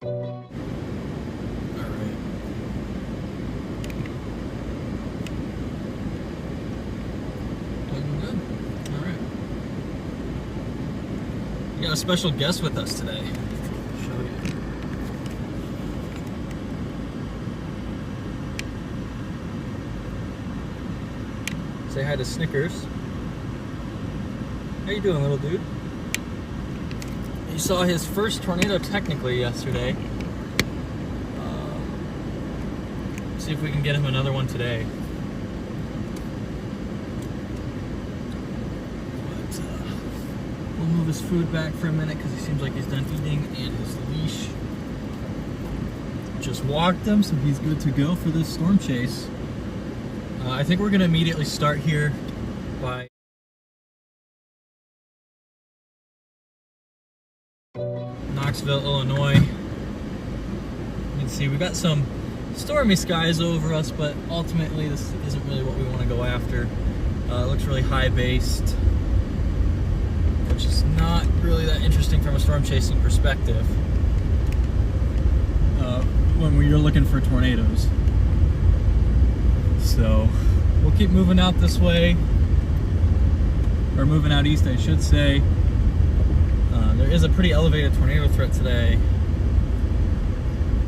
Alright. Looking good. Alright. We got a special guest with us today. I'll show you. Say hi to Snickers. How you doing, little dude? You saw his first tornado technically yesterday. See if we can get him another one today. But we'll move his food back for a minute because he seems like he's done eating, and his leash. Just walked him, so he's good to go for this storm chase. I think we're going to immediately start here by Knoxville, Illinois. You can see we got some stormy skies over us, but ultimately this isn't really what we want to go after. It looks really high-based, which is not really that interesting from a storm chasing perspective when you're looking for tornadoes. So we'll keep moving out this way, or moving out east, I should say. There is a pretty elevated tornado threat today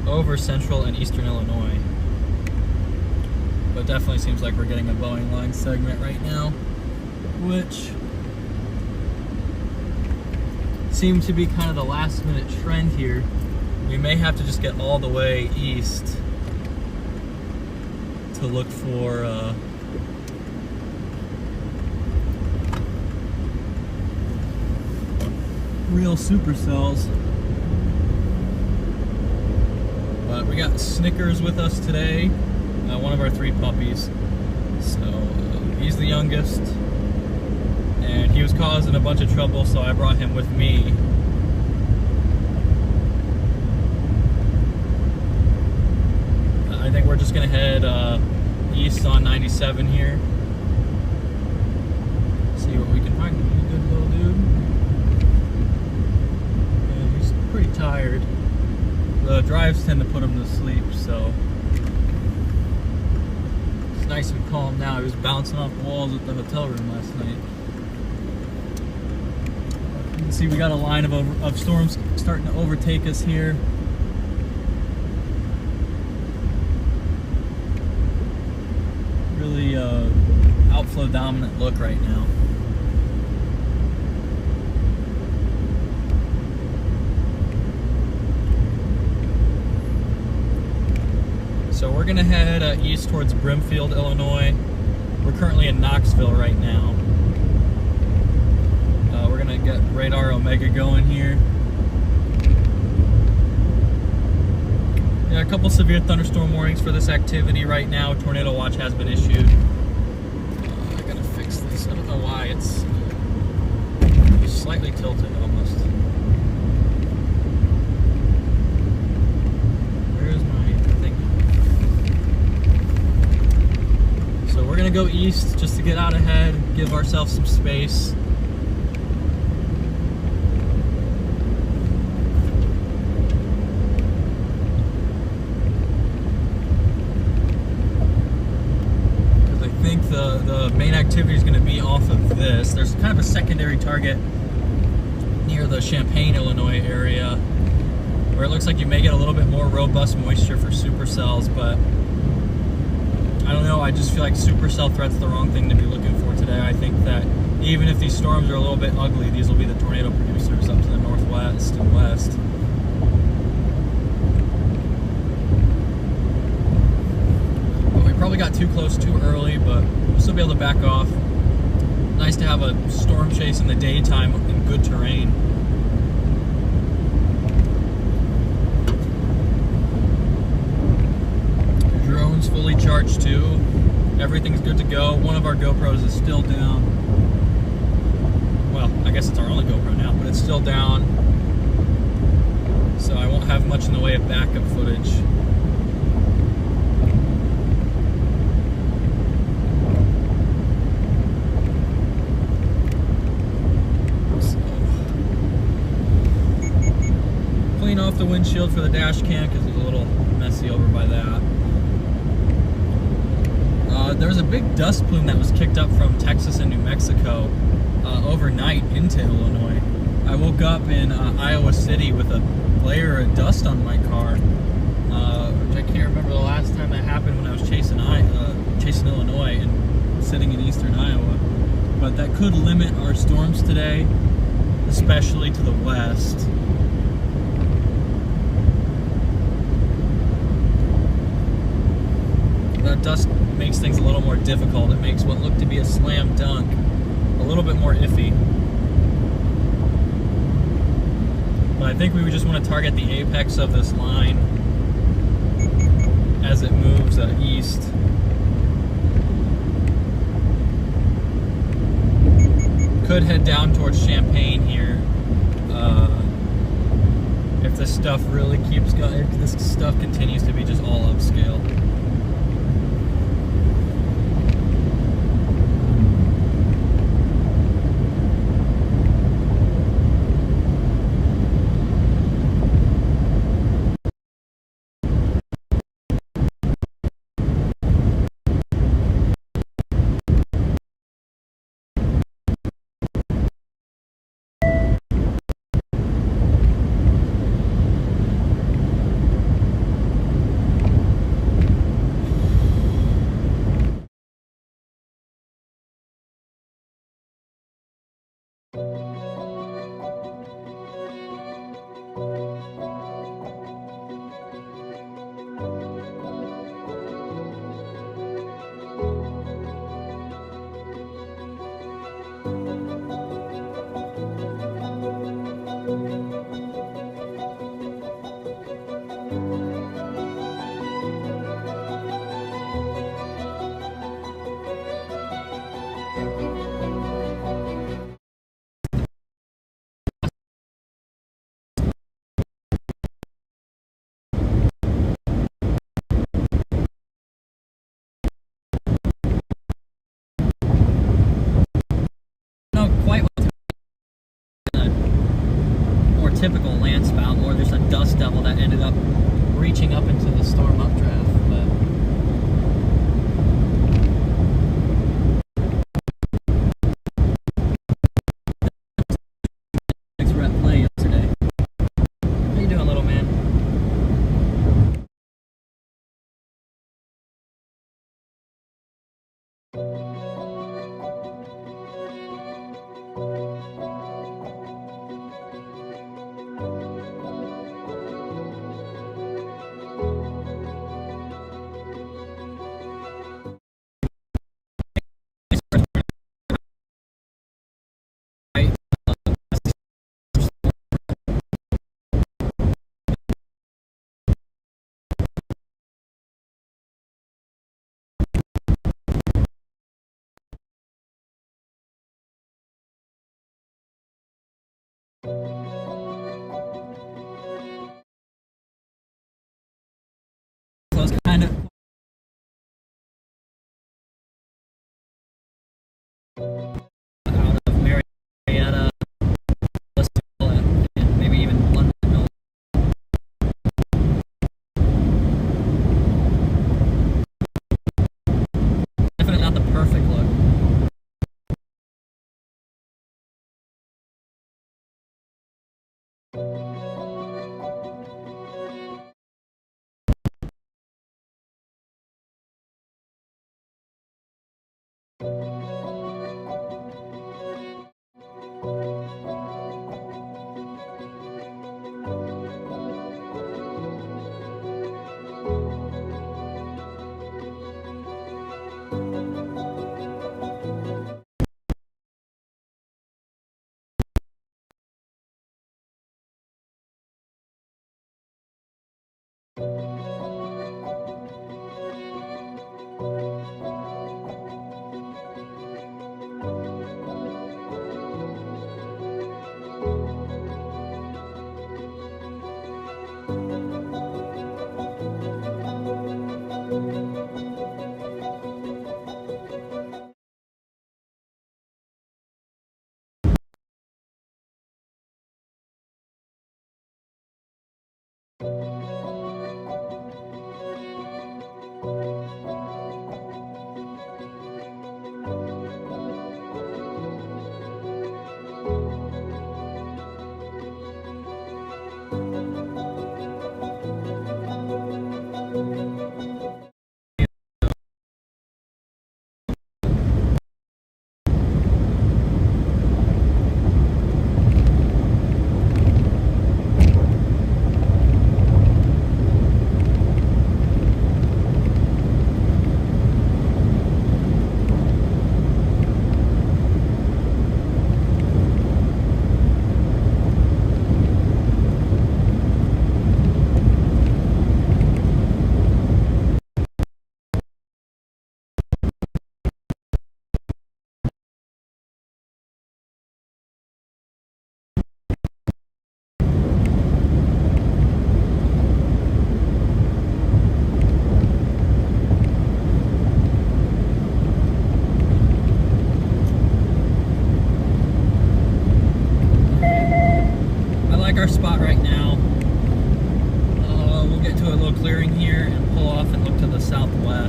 over central and eastern Illinois, but definitely seems like we're getting a Boeing line segment right now, which seems to be kind of the last minute trend here. We may have to just get all the way east to look for real supercells. But we got Snickers with us today, one of our 3 puppies. So he's the youngest, and he was causing a bunch of trouble, so I brought him with me. I think we're just gonna head east on 97 here. See what we can find. Good little dude. Yeah, he's pretty tired. The drives tend to put him to sleep, so it's nice and calm now. He was bouncing off walls at the hotel room last night. You can see we got a line of storms starting to overtake us here. Really outflow dominant look right now. So we're gonna head east towards Brimfield, Illinois. We're currently in Knoxville right now. We're gonna get radar Omega going here. Yeah, a couple severe thunderstorm warnings for this activity right now. Tornado watch has been issued. I gotta fix this. I don't know why it's slightly tilted almost. Where's my thing? So we're gonna go east just to get out ahead, give ourselves some space. The main activity is going to be off of this. There's kind of a secondary target near the Champaign, Illinois area where it looks like you may get a little bit more robust moisture for supercells, but I don't know, I just feel like supercell threat's the wrong thing to be looking for today. I think that even if these storms are a little bit ugly, these will be the tornado producers up to the northwest and west. Probably got too close too early, but we'll still be able to back off. Nice to have a storm chase in the daytime in good terrain. The drone's fully charged too. Everything's good to go. One of our GoPros is still down. Well, I guess it's our only GoPro now, but it's still down. So I won't have much in the way of backup footage. Off the windshield for the dash cam because it's a little messy over by that. There was a big dust plume that was kicked up from Texas and New Mexico overnight into Illinois. I woke up in Iowa City with a layer of dust on my car, which I can't remember the last time that happened when I was chasing Illinois and sitting in eastern Iowa. But that could limit our storms today, especially to the west. That dust makes things a little more difficult. It makes what looked to be a slam dunk a little bit more iffy. But I think we would just want to target the apex of this line as it moves east. Could head down towards Champaign here if this stuff really keeps going. If this stuff continues to be just all upscale. Typical land spout, or there's a dust devil that ended up reaching up into the storm updraft. Thanks for that play yesterday. How you doing, little man? So it's kind of out of Marietta, and maybe even London. Definitely not the perfect look.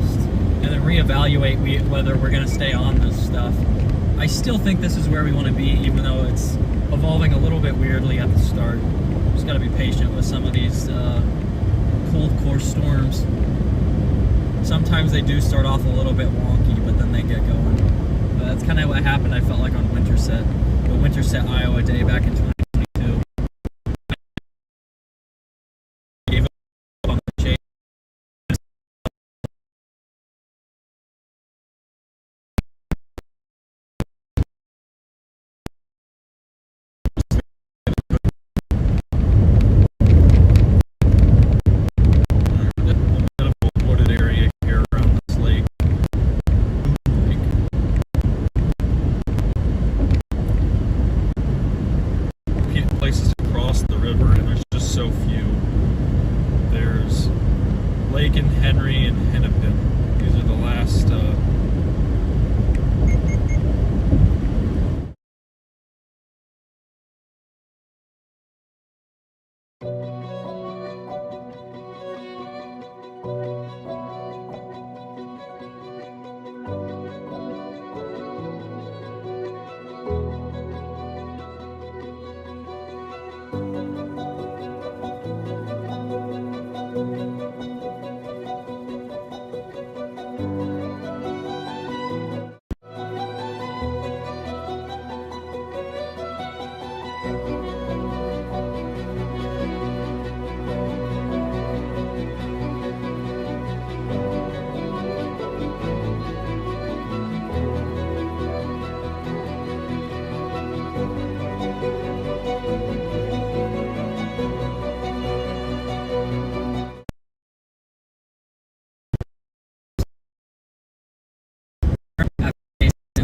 rest and then reevaluate whether we're going to stay on this stuff. I still think this is where we want to be, even though it's evolving a little bit weirdly at the start. Just got to be patient with some of these cold core storms. Sometimes they do start off a little bit wonky, but then they get going. That's kind of what happened, I felt like, on Winterset. The Winterset Iowa day back in 2022. I gave up on the chase. Places across the river, and there's just so few. There's Lake and Henry and Hennepin. These are the last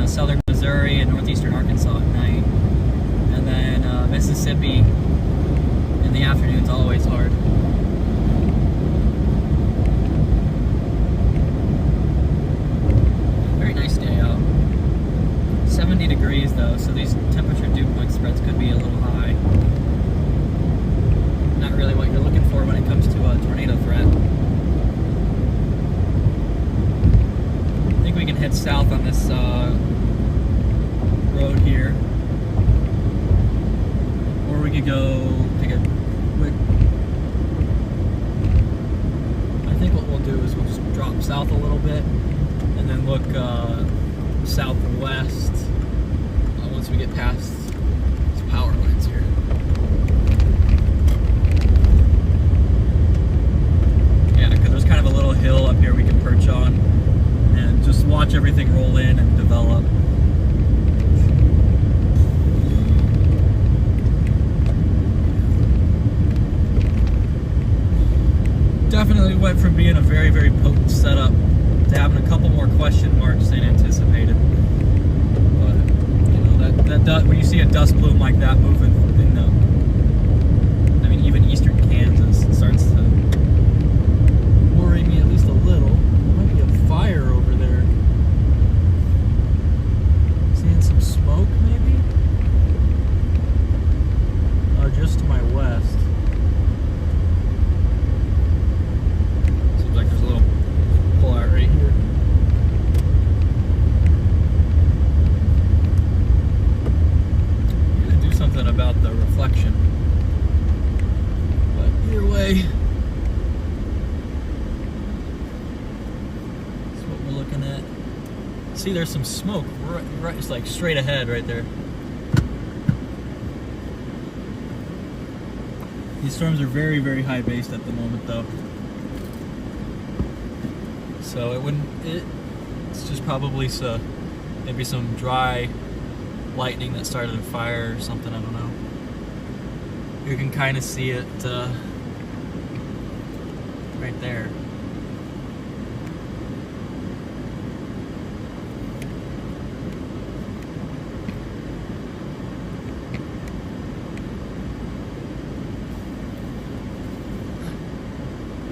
Southern Missouri and northeastern Arkansas at night, and then Mississippi in the afternoon's always hard. Very nice day out. 70 degrees though, so these temperature dew point spreads could be a little high. Not really what you're looking for when it comes to a tornado threat. I think we can head south on this road here, or we could go take a quick. I think what we'll do is we'll just drop south a little bit and then look southwest once we get past these power lines here. Yeah, because there's kind of a little hill up here we can perch on and just watch everything roll in and develop. Definitely went from being a very, very potent setup to having a couple more question marks than anticipated. But you know, that when you see a dust plume like that moving in the, I mean, even eastern Kansas, it starts to worry me at least a little. There might be a fire over there. Seeing some smoke, maybe? Just to my west. Seems like there's a little pullout right here. I'm gonna do something about the reflection. But either way, that's what we're looking at. See, there's some smoke right, it's like straight ahead right there. These storms are very, very high based at the moment, though. So it's just probably maybe some dry lightning that started a fire or something, I don't know. You can kind of see it right there.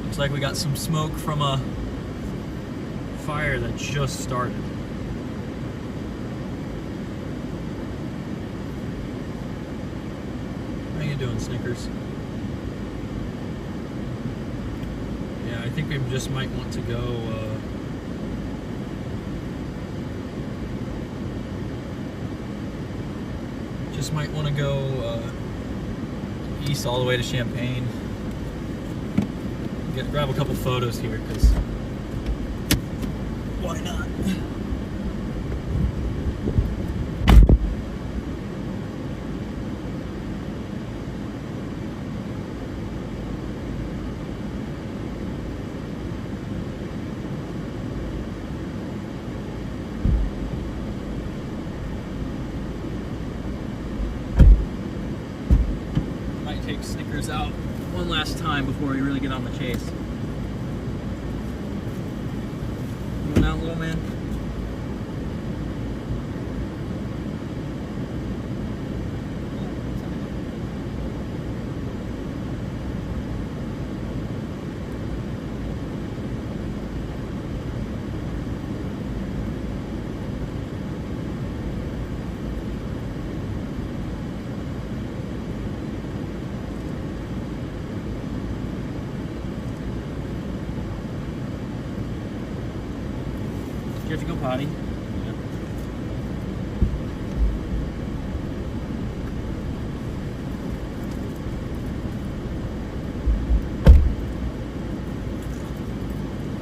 Looks like we got some smoke from a fire that just started. How you doing, Snickers? Yeah, I think we just might want to go just might want to go east all the way to Champaign. Grab a couple photos here, because why not? Might take Snickers out one last time before we really get on the chase. Going out, little man. Do you have to go potty? Yeah.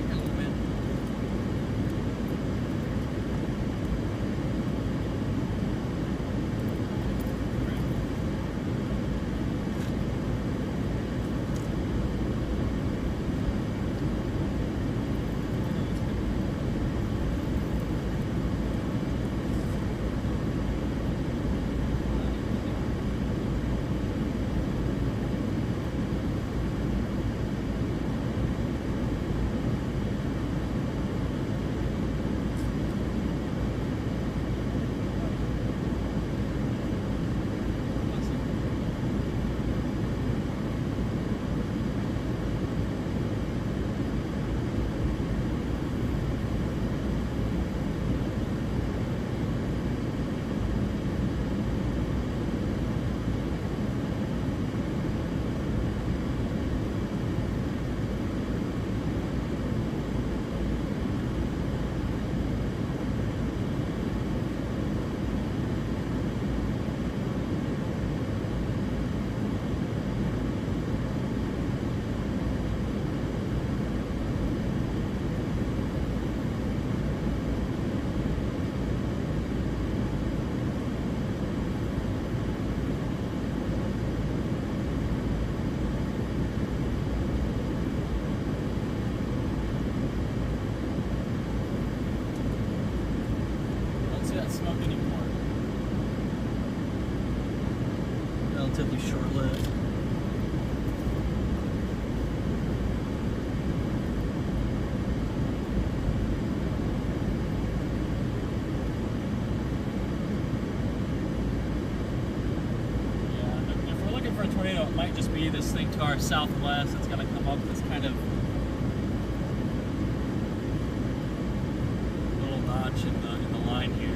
Hello, man. Smoke anymore. Relatively short-lived. Yeah, if we're looking for a tornado, it might just be this thing to our southwest. It's going to come up this kind of little notch in the line here.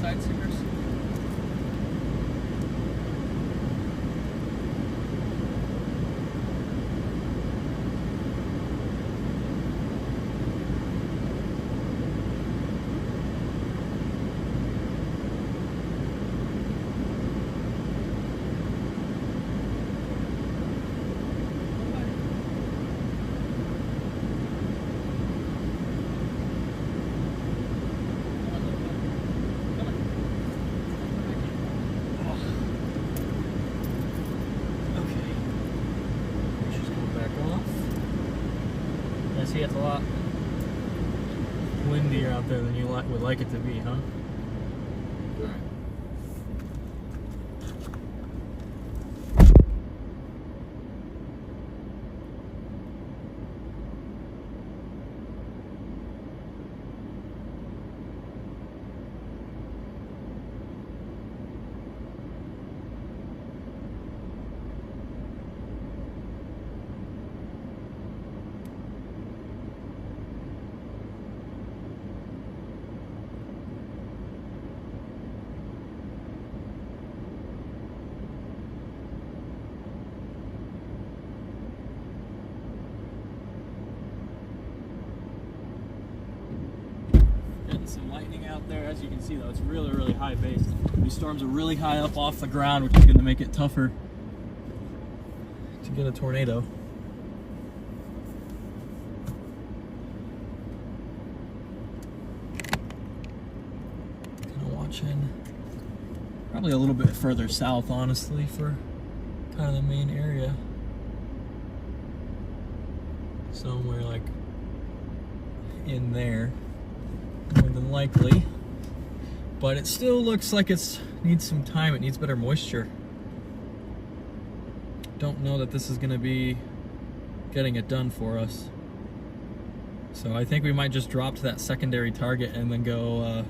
Side stickers. See, it's a lot windier out there than you would like it to be, huh? Right. some lightning out there. As you can see though, it's really, really high base. These storms are really high up off the ground, which is going to make it tougher to get a tornado. Kind of watching probably a little bit further south, honestly, for kind of the main area. Somewhere like in there, more than likely. But it still looks like it needs some time. It needs better moisture. Don't know that this is going to be getting it done for us. So I think we might just drop to that secondary target and then go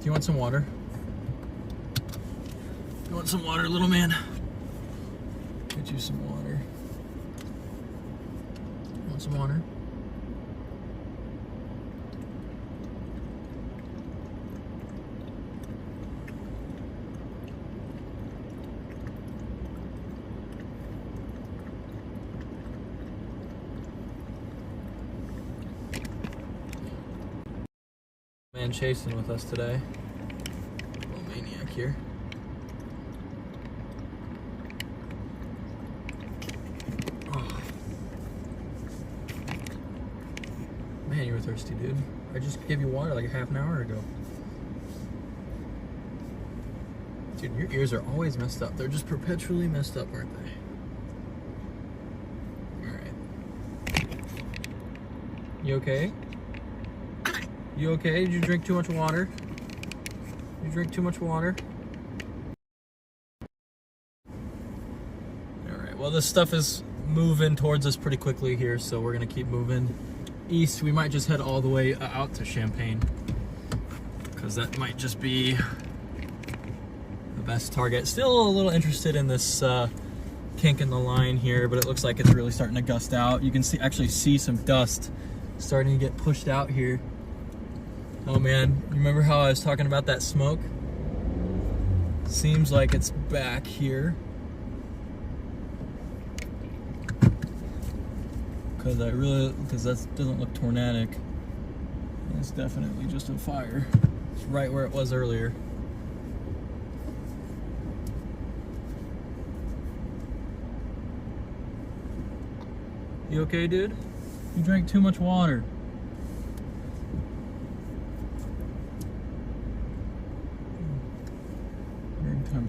Do you want some water? You want some water, little man? Get you some water. You want some water? Man chasing with us today. Little maniac here. Oh. Man, you were thirsty, dude. I just gave you water like a half an hour ago. Dude, your ears are always messed up. They're just perpetually messed up, aren't they? Alright. You okay? You okay? Did you drink too much water? You drink too much water? Alright, well this stuff is moving towards us pretty quickly here, so we're gonna keep moving east. We might just head all the way out to Champaign, because that might just be the best target. Still a little interested in this kink in the line here, but it looks like it's really starting to gust out. You can actually see some dust starting to get pushed out here. Oh man, remember how I was talking about that smoke? Seems like it's back here. Because that doesn't look tornadic. It's definitely just a fire. It's right where it was earlier. You okay, dude? You drank too much water.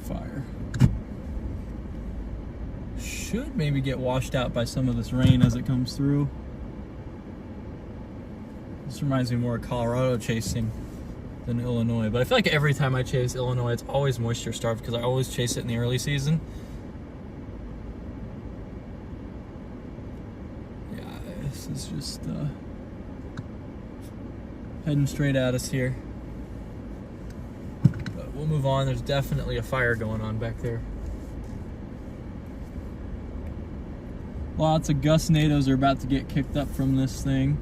Fire should maybe get washed out by some of this rain as it comes through. This reminds me more of Colorado chasing than Illinois, but I feel like every time I chase Illinois it's always moisture starved because I always chase it in the early season. Yeah, this is just heading straight at us here. We'll move on. There's definitely a fire going on back there. Lots of Gustnados are about to get kicked up from this thing.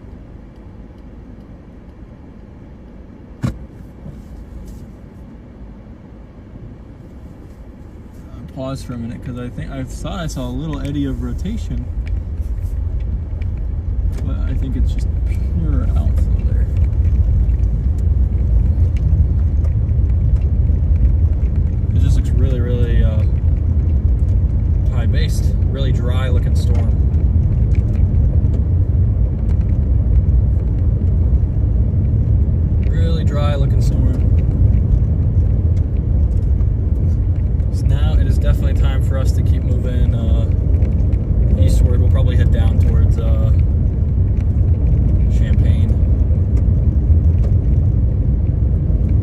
I paused for a minute because I thought I saw a little eddy of rotation, but I think it's just pure outflow there. Really, really high-based, really dry-looking storm. Really dry-looking storm. So now it is definitely time for us to keep moving eastward. We'll probably head down towards Champaign.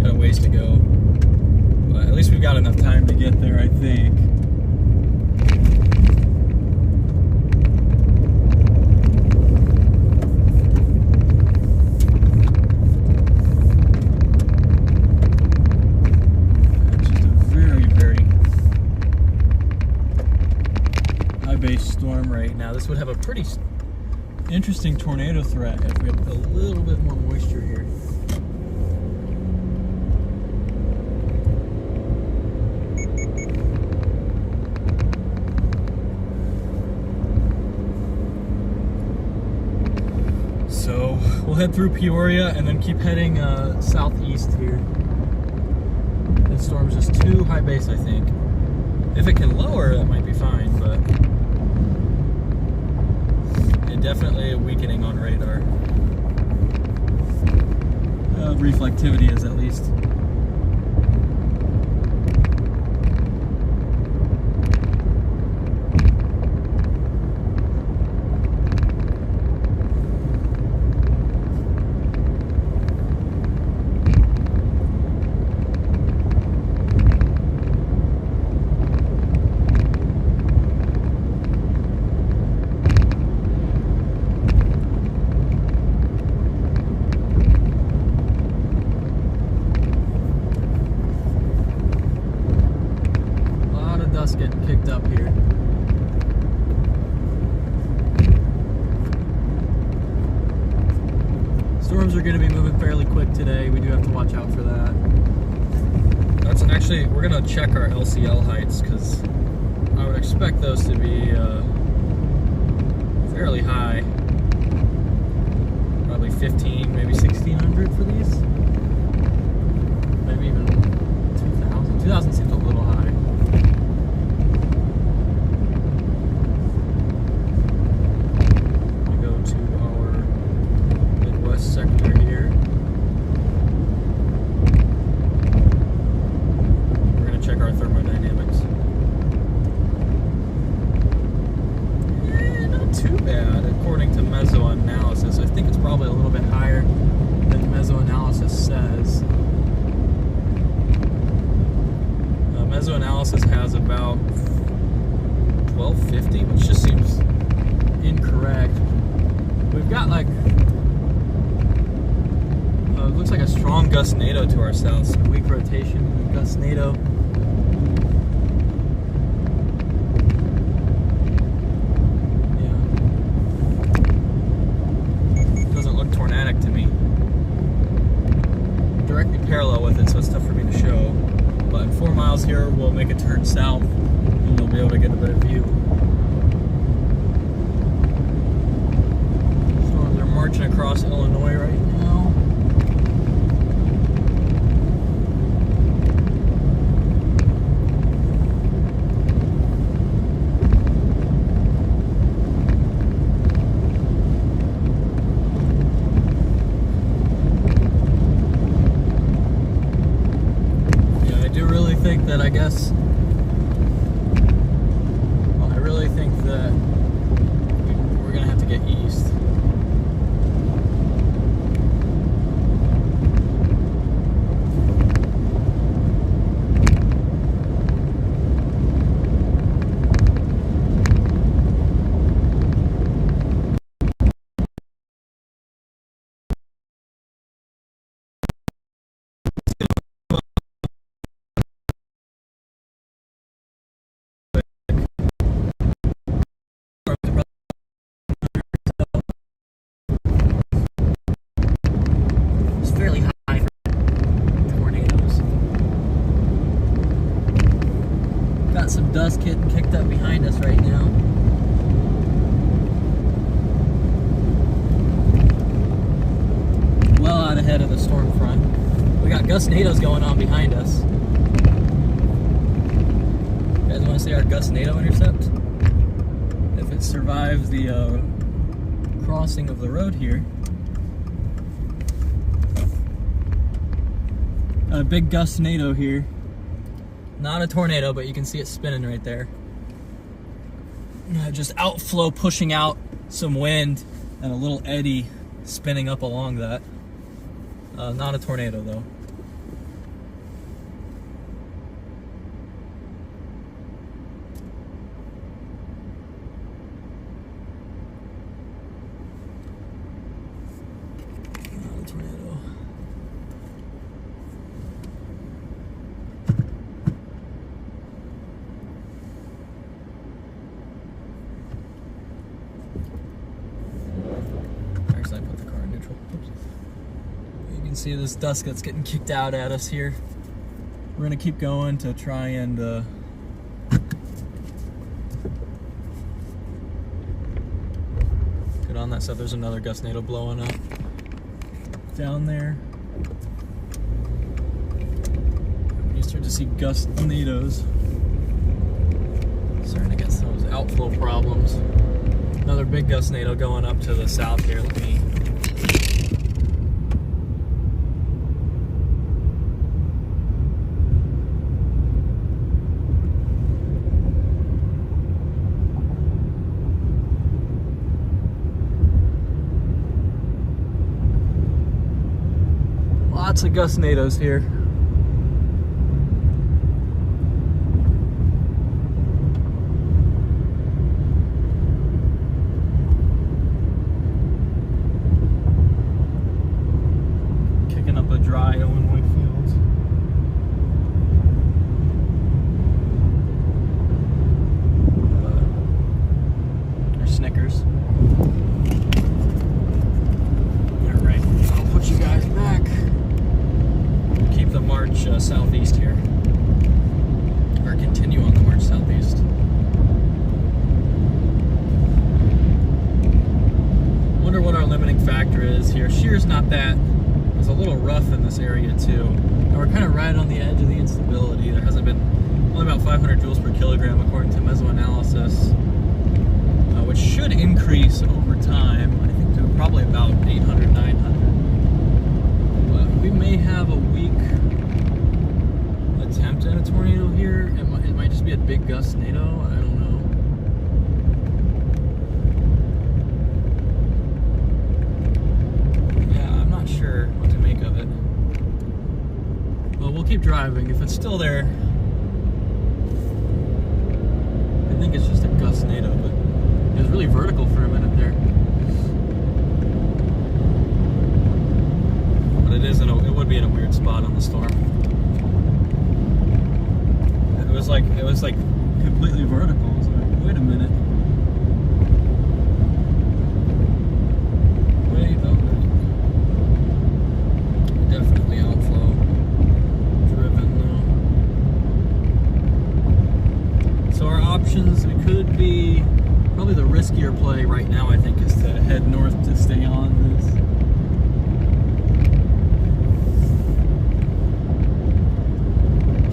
Got a ways to go. At least we've got enough time to get there, I think. would have a pretty interesting tornado threat if we had a little bit more moisture here. So we'll head through Peoria and then keep heading southeast here. This storm's just too high base, I think. If it can lower, that might be fine, but definitely a weakening on radar. Reflectivity is at least. Getting kicked up here. Storms are going to be moving fairly quick today. We do have to watch out for that. That's actually, we're going to check our LCL heights because I would expect those to be fairly high. Probably 15, maybe 1600 for these. Maybe even 2000. 2000 seems a little high. Sector here. We're going to check our thermodynamics. Not too bad according to mesoanalysis. I think it's probably a little bit higher than mesoanalysis says. Mesoanalysis has about 1250, which just seems incorrect. We've got like looks like a strong Gustnado to our south. Some weak rotation in Gustnado. Yeah. Doesn't look tornadic to me. Directly parallel with it, so it's tough for me to show. But in 4 miles here, we'll make a turn south, and you'll be able to get a better view. Storms are marching across Illinois right now. That I guess, well, I really think that we're gonna have to get east. Some dust getting kicked up behind us right now. Well out ahead of the storm front. We got Gustnados going on behind us. You guys want to see our Gustnado intercept? If it survives the crossing of the road here. A big Gustnado here. Not a tornado, but you can see it spinning right there. Just outflow pushing out some wind and a little eddy spinning up along that. Not a tornado though. Not a tornado. See this dust that's getting kicked out at us here. We're gonna keep going to try and get on that stuff. There's another Gustnado blowing up down there. You start to see Gustnados starting to get some of those outflow problems. Another big Gustnado going up to the south here. Let me. Lots of Gustnados here. Kicking up a dry Illinois fields. There's Snickers. Alright, I'll put you guys back. Keep the march southeast here, or continue on the march southeast. Wonder what our limiting factor is here. Shear's not that. It's a little rough in this area too, and we're kind of right on the edge of the instability. There hasn't been only about 500 joules per kilogram according to mesoanalysis, which should increase over time. I think to probably about 800, 900. We may have a weak attempt at a tornado here. It might just be a big Gustnado. I don't know. Yeah, I'm not sure what to make of it. Well, we'll keep driving. If it's still there, I think it's just a Gustnado, but it was really vertical for a minute there. It would be in a weird spot on the storm. It was like completely vertical. I was like, wait a minute. Wait a minute. Definitely outflow driven though. So our options, we could be probably the riskier play right now, I think, is to head north to stay on this.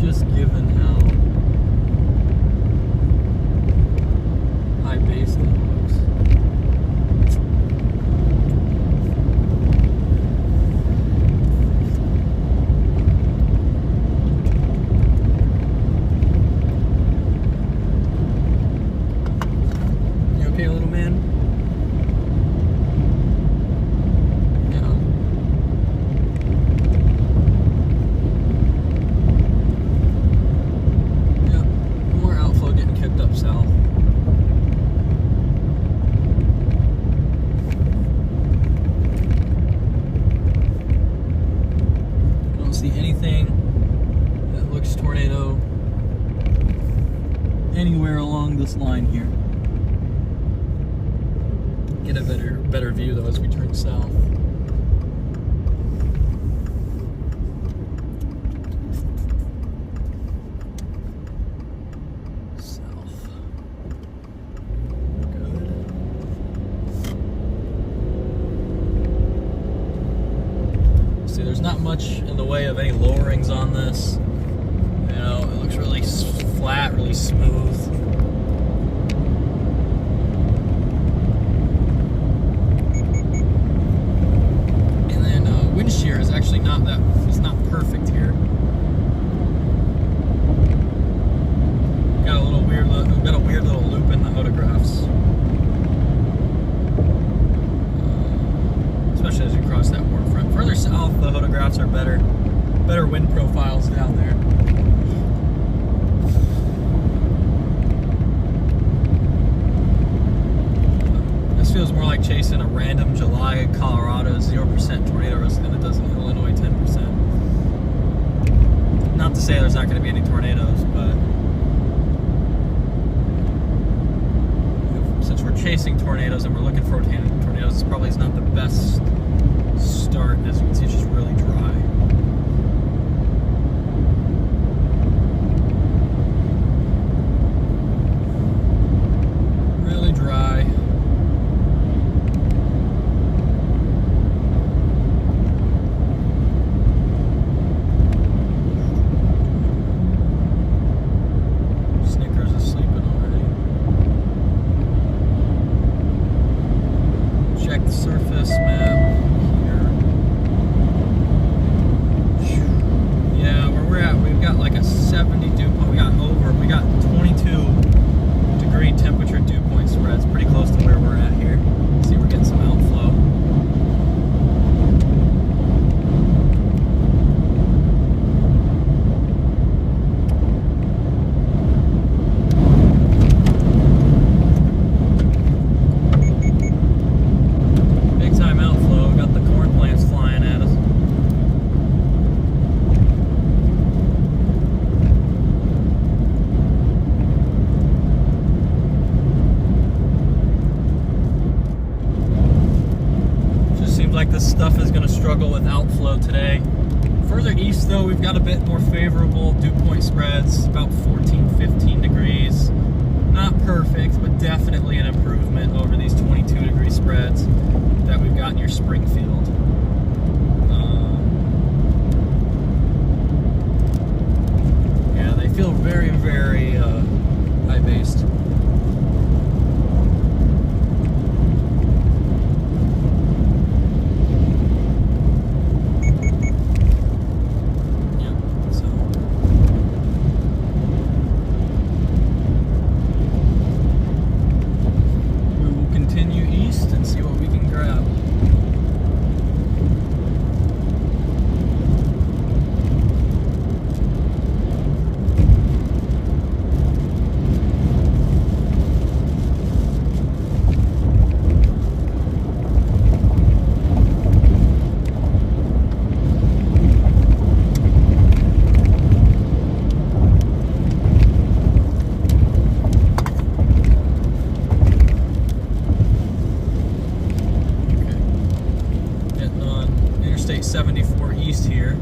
Just given how high base it looks. You okay, little man? Anywhere along this line here. Get a better view though as we turn south. South. Good. See, there's not much in the way of any lowerings on this. You know, it looks really flat, really smooth. And then wind shear is actually not perfect here. Got a weird little loop in the photographs. Especially as you cross that waterfront. Further south, the photographs are better wind profiles down there. Feels more like chasing a random July Colorado 0% tornado risk than it does in Illinois 10%. Not to say there's not going to be any tornadoes, but since we're chasing tornadoes and we're looking for tornadoes, this probably is not the best start. As you can see, it's just really dry. Really dry. Snickers is sleeping already. Check the surface map here. Yeah, where we're at, we've got like a 70 dew point. We got 22-degree temperature dew point spreads, pretty close to where we're at here. See, we're getting some outflow. Big time outflow. Got the corn plants flying at us. Like this stuff is going to struggle with outflow today. Further east though, we've got a bit more favorable dew point spreads, about 14-15 degrees. Not perfect, but definitely an improvement over these 22-degree spreads that we've got near Springfield. Yeah, they feel very, very high-based. And see what we can grab. Interstate 74 east here.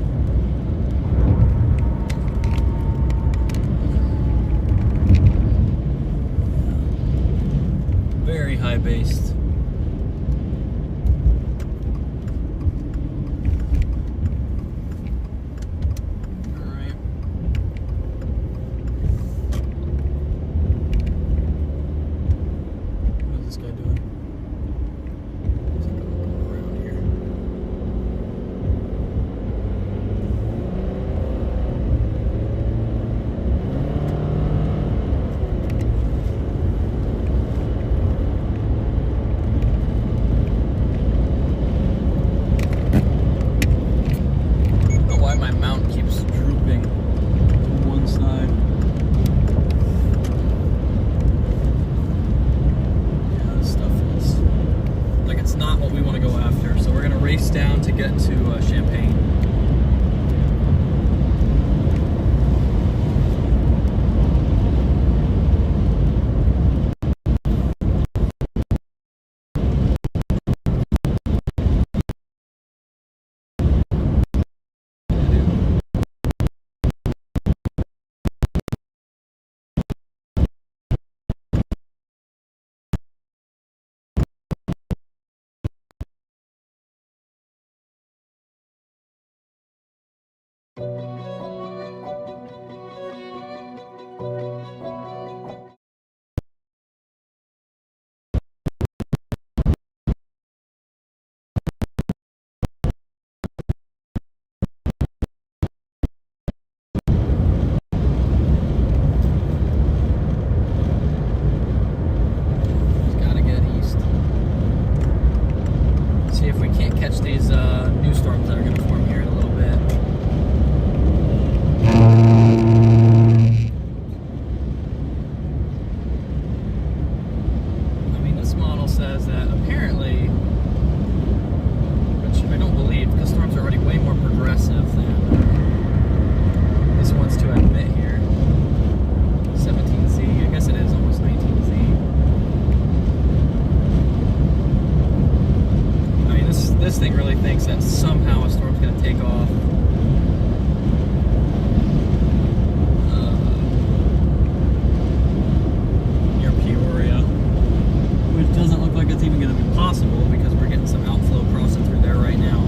Very high based. Not what we want to go after, so we're going to race down to get to Champaign. thing really thinks that somehow a storm's going to take off. Near Peoria. Which doesn't look like it's even going to be possible because we're getting some outflow crossing through there right now.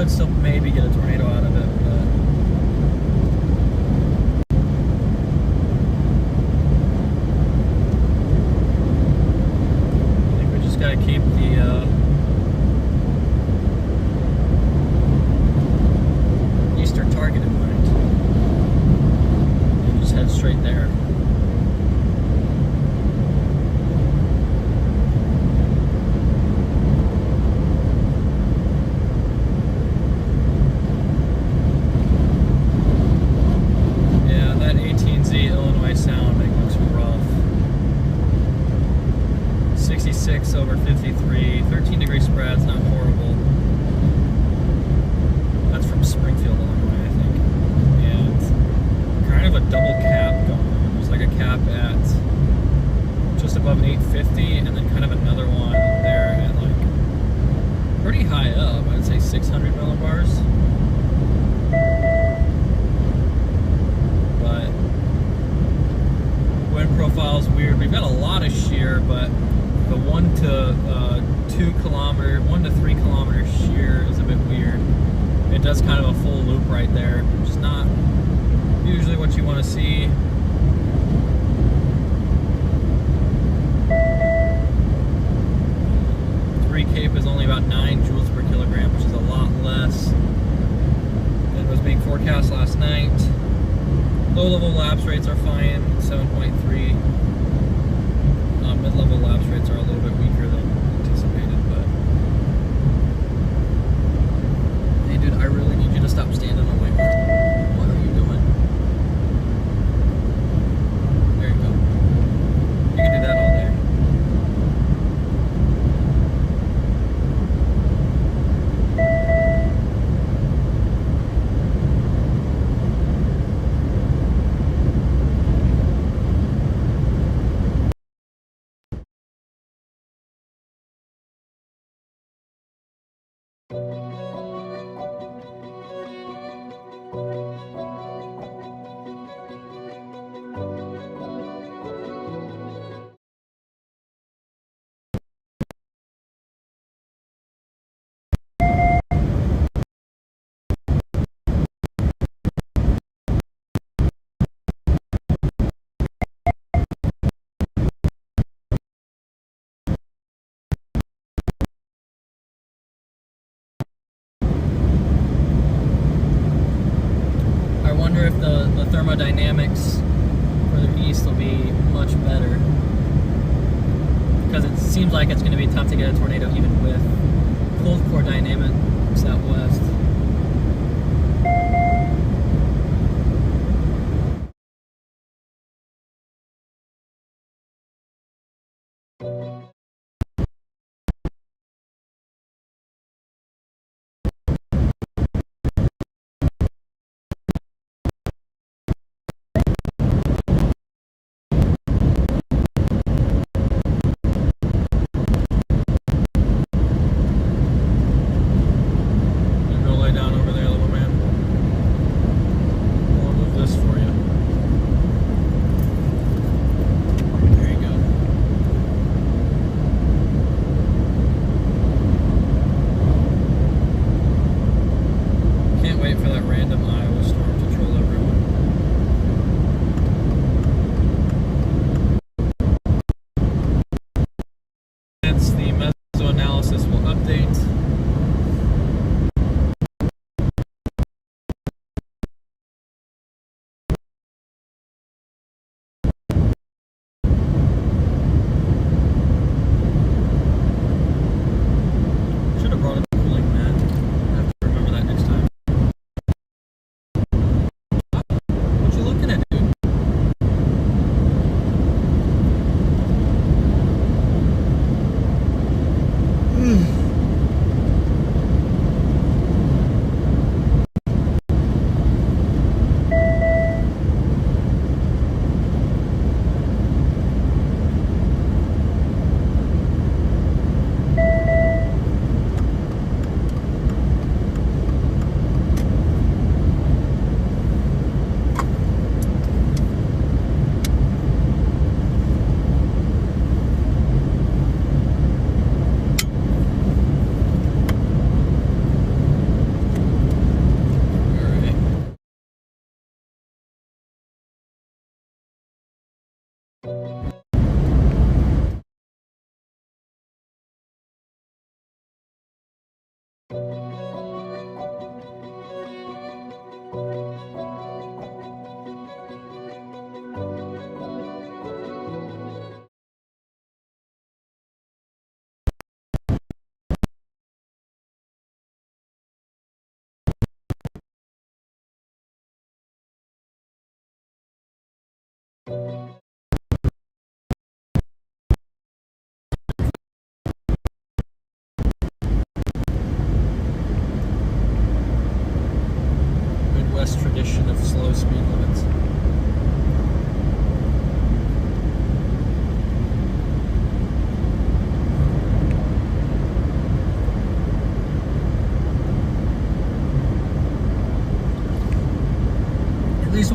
could still maybe get a tornado out of it, but I think we just gotta keep the eastern target in mind and just head straight there. Over 53, 13-degree spreads, not horrible. That's from Springfield, Illinois, I think. And kind of a double cap going on. There's like a cap at just above 850, and then kind of another one there at like pretty high up. I'd say 600 millibars. But wind profile's weird. We've got a lot of shear, but the 1 to 2 kilometer, 1 to 3 kilometer shear is a bit weird. It does kind of a full loop right there, which is not usually what you want to see. Three cape is only about 9 joules per kilogram, which is a lot less than was being forecast last night. Low level lapse rates are fine, 7.3. Mid-level lapse rates are a little bit weaker than anticipated, but hey dude, I really need you to stop standing on my arm. What are you doing? There you go. You can do that all day. I wonder if the thermodynamics further east will be much better, because it seems like it's going to be tough to get a tornado even with cold core dynamics out west.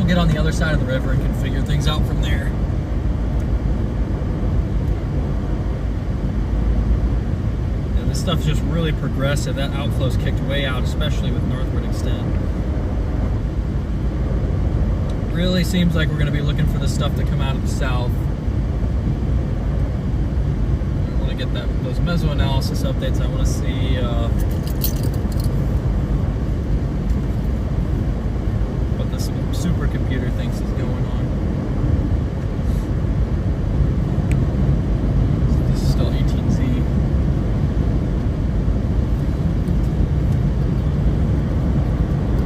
get on the other side of the river and can figure things out from there. Yeah, this stuff's just really progressive. That outflow's kicked way out, especially with northward extend. Really seems like we're going to be looking for the stuff to come out of the south. I want to get those mesoanalysis updates. I want to see what this supercomputer thinks is going on. This is still 18Z.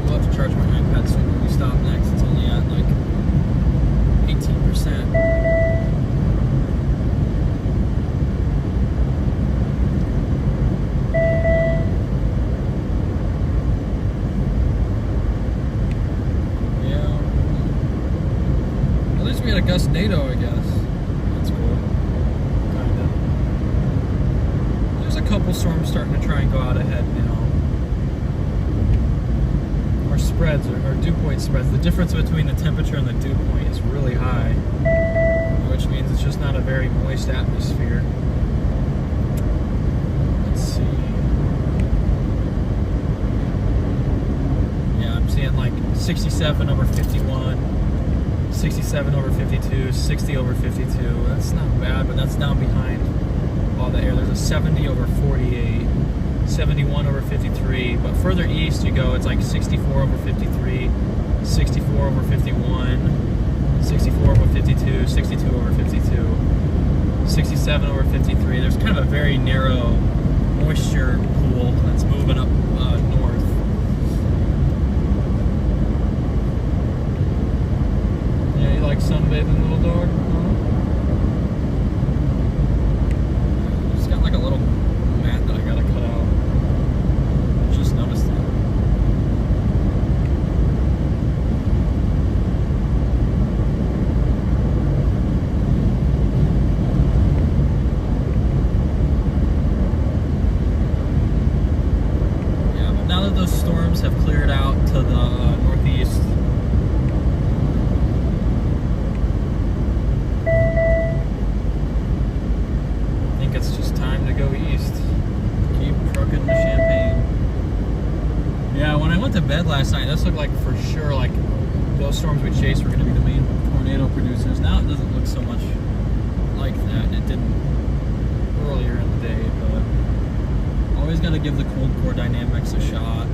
We'll have to charge my iPad soon when we stop next. It's only at like 18%. We had a Gustnado, I guess. That's cool. Kinda. There's a couple storms starting to try and go out ahead now. Our spreads, our dew point spreads, the difference between the temperature and the dew point is really high, which means it's just not a very moist atmosphere. Let's see. Yeah, I'm seeing like 67 over 51. 67 over 52, 60 over 52. That's not bad, but that's down behind all the air. There's a 70 over 48, 71 over 53. But further east you go, it's like 64 over 53, 64 over 51, 64 over 52, 62 over 52, 67 over 53. There's kind of a very narrow moisture pool that's moving up north. Like sunbathing, little dog? It's got like a little mat that I gotta cut out. Just noticed it. Yeah, but now that those storms have cleared out to the northeast, it's just time to go east. Keep trucking to Champaign. Yeah, when I went to bed last night, this looked like for sure like those storms we chased were going to be the main tornado producers. Now it doesn't look so much like that, and it didn't earlier in the day, but always got to give the cold core dynamics a shot.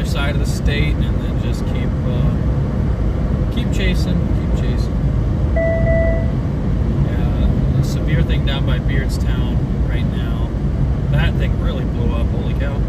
Side of the state, and then just keep chasing. Yeah, the severe thing down by Beardstown right now, that thing really blew up. Holy cow.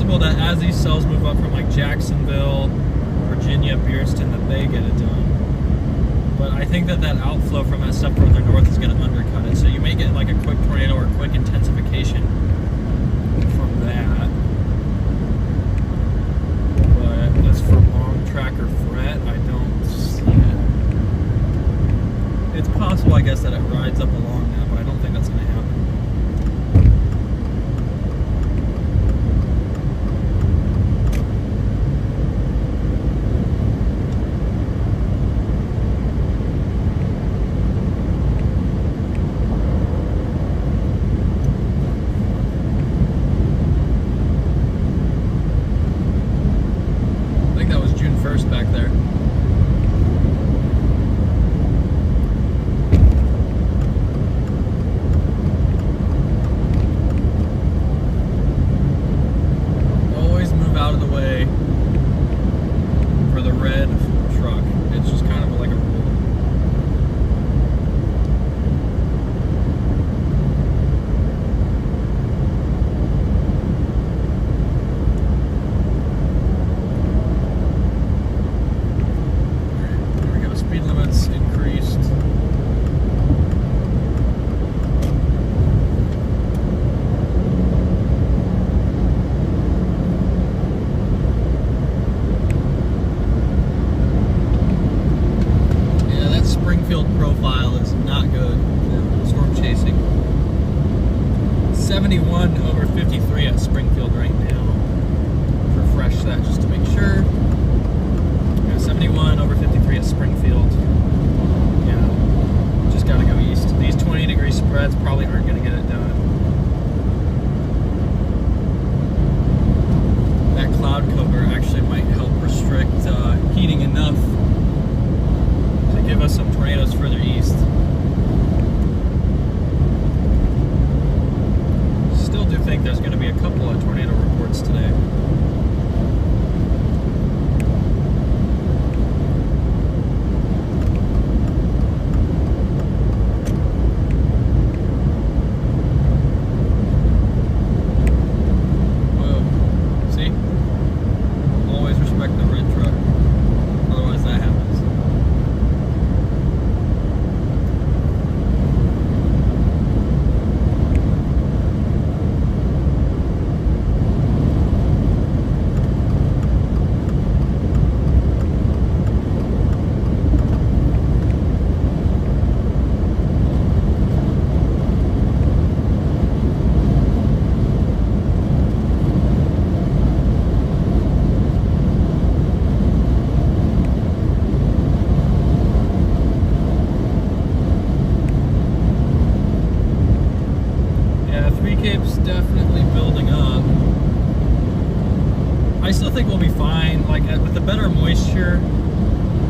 possible that as these cells move up from like Jacksonville, Virginia, Bearston, that they get it done. But I think that outflow from that stuff further north is going to undercut it. So you may get like a quick tornado or a quick intensification from that. But as for long track or fret, I don't see it. It's possible, I guess, that it rides up along that, but I don't think that's going to happen. Back there. Always move out of the way for the red truck. It's just kind of like a rule. Increased. Yeah, that Springfield profile is not good for storm chasing. 71 over 53 at Springfield right now. Refresh that just to make sure. 71 over 53 at Springfield. Yeah, just gotta go east. These 20-degree spreads probably aren't gonna get it done. That cloud cover actually might help restrict heating enough to give us some tornadoes further east. Still do think there's gonna be a couple of tornado reports today. Definitely building up. I still think we'll be fine, like with the better moisture,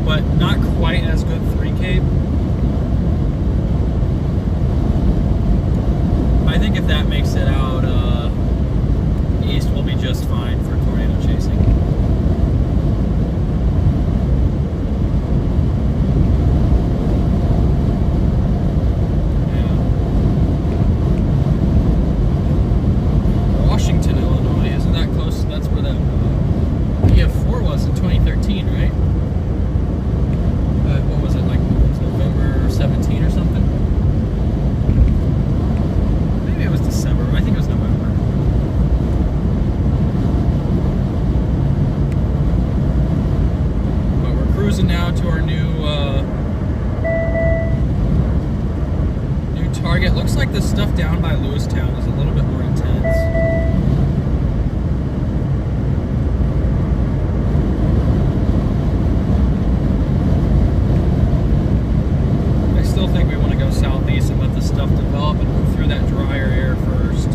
but not quite as good 3 Cape. I think if that makes it out east, we'll be just fine for tornado chasing. Washington, Illinois, isn't that close? That's where that EF4 was in 2013, right? What was it, like November 17 or something? Maybe it was December. I think it was November. But we're cruising now to our new target. Looks like the stuff down by Lewistown is a little bit more intense. I still think we want to go southeast and let the stuff develop and move through that drier air first.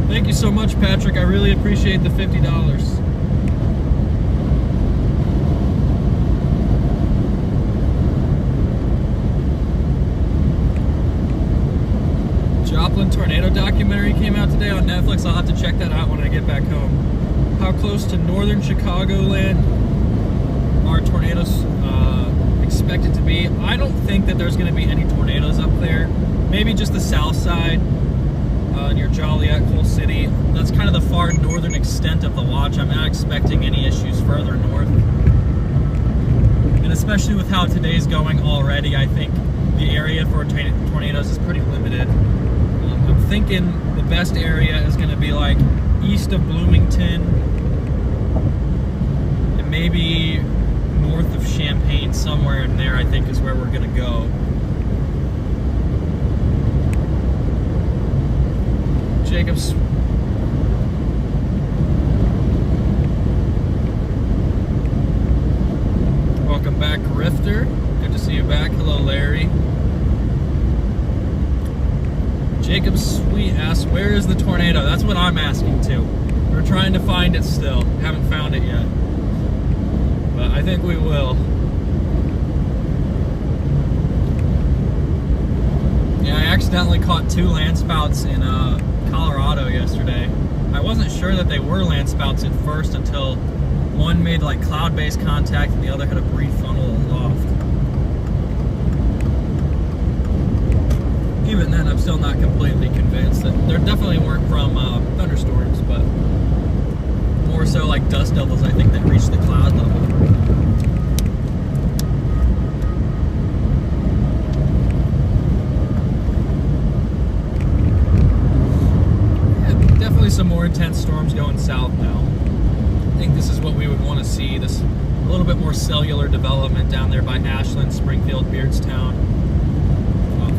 Thank you so much, Patrick. I really appreciate the $50. Joplin tornado documentary came out today on Netflix. I'll have to check that out when I get back home. How close to northern Chicagoland I don't think that there's going to be any tornadoes up there. Maybe just the south side near Joliet, Coal City. That's kind of the far northern extent of the watch. I'm not expecting any issues further north. And especially with how today's going already, I think the area for tornadoes is pretty limited. I'm thinking the best area is going to be like east of Bloomington and maybe north of Champaign, somewhere in there, I think is where we're going to go. Jacobs. Welcome back, Rifter. Good to see you back. Hello, Larry. Jacob Sweet asks, where is the tornado? That's what I'm asking too. We're trying to find it still. Haven't found it yet. But I think we will. Yeah, I accidentally caught 2 landspouts in Colorado yesterday. I wasn't sure that they were landspouts at first until one made like cloud-based contact and the other had a brief funnel aloft. Even then, I'm still not completely convinced. That there definitely weren't from thunderstorms, but more so like dust devils, I think, that reached the cloud level. Some more intense storms going south now. I think this is what we would want to see. This a little bit more cellular development down there by Ashland, Springfield, Beardstown,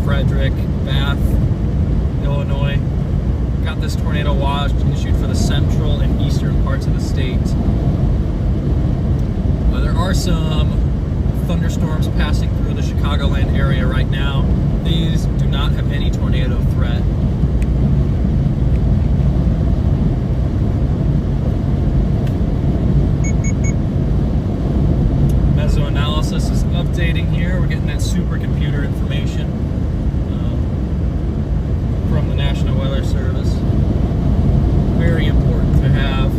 Frederick, Bath, Illinois. Got this tornado watch issued for the central and eastern parts of the state. There are some thunderstorms passing through the Chicagoland area right now. These do not have any tornado threat. Mesoanalysis is updating here. We're getting that supercomputer information from the National Weather Service. Very important to have.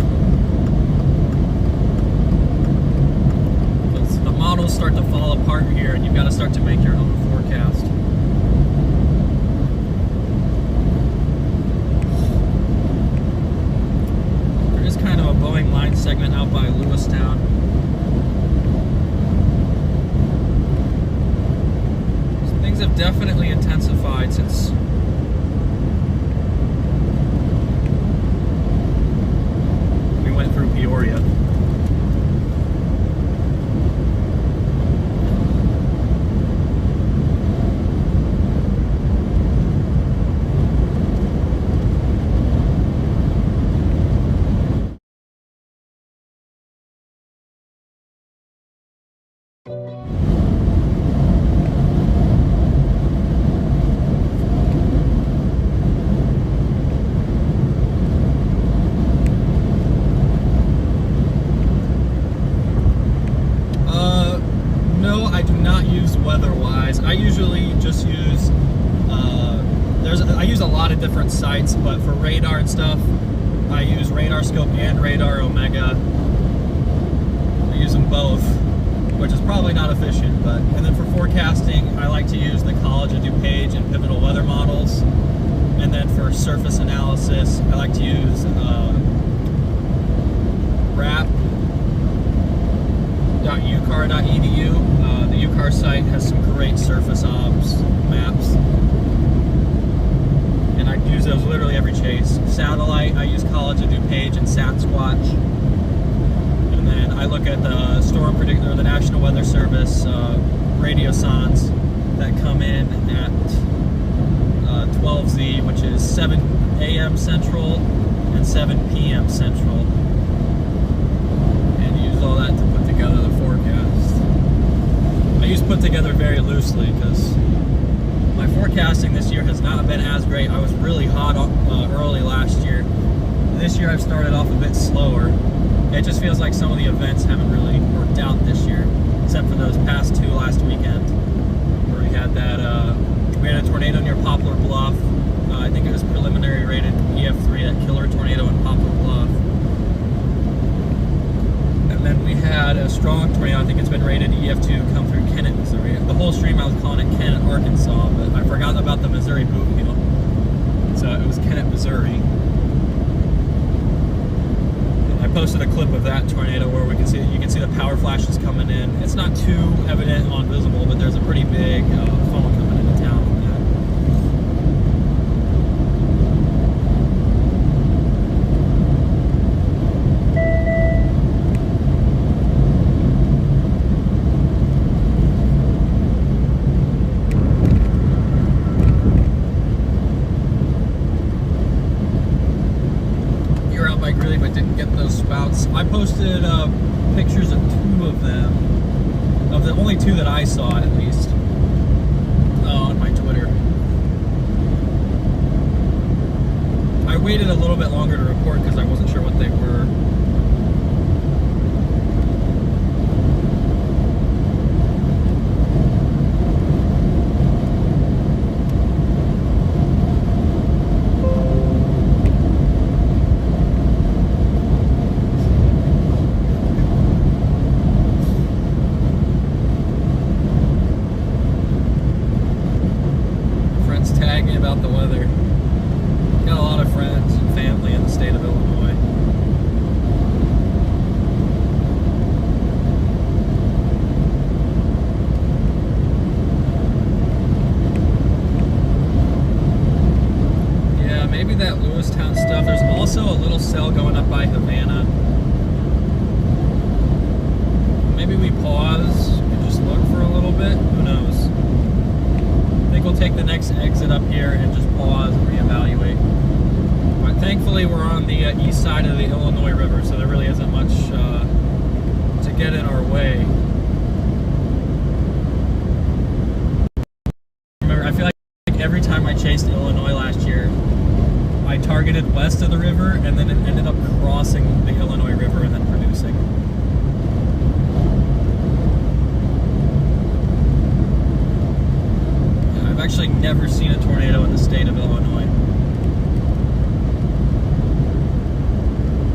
The models start to fall apart here, and you've got to start to make your own forecast. There is kind of a Boeing line segment out by Lewistown. Things have definitely intensified since we went through Peoria. I usually just use I use a lot of different sites, but for radar and stuff, I use RadarScope and Radar Omega. I use them both, which is probably not efficient, but and then for forecasting, I like to use the College of DuPage and Pivotal Weather Models, and then for surface analysis, I like to use rap.ucar.edu. The UCAR site has some great surface ops maps, and I use those literally every chase. Satellite, I use College of DuPage and Satsquatch, and then I look at the storm predictor, the National Weather Service radiosondes that come in at 12Z, which is 7 a.m. Central and 7 p.m. Central, and use all that to put together the forecast. I use put together very loosely because my forecasting this year has not been as great. I was really hot early last year. This year I've started off a bit slower. It just feels like some of the events haven't really worked out this year, except for those past 2 last weekend, where we had that we had a tornado near Poplar Bluff. I think it was preliminary rated EF3, that killer tornado in Poplar Bluff. And then we had had a strong tornado. I think it's been rated EF2 come through Kennett, Missouri. The whole stream I was calling it Kennett, Arkansas, but I forgot about the Missouri boot wheel. So it was Kennett, Missouri. I posted a clip of that tornado where you can see the power flashes coming in. It's not too evident on visible, but there's a pretty big funnel coming into town on that. I posted pictures of 2 of them, of the only 2 that I saw at least, on my Twitter. I waited a little bit longer to report because I wasn't sure what they were. About the weather. Got a lot of friends and family in the state of Illinois. Yeah, maybe that Lewistown stuff. There's also a little cell going up by Havana. Maybe we pause and just look for a little bit. Who knows? I think we'll take the next exit up here and just pause and reevaluate. But thankfully we're on the east side of the Illinois River, so there really isn't much to get in our way. Remember, I feel like every time I chased Illinois last year, I targeted west of the river and then it ended up crossing the Illinois River and then producing. I've actually never seen a tornado in the state of Illinois.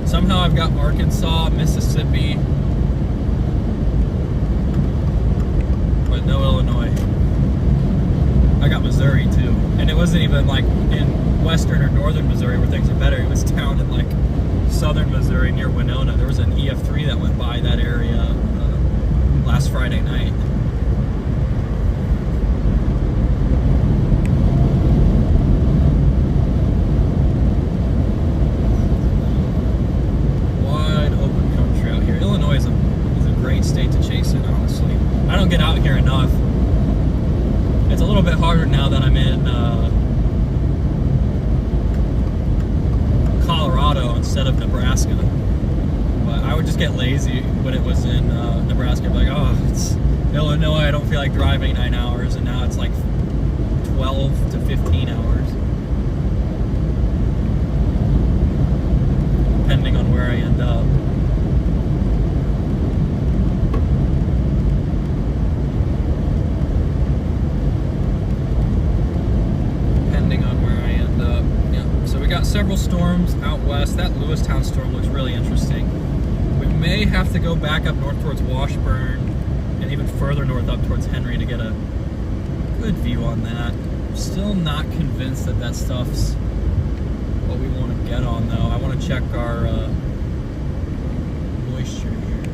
Somehow I've got Arkansas, Mississippi, but no Illinois. I got Missouri too. And it wasn't even like in western or northern Missouri where things are better. It was down in like southern Missouri near Winona. There was an EF3 that went by that area last Friday night. State to chase it, honestly. I don't get out here enough. It's a little bit harder now that I'm in Colorado instead of Nebraska. But I would just get lazy when it was in Nebraska. Like, oh, it's Illinois, I don't feel like driving 9 hours, and now it's like 12 to 15 hours. Depending on where I end up. Several storms out west. That Lewistown storm looks really interesting. We may have to go back up north towards Washburn and even further north up towards Henry to get a good view on that. Still not convinced that that stuff's what we want to get on though. I want to check our moisture here.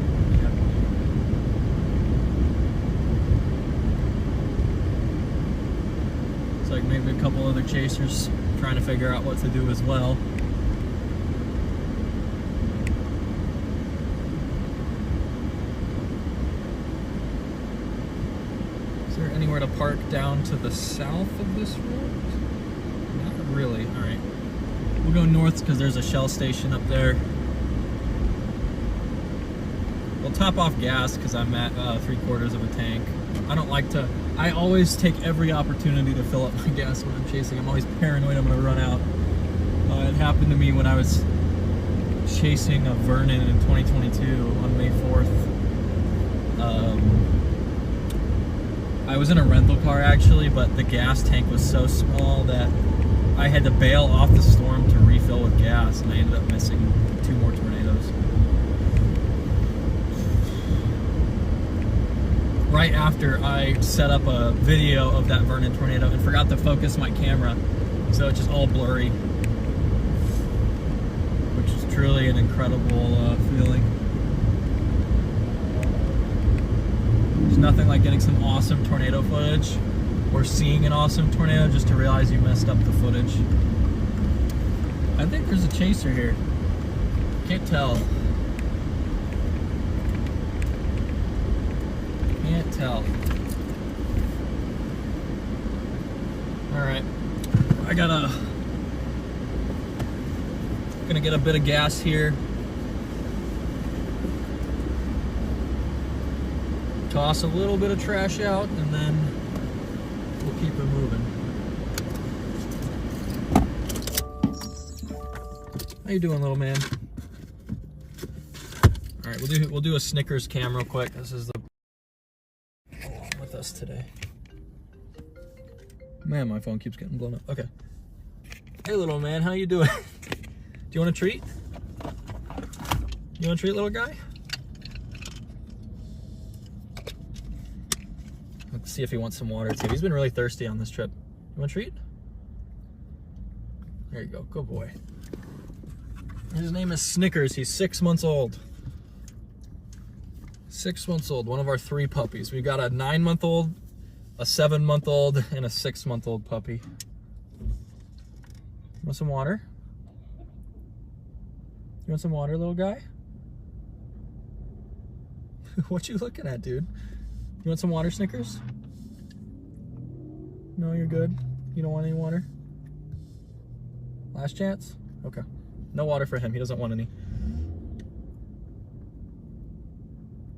It's like maybe a couple other chasers trying to figure out what to do as well. Is there anywhere to park down to the south of this road? Not really. Alright. We'll go north because there's a Shell station up there. We'll top off gas because I'm at 3/4 of a tank. I don't like to... I always take every opportunity to fill up my gas when I'm chasing. I'm always paranoid I'm going to run out. It happened to me when I was chasing a Vernon in 2022 on May 4th. I was in a rental car actually, but the gas tank was so small that I had to bail off the storm to refill with gas, and I ended up missing 2 more tornadoes. right after I set up a video of that Vernon tornado and forgot to focus my camera, so it's just all blurry, which is truly an incredible feeling. There's nothing like getting some awesome tornado footage or seeing an awesome tornado just to realize you messed up the footage. I think there's a chaser here. Can't tell. Can't tell. Alright. Gonna get a bit of gas here. Toss a little bit of trash out and then we'll keep it moving. How you doing, little man? All right, we'll do a Snickers cam real quick. This is the with us today. Man, my phone keeps getting blown up. Okay. Hey, little man, how you doing? Do you want a treat? You want a treat, little guy? Let's see if he wants some water too. He's been really thirsty on this trip. You want a treat? There you go. Good boy. His name is Snickers. He's 6 months old. 6 months old. One of our 3 puppies. We've got a 9-month-old, a 7-month-old, and a 6-month-old puppy. Want some water? You want some water, little guy? What you looking at, dude? You want some water, Snickers? No, you're good. You don't want any water? Last chance? Okay. No water for him. He doesn't want any.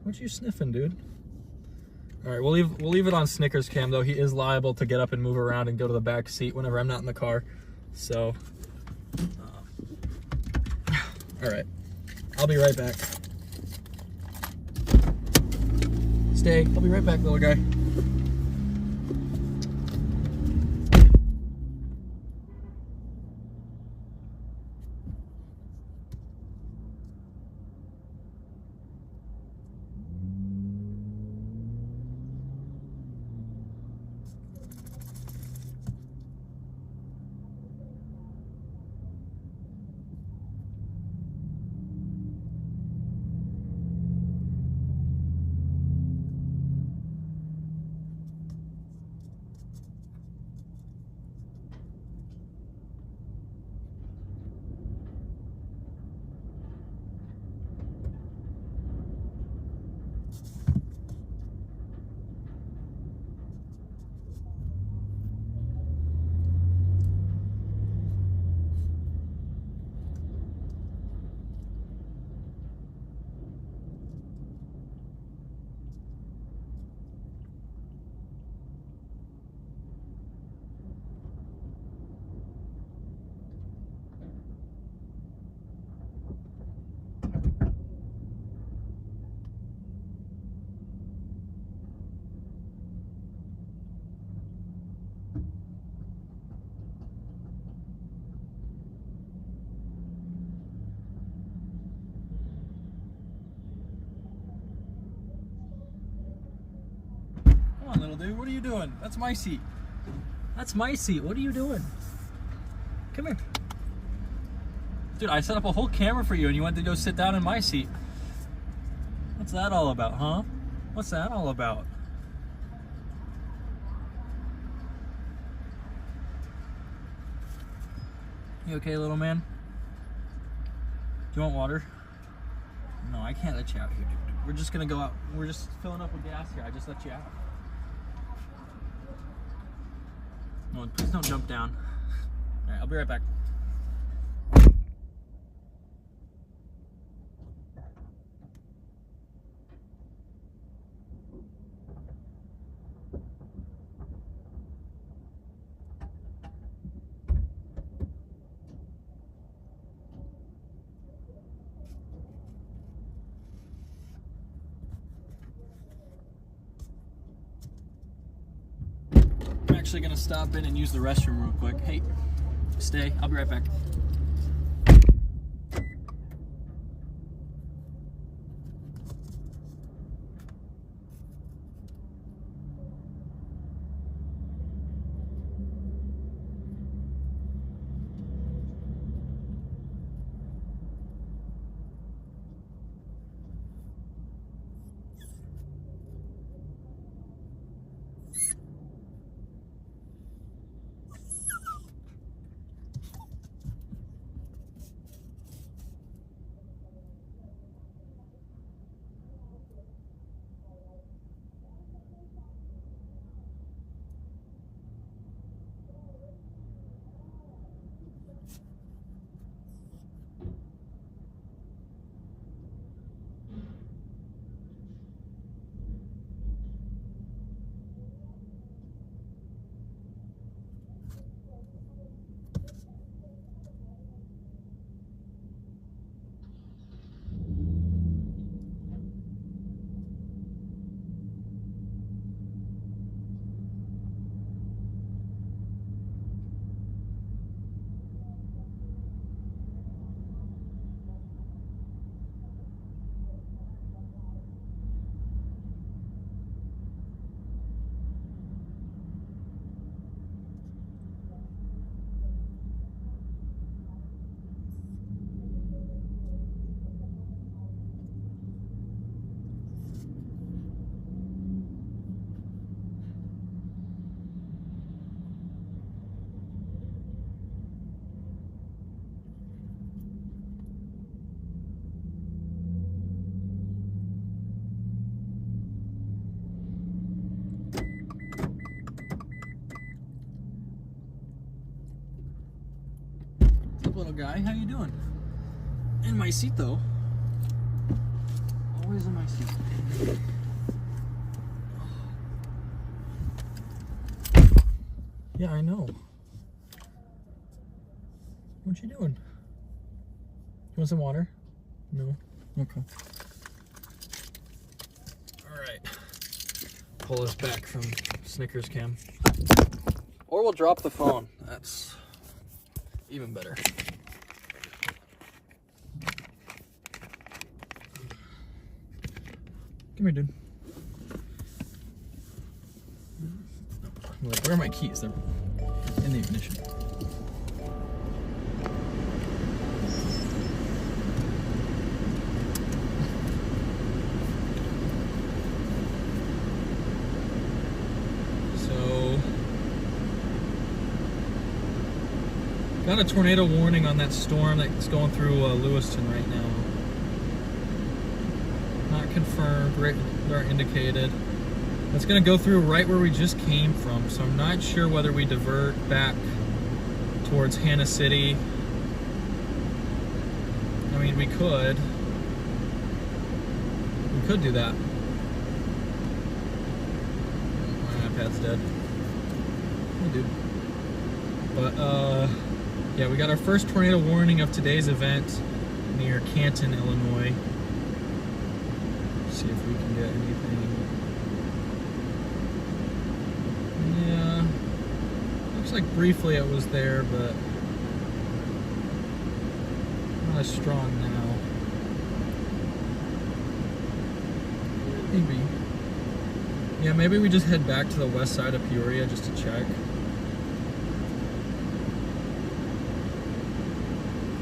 What you sniffing, dude? All right, we'll leave it on Snickers cam though. He is liable to get up and move around and go to the back seat whenever I'm not in the car. So, all right, I'll be right back. Stay. I'll be right back, little guy. Little dude, what are you doing? That's my seat. That's my seat. What are you doing? Come here. Dude, I set up a whole camera for you and you went to go sit down in my seat. What's that all about, huh? What's that all about? You okay, little man? Do you want water? No, I can't let you out here, dude. We're just gonna go out. We're just filling up with gas here. I just let you out. No, please don't jump down. All right, I'll be right back. Actually gonna stop in and use the restroom real quick. Hey, stay. I'll be right back. guy. How you doing? In my seat, though. Always in my seat. Yeah, I know. What you doing? You want some water? No? Okay. Alright. Pull us back from Snickers cam. Or we'll drop the phone. That's even better. Come here, dude. Where are my keys? They're in the ignition. So, got a tornado warning on that storm that's going through Lewiston right now. Not confirmed, radar indicated. It's going to go through right where we just came from, so I'm not sure whether we divert back towards Hannah City. I mean, we could. We could do that. My iPad's dead. Hey, dude. But, yeah, we got our first tornado warning of today's event near Canton, Illinois. See if we can get anything. Yeah, looks like briefly it was there, but not as strong now. Maybe. Yeah, maybe we just head back to the west side of Peoria just to check.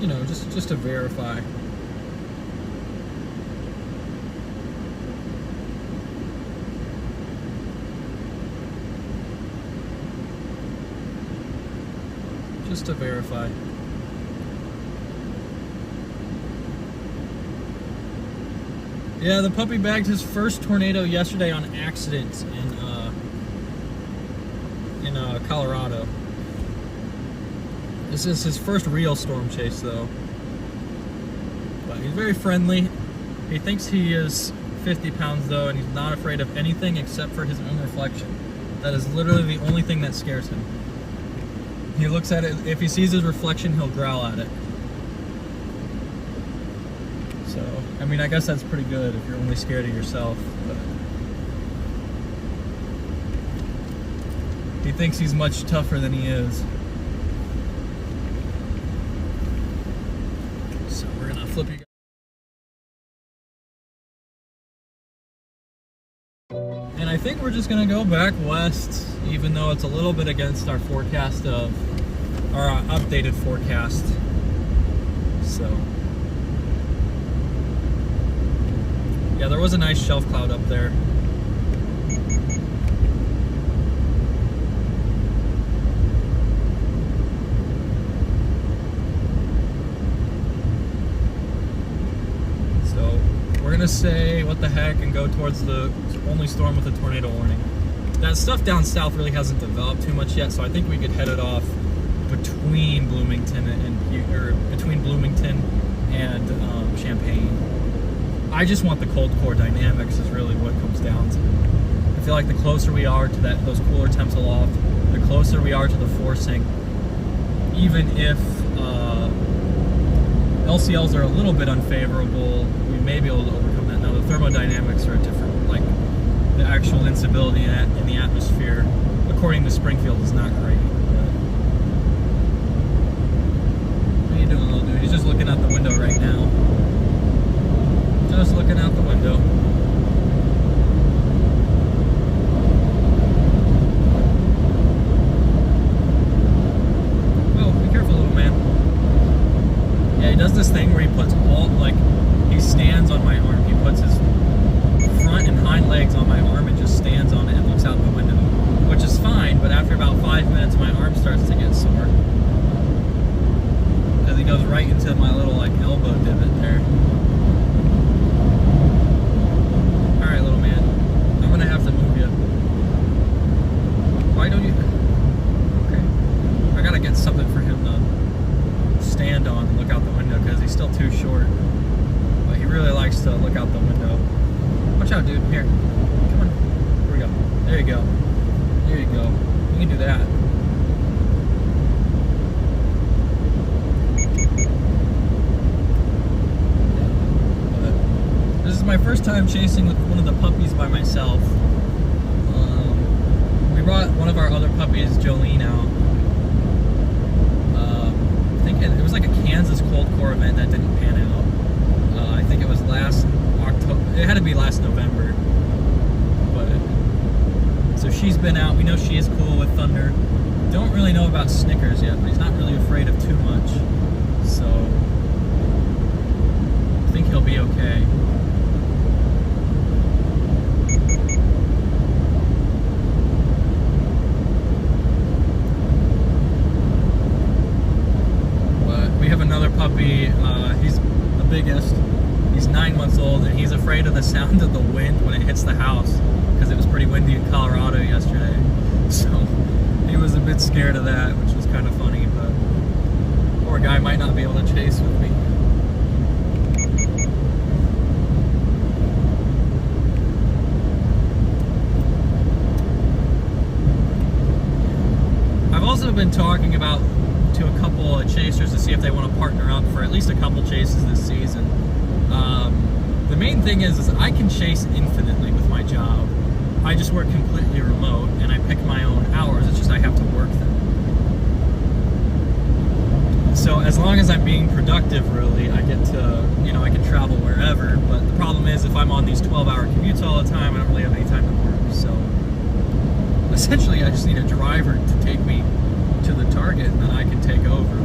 You know, just to verify. Just to verify. Yeah, the puppy bagged his first tornado yesterday on accident in Colorado. This is his first real storm chase, though. But he's very friendly. He thinks he is 50 pounds, though, and he's not afraid of anything except for his own reflection. That is literally the only thing that scares him. He looks at it, if he sees his reflection, he'll growl at it. So, I mean, I guess that's pretty good if you're only scared of yourself. But he thinks he's much tougher than he is. So we're gonna flip you guys. And I think we're just gonna go back west, even though it's a little bit against our forecast of our updated forecast. So yeah, there was a nice shelf cloud up there. So we're gonna say what the heck and go towards the only storm with a tornado warning. That stuff down south really hasn't developed too much yet, so I think we could head it off between Bloomington and Champaign. I just want the cold core dynamics is really what it comes down to. I feel like the closer we are to those cooler temps aloft, the closer we are to the forcing. Even if LCLs are a little bit unfavorable, we may be able to overcome that. Now the thermodynamics are different, like the actual instability in the atmosphere, according to Springfield, is not great. What are you doing, little dude? He's just looking out the window right now. Just looking out the window. Oh, be careful, little man. Yeah, he does this thing where he puts he stands on my arm. He puts his front and hind legs on my arm and just stands on it and looks out the window, which is fine, but after about 5 minutes, my arm starts to get sore. Because he goes right into my little elbow divot there. you go. There you go. You can do that. But this is my first time chasing with one of the puppies by myself. We brought one of our other puppies, Jolene, out. I think it was like a Kansas cold core event that didn't pan out. I think it was last October. It had to be last November. But so she's been out. We know she is cool with Thunder. Don't really know about Snickers yet, but he's not really afraid of too much. So I think he'll be okay. We have another puppy, he's the biggest, he's 9 months old, and he's afraid of the sound of the wind when it hits the house, because it was pretty windy in Colorado yesterday, so he was a bit scared of that, which was kind of funny, but poor guy might not be able to chase with me. I've also been talking about to a couple of chasers to see if they want to partner up for at least a couple chases this season. The main thing is I can chase infinitely with my job. I just work completely remote and I pick my own hours. It's just I have to work them. So as long as I'm being productive, really, I get to, I can travel wherever. But the problem is if I'm on these 12-hour commutes all the time, I don't really have any time to work. So essentially, I just need a driver to take me to the target, and then I can take over.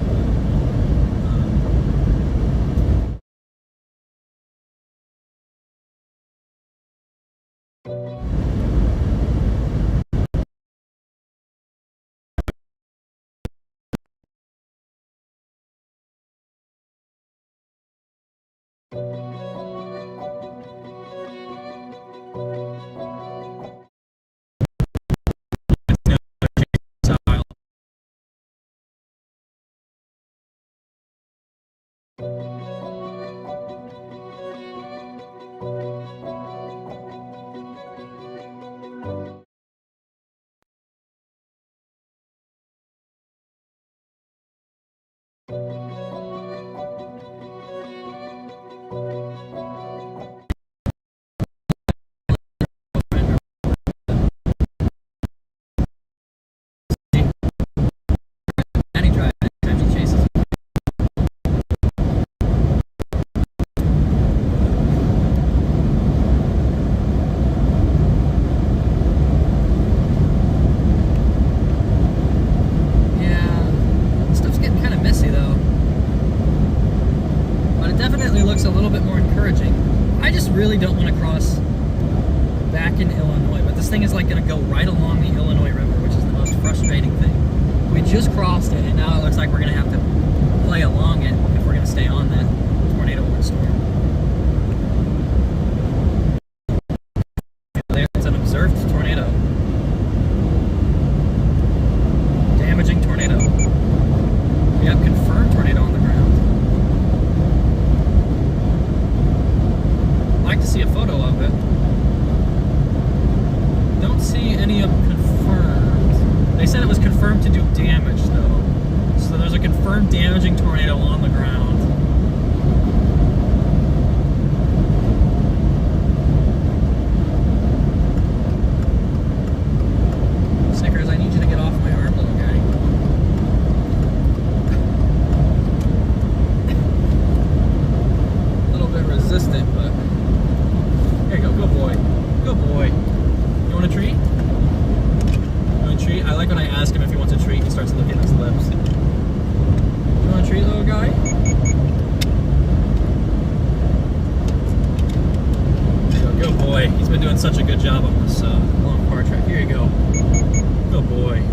Really don't want to cross back in Illinois, but this thing is like going to go right along the Illinois River, which is the most frustrating thing. We just crossed it, and now it looks like we're going to have to play along it if we're going to stay on that tornado warning storm. It's an observed tornado. Damaging tornado. We have confirmed tornado on the ground. Like to see a photo of it. Don't see any of confirmed. They said it was confirmed to do damage though. So there's a confirmed damaging tornado on the ground. Snickers, I need you to get off my arm, little guy. A little bit resistant, but there you go, good boy. Good boy. You want a treat? You want a treat? I like when I ask him if he wants a treat, he starts licking his lips. You want a treat, little guy? There you go, good boy. He's been doing such a good job on this long car track. Here you go. Good boy.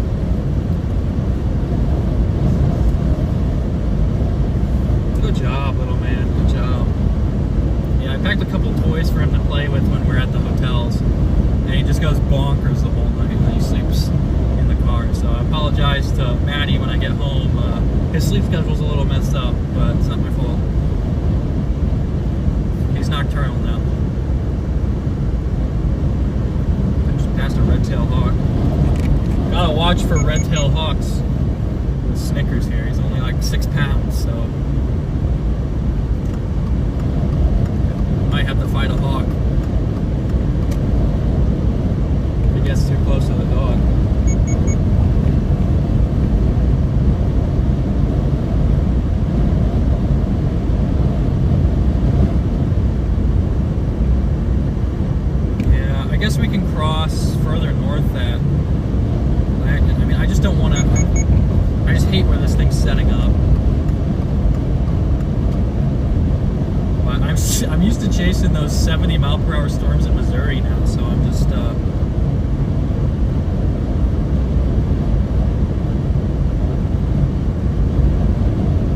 Good job, little man. Good job. Yeah, I packed a couple toys for him to play with when we're at the hotels, and he just goes bonkers the whole night, and he sleeps in the car. So I apologize to Maddie when I get home. His sleep schedule's a little messed up, but it's not my fault. He's nocturnal now. I just passed a red red-tailed hawk. Gotta watch for red-tailed hawks with Snickers here. He's only like 6 pounds, so might have to fight a hawk if he gets too close to the dog. Yeah, I guess we can cross further north that. I mean, I just don't want to. I just hate where this thing's setting up. But I'm used to chasing those 70-mile-per-hour storms in Missouri now, so I'm just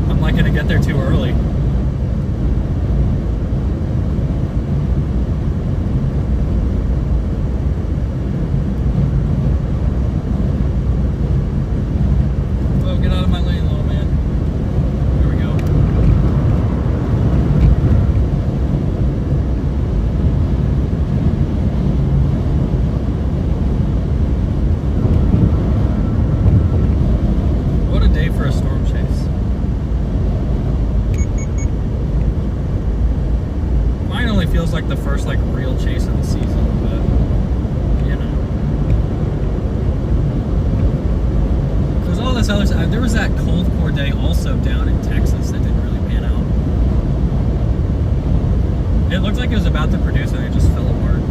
I'm like gonna get there too early. Feels like the first real chase of the season, but you know, there's all this other stuff. There was that cold core day also down in Texas that didn't really pan out. It looked like it was about to produce and it just fell apart.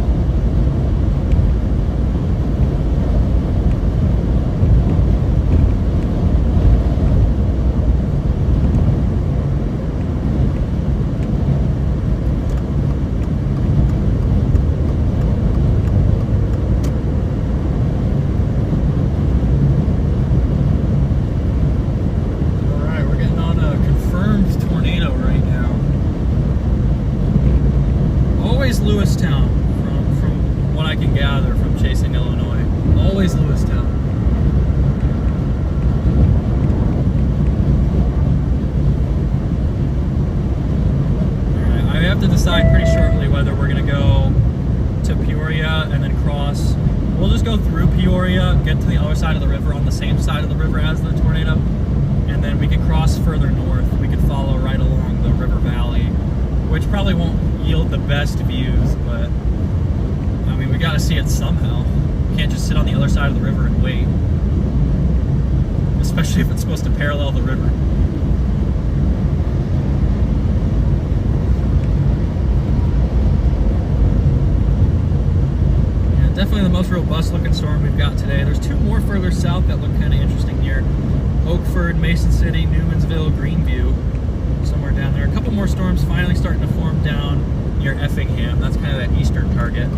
Lewistown, from what I can gather from chasing Illinois. Always Lewistown. Alright, I have to decide pretty shortly whether we're going to go to Peoria and then cross. We'll just go through Peoria, get to the other side of the river on the same side of the river as the tornado, and then we can cross further north. We could follow right along the river valley, which probably won't yield the best views, but I mean, we got to see it somehow. We can't just sit on the other side of the river and wait, especially if it's supposed to parallel the river. Yeah, definitely the most robust looking storm we've got today. There's two more further south that look kind of interesting near Oakford, Mason City, Newmansville, Greenview. Somewhere down there. A couple more storms finally starting to form down near Effingham. That's kind of that eastern target.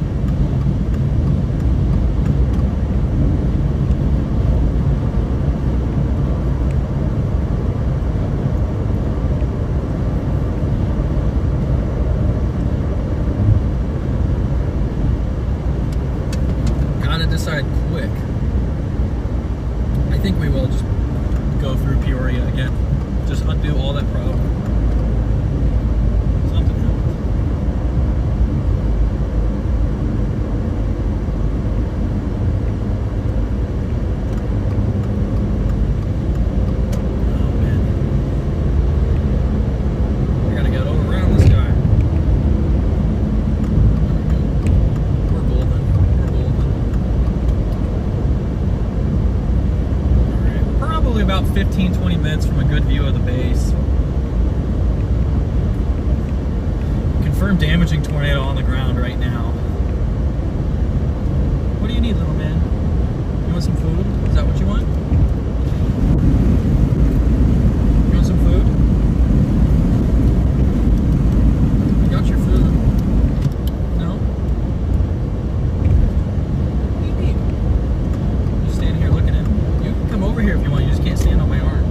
Gotta decide quick. I think we will just go through Peoria again. Just undo all that problem. Something happened. Oh man. I gotta get over around this guy. We're golden. We're golden. Alright. Probably about 15-20 minutes from a good view of the base. Confirmed damaging tornado on the ground right now. What do you need, little man? You want some food? Is that what you want? You want some food? You got your food. No? What do you need? Just stand here looking at me. You can come over here if you want. You just can't stand on my arm.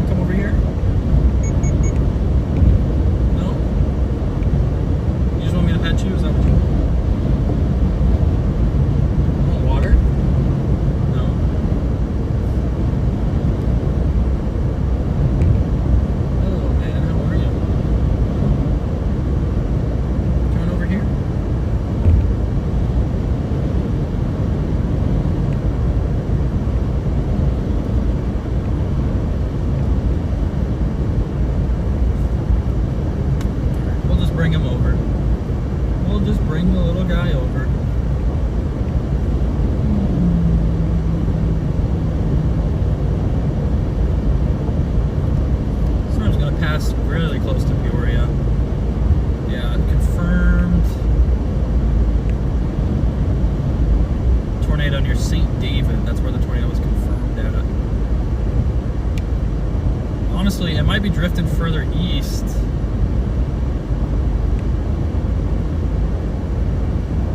Come over here. No? You just want me to pet you? Is that what you tornado near St. David. That's where the tornado was confirmed at. Honestly, it might be drifting further east.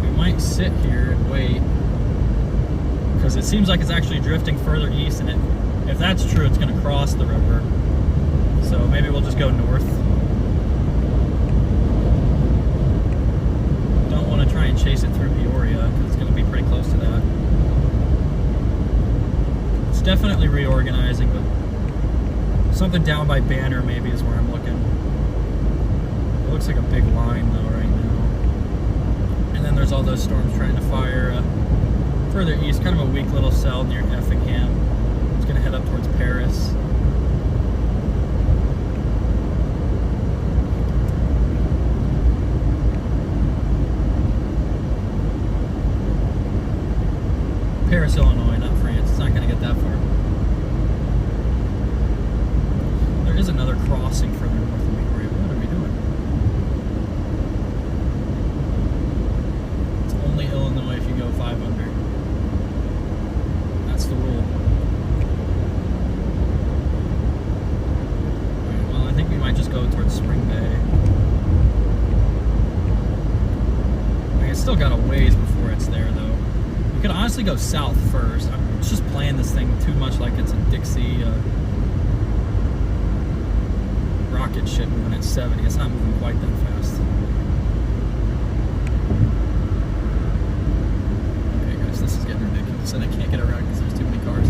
We might sit here and wait, because it seems like it's actually drifting further east, and if that's true, it's going to cross the river. So maybe we'll just go north. Don't want to try and chase it through Peoria, because it's going to be pretty close to that. It's definitely reorganizing, but something down by Banner maybe is where I'm looking. It looks like a big line though right now. And then there's all those storms trying to fire further east, kind of a weak little cell near Effingham. It's going to head up towards Paris. Paris, Illinois, not France. It's not going to get that far. There is another crossing further north of Peoria. What are we doing? It's only Illinois if you go 5 under. That's the rule. Right, well, I think we might just go towards Spring Bay. I mean, it's still got a ways before it's there, though. We could honestly go south first. I'm just playing this thing too much like it's a Dixie rocket ship moving at 70. It's not moving quite that fast. Okay, guys, this is getting ridiculous, and I can't get around because there's too many cars.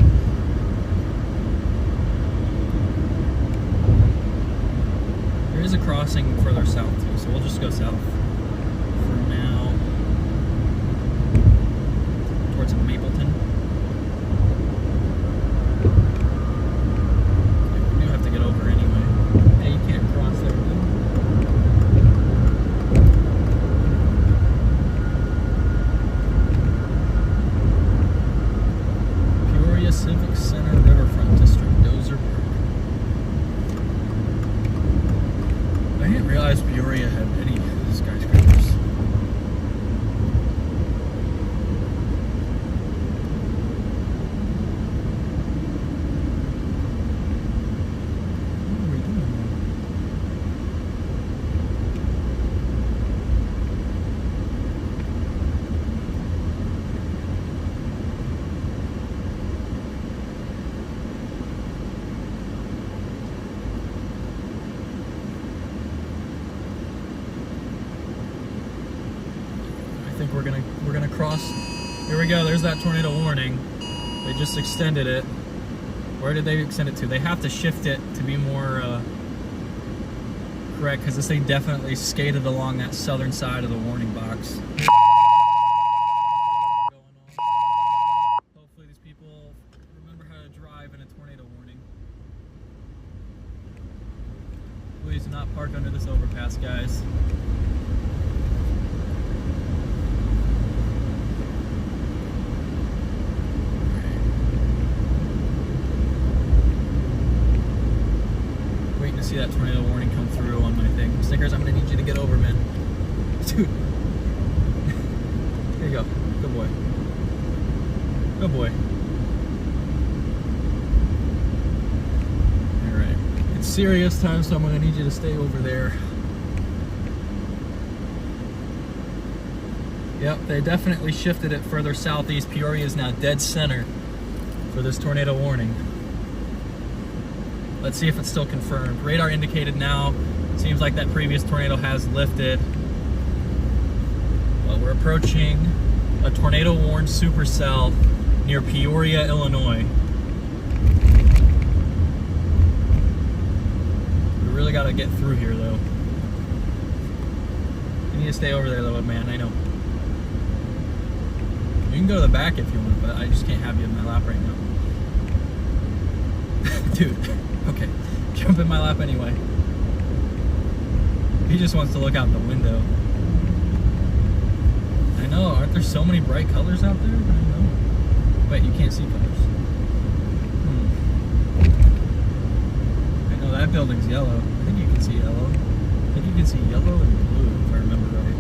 There is a crossing further south too, so we'll just go south for now. Towards Mapleton. We do have to get over anyway. Hey, you can't cross there, dude. Peoria Civic Center Riverfront District, Dozer Park. I didn't realize Peoria had any skyscrapers. We're gonna cross. Here we go. There's that tornado warning. They just extended it. Where did they extend it to? They have to shift it to be more correct, because this thing definitely skated along that southern side of the warning box. Hopefully these people remember how to drive in a tornado warning. Please do not park under this overpass, guys. See that tornado warning come through on my thing. Snickers, I'm gonna need you to get over, man. Dude. Here you go. Good boy. Good boy. Alright. It's serious time, so I'm gonna need you to stay over there. Yep, they definitely shifted it further southeast. Peoria is now dead center for this tornado warning. Let's see if it's still confirmed. Radar indicated now. Seems like that previous tornado has lifted. Well, we're approaching a tornado-warned supercell near Peoria, Illinois. We really got to get through here, though. You need to stay over there, though, man. I know. You can go to the back if you want, but I just can't have you in my lap right now. Dude. Okay, jump in my lap anyway. He just wants to look out the window. I know, aren't there so many bright colors out there? I don't know. Wait, you can't see colors. I know that building's yellow. I think you can see yellow. I think you can see yellow and blue, if I remember right.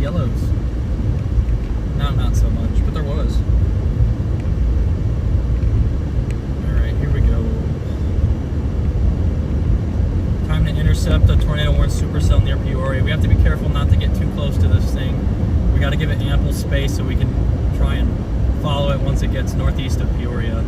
yellows. No, not so much, but there was. Alright, here we go. Time to intercept a tornado-warned supercell near Peoria. We have to be careful not to get too close to this thing. We got to give it ample space so we can try and follow it once it gets northeast of Peoria.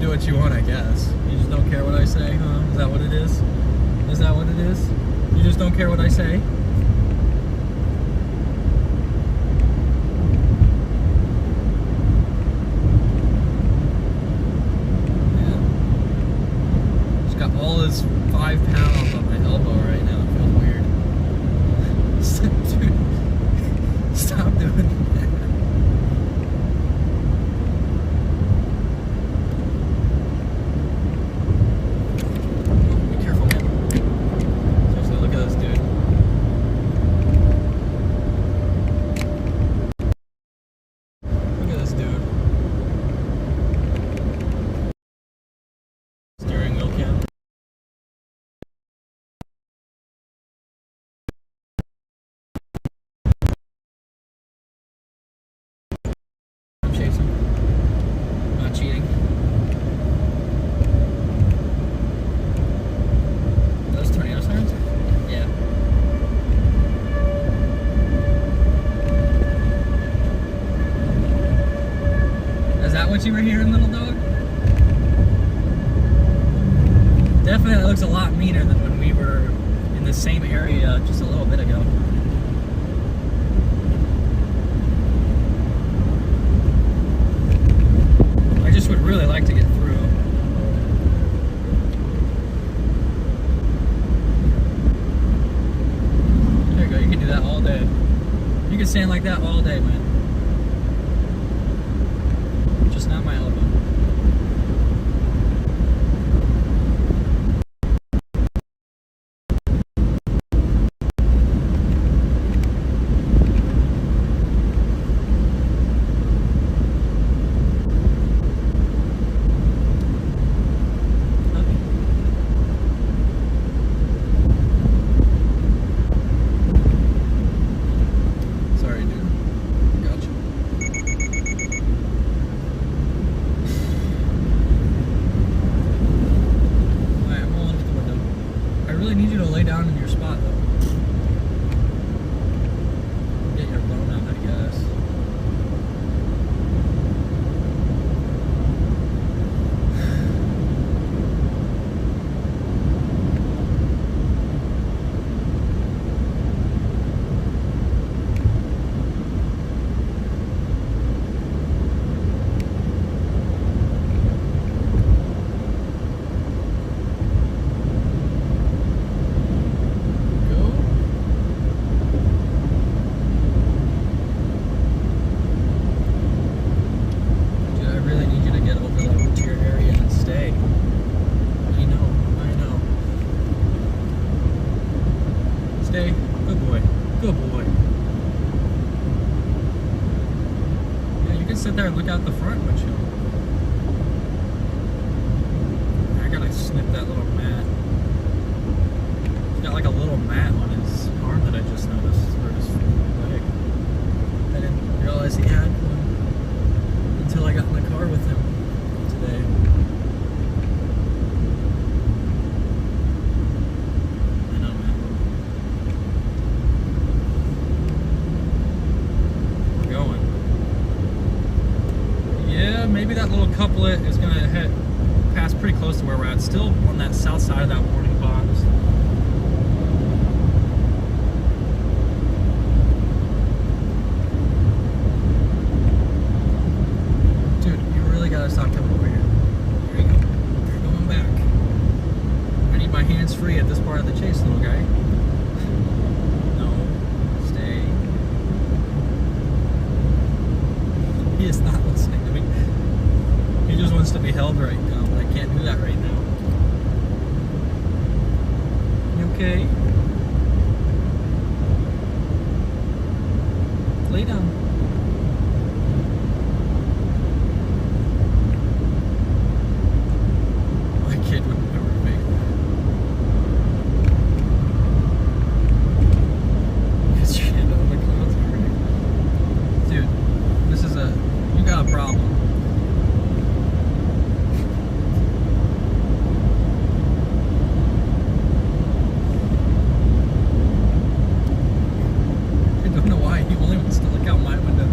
What you want, I guess. You just don't care what I say, huh? Is that what it is? Is that what it is? You just don't care what I say? Yeah. Just got all his 5 pounds on my elbow right now. It feels weird. Dude, stop doing that. What you were hearing, little dog? Definitely looks a lot meaner than when we were in the same area just a little bit ago. I just would really like to get through. There you go, you can do that all day. You can stand like that all day, man. Just not my elbow. Need you to lay down in your spot though. Get your bone out, I guess. Good boy. Good boy. Yeah, you can sit there and look out the front windshield. I gotta snip that little mat. He's got like a little mat on his arm that I just noticed, or his leg. I didn't realize he had one until I got in the car with him today. Maybe that little couplet is going to pass pretty close to where we're at. Still on that south side of that warning box. Dude, you really got to stop coming over here. He is not listening to me. He just wants to be held right now, but I can't do that right now. You okay? Lay down. My kid would never make that. It's your hand on the clouds already. Dude, this is you got a problem. I don't know why he only wants to look out my window.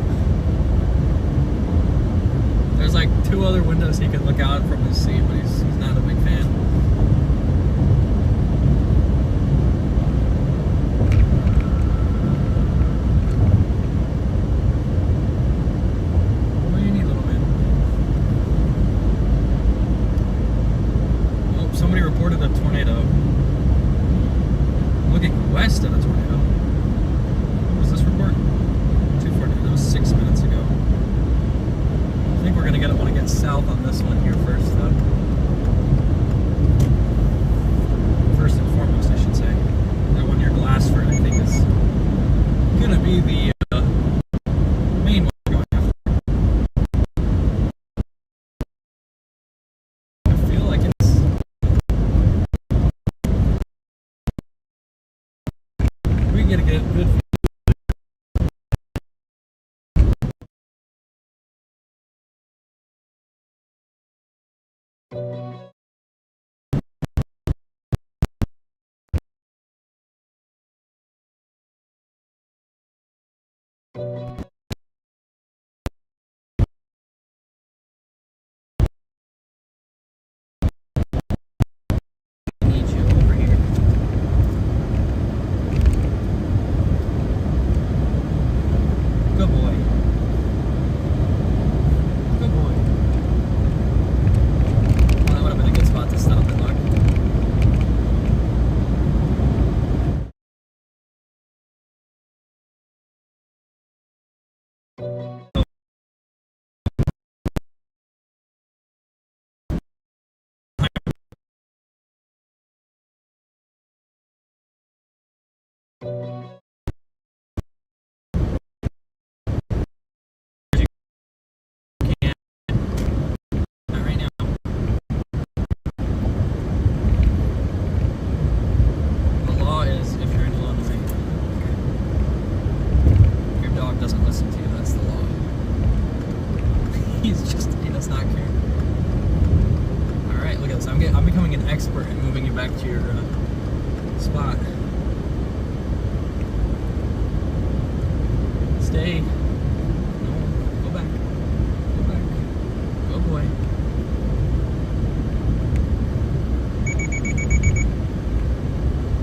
There's like 2 other windows he can look out from his seat, but he's not a big fan. What do you need, little man? Oh, somebody reported a tornado. Looking west at a tornado. What was this report? 2:40. That was 6 minutes ago. I think we're gonna want to get south on this one here first, though. First and foremost, I should say. That one near Glassford, I think, is gonna be the main one we're going after. I feel like it's. We get a good view. I need you over here. Good boy. Good boy. Well, that would have been a good spot to stop and look. Not right now. The law is, if you're in Illinois, if your dog doesn't listen to you, that's the law. He does not care. Alright, look at this. I'm becoming an expert in moving you back to your spot. Stay. No, go back. Go back. Go boy.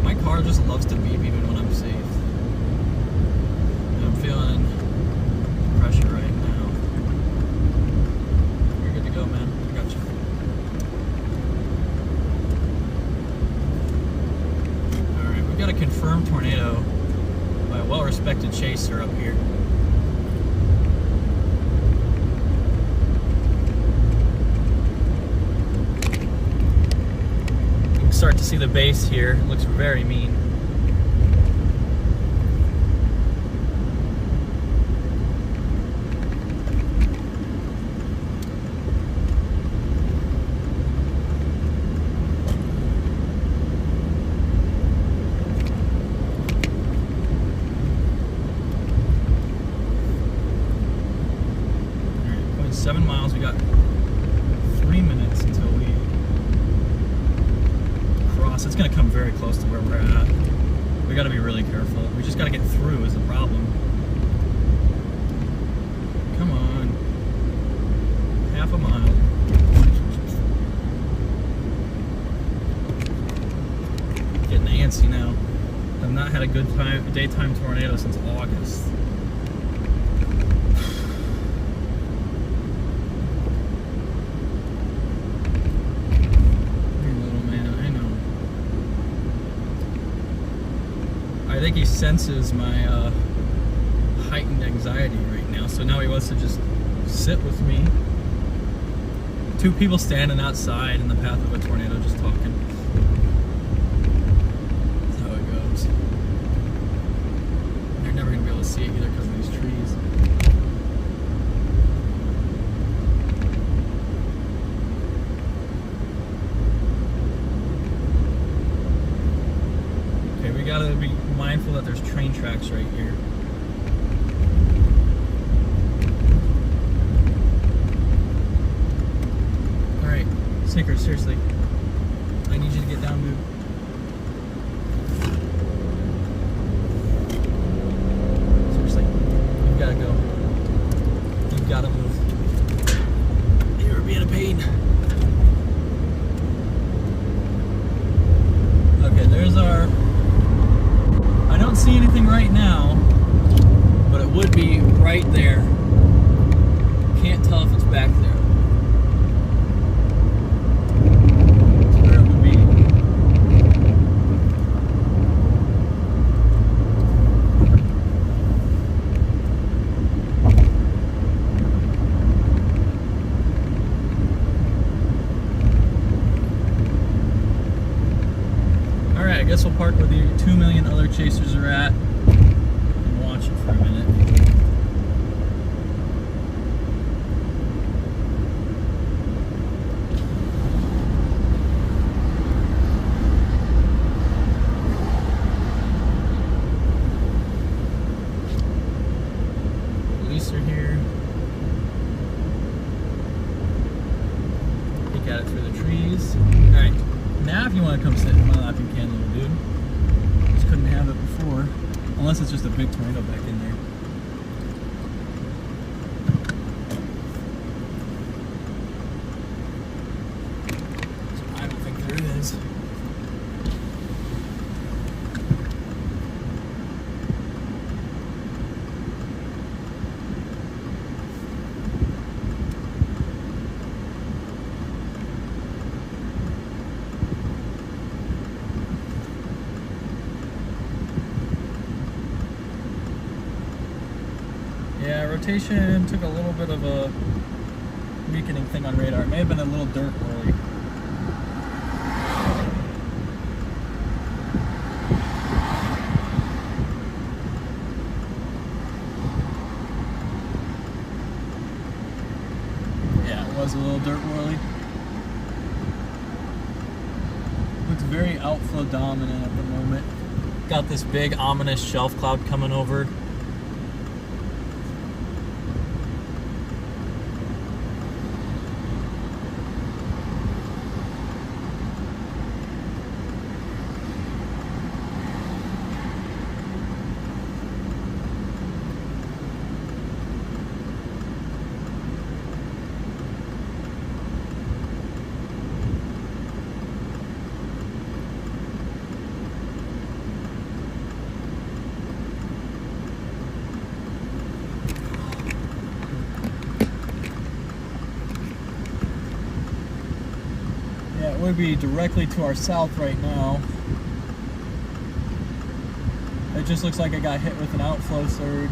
My car just loves to beep even when I'm safe. And I'm feeling pressure right now. You're good to go, man. I got you. Alright, we've got a confirmed tornado by a well-respected chaser up here. You can start to see the base here. It looks very mean. Alright, going 7 miles. We got 3 minutes until we cross. It's going to come very close to where we're at. We got to be really careful. We just got to get through is the problem. Come on. Half a mile. Getting antsy now. I've not had a good daytime tornado since August. I think he senses my heightened anxiety right now, so now he wants to just sit with me. Two people standing outside in the path of a tornado just talking. That's how it goes. You're never going to be able to see it either because of these trees. Okay, we got to be mindful that there's train tracks right here. Snicker, seriously. I need you to get down, dude. Seriously. You've got to go. You've got to move. You're being a pain. Okay, there's our... I don't see anything right now, but it would be right there. Can't tell if it's back there. I guess we'll park where the 2 million other chasers are at and watch it for a minute. Police are here. Peek at it through the trees. Alright. Now if you want to come sit in my lap, you can, little dude. Just couldn't have it before. Unless it's just a big tornado back in there. I don't think there is. Yeah, rotation took a little bit of a weakening thing on radar. It may have been a little dirt whirly. Yeah, it was a little dirt whirly. Looks very outflow dominant at the moment. Got this big ominous shelf cloud coming over. Yeah, it would be directly to our south right now. It just looks like it got hit with an outflow surge.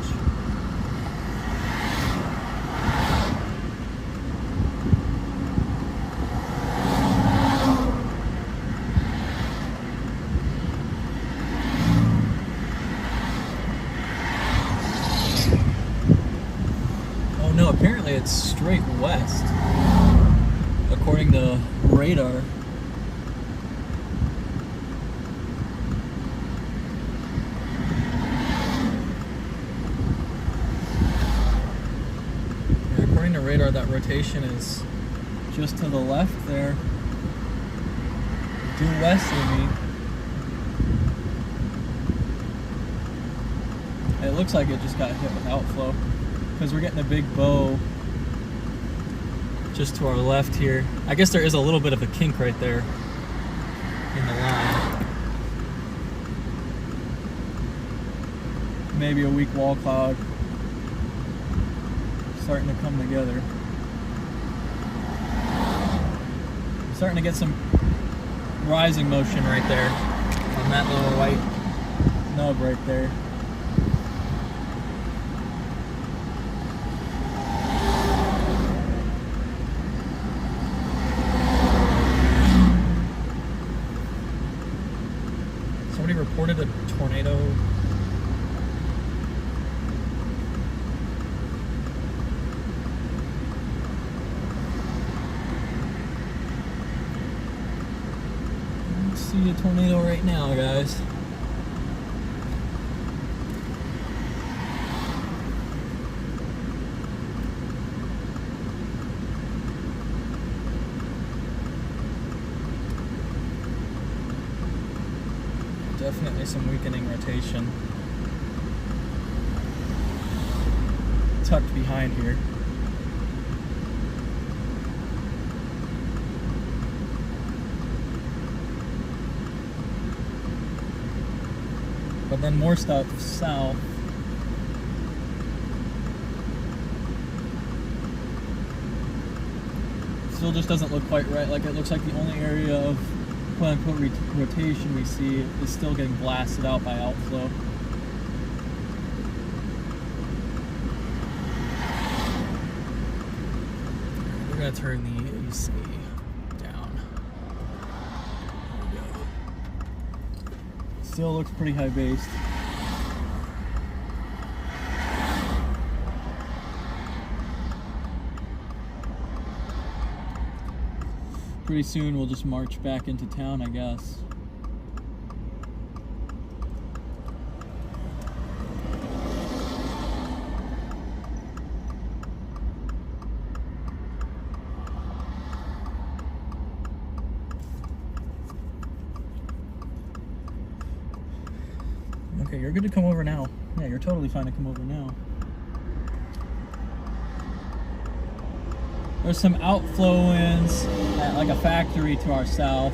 Oh no, apparently it's straight west. According to radar. Yeah, according to radar, that rotation is just to the left there, due west of me. It looks like it just got hit with outflow because we're getting a big bow just to our left here. I guess there is a little bit of a kink right there in the line. Maybe a weak wall cloud starting to come together. I'm starting to get some rising motion right there on that little white nub right there. see a tornado right now, guys. Definitely some weakening rotation tucked behind here. But then more stuff south. Still just doesn't look quite right. Like, it looks like the only area of quote-unquote rotation we see is still getting blasted out by outflow. We're gonna turn the AC down. There we go. Still looks pretty high based. Pretty soon we'll just march back into town, I guess. Okay, you're good to come over now. Yeah, you're totally fine to come over now. There's some outflow winds at like a factory to our south.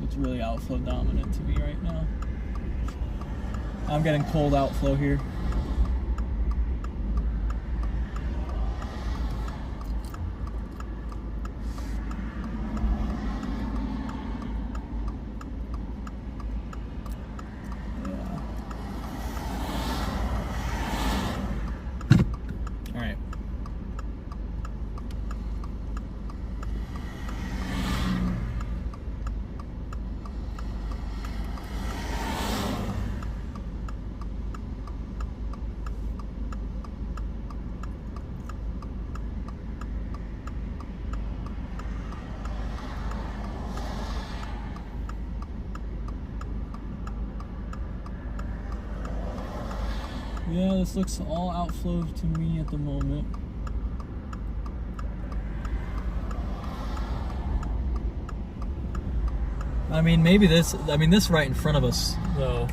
It's really outflow dominant to me right now. I'm getting cold outflow here. Yeah, this looks all outflow to me at the moment. I mean, maybe this right in front of us, though,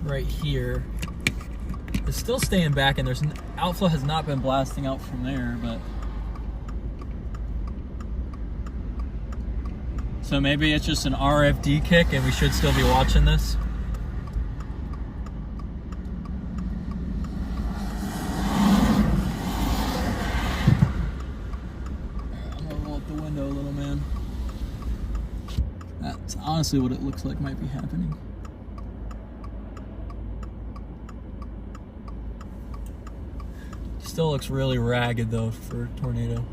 right here, is still staying back, and there's outflow has not been blasting out from there, but. So maybe it's just an RFD kick, and we should still be watching this. Honestly, what it looks like might be happening. Still looks really ragged though for a tornado.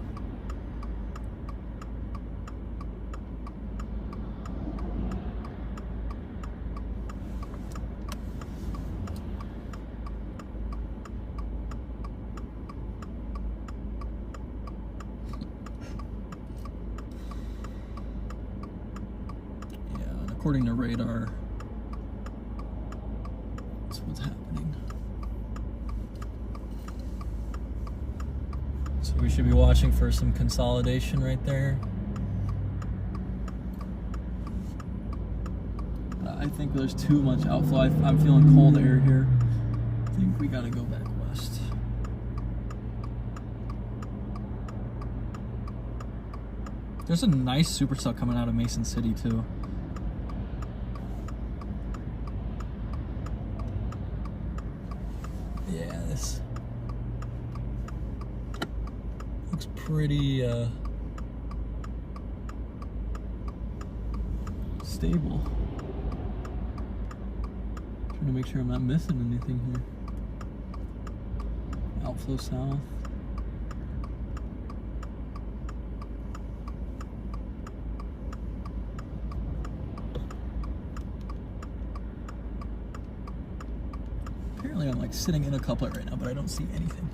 According to radar, that's what's happening. So we should be watching for some consolidation right there. I think there's too much outflow. I'm feeling cold air here. I think we gotta go back west. There's a nice supercell coming out of Mason City too. Yeah, this looks pretty stable. Trying to make sure I'm not missing anything here. Outflow south. Apparently I'm like sitting in a couplet right now, but I don't see anything.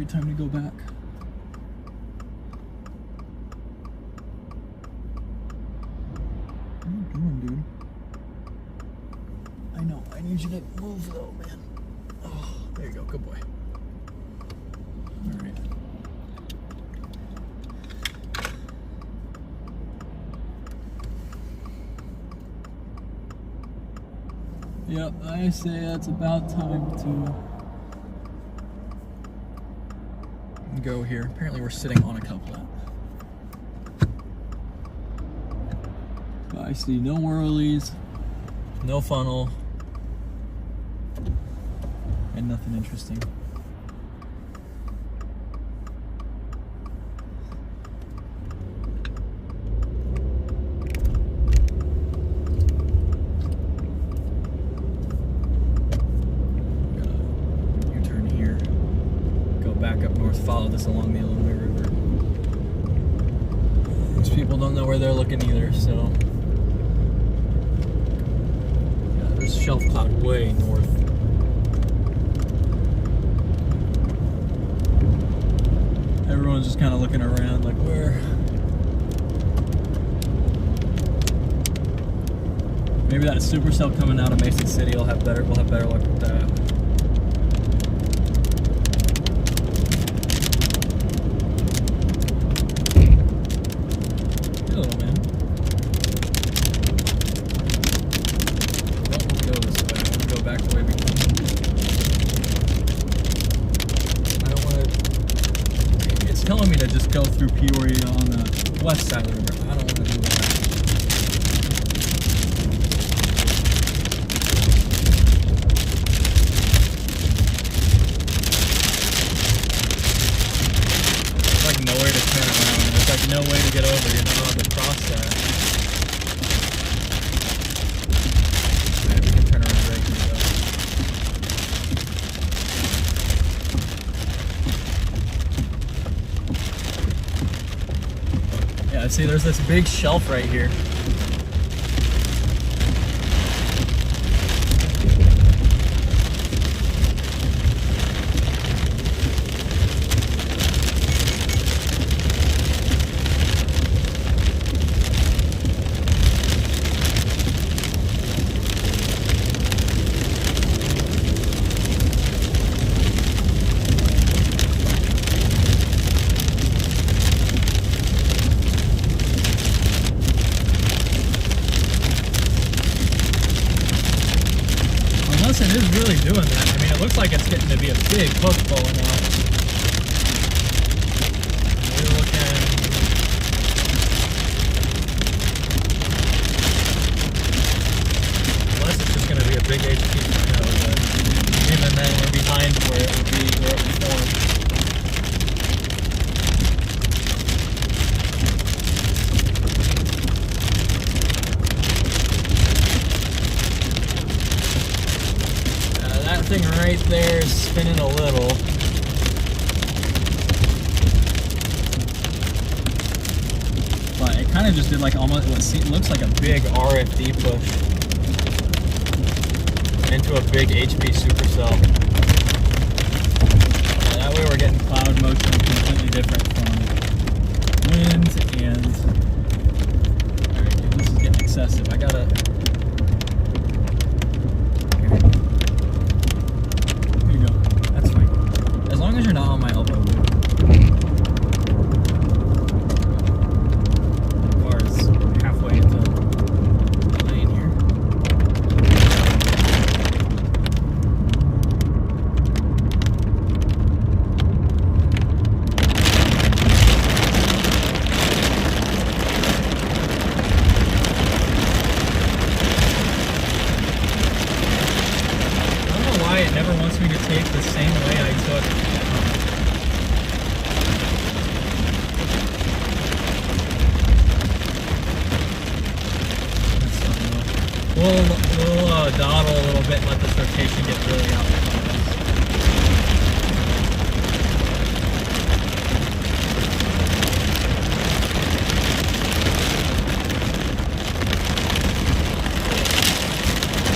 be time to go back. What are you doing, dude? I know, I need you to move though, man. Oh, there you go, good boy. All right. Yep, I say it's about time to go here. Apparently we're sitting on a couplet. But I see no whirlies, no funnel, and nothing interesting. Follow this along the Illinois River. These people don't know where they're looking either, so yeah, there's shelf cloud way north. Everyone's just kind of looking around like where. Maybe that supercell coming out of Mason City will have better. We'll have better luck with that. Telling me to just go through Peoria on the west side of the river. I don't want to do that. There's like nowhere to turn around. There's like no way to get over. You're not allowed to cross that. Alright, we can turn around right here. Yeah, see, there's this big shelf right here. It is really doing that. I mean, it looks like it's getting to be a big hook pulling out. We're looking. Unless it's just going to be a big HP tornado, but even then we're behind where it would be, where it would form. Thing right there is spinning a little. But it kind of just did like almost what looks like a big RFD push into a big HP supercell. That way we're getting cloud motion completely different from wind and alright, dude, this is getting excessive. I gotta as long as you're not on my elbow. The car is halfway into the lane here. I don't know why it never wants me to take the same way I took. We'll dawdle a little bit and let this rotation get really out.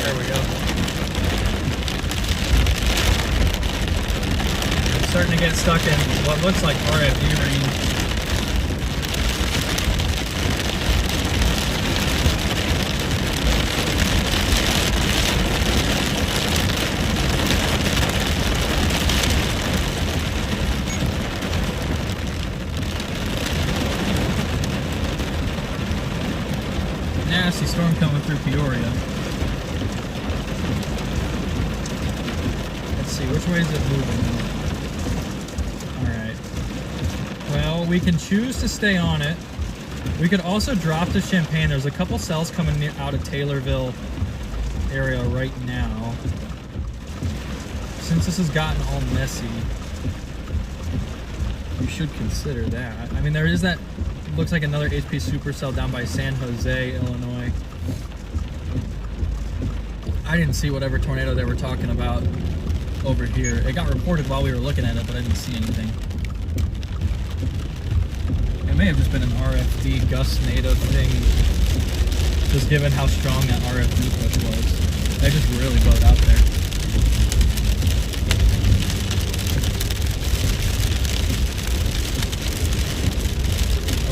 There we go. I'm starting to get stuck in what looks like RFD range. Nasty storm coming through Peoria. Let's see, which way is it moving? Alright. Well, we can choose to stay on it. We could also drop to Champaign. There's a couple cells coming out of Taylorville area right now. Since this has gotten all messy, you should consider that. I mean, there is that, looks like another HP supercell down by San Jose, Illinois. I didn't see whatever tornado they were talking about over here. It got reported while we were looking at it, but I didn't see anything. It may have just been an RFD Gustnado thing, just given how strong that RFD push was. They just really blowed out there.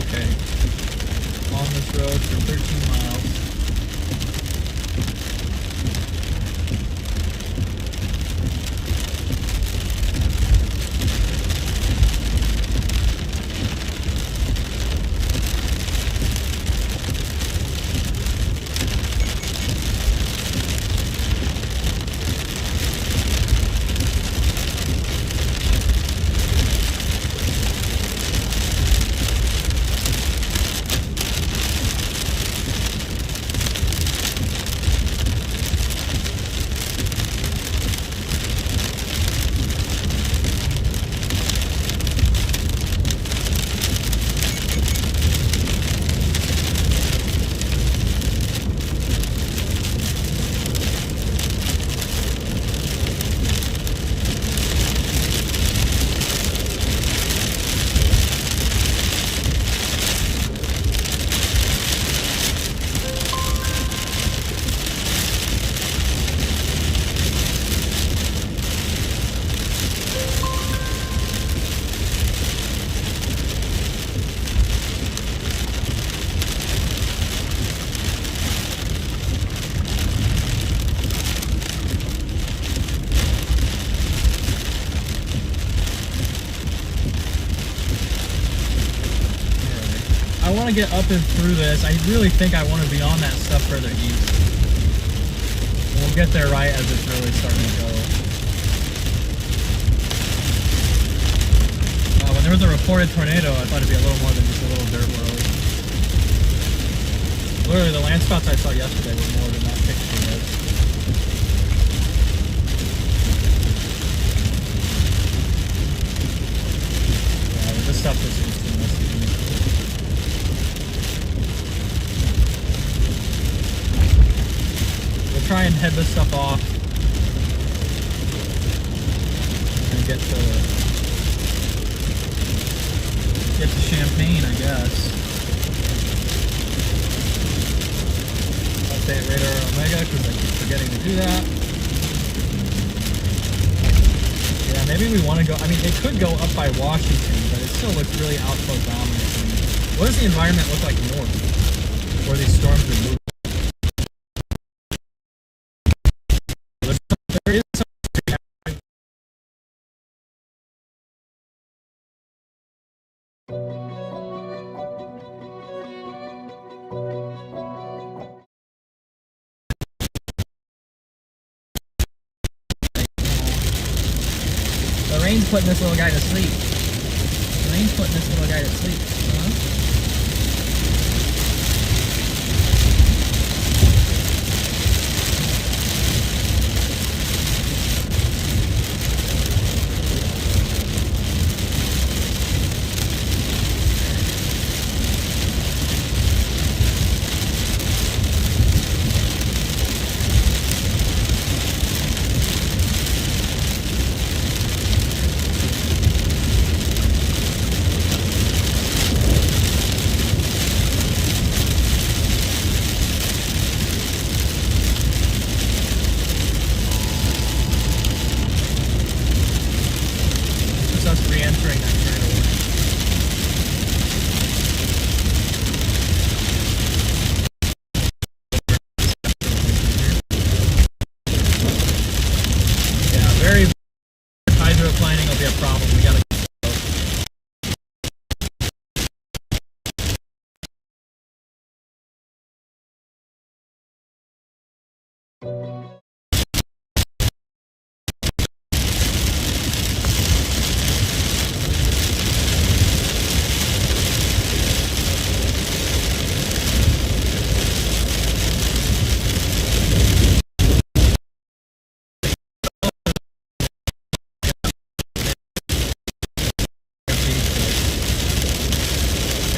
Okay. On this road for 13 miles. I want to get up and through this. I really think I want to be on that stuff further east. We'll get there right as it's really starting to go. When there was a reported tornado, I thought it'd be a little more than just a little dirt road. Literally, the land spots I saw yesterday were more than that picture was. Yeah, this stuff just seems too messy to me. We'll try and head this stuff off and get to Champaign, I guess. Update radar Omega because I keep forgetting to do that. Yeah, maybe we want to go. I mean, it could go up by Washington, but it still looks really outflow dominant to me. What does the environment look like north, where these storms are moving? There is some. The rain's putting this little guy to sleep. The rain's putting this little guy to sleep.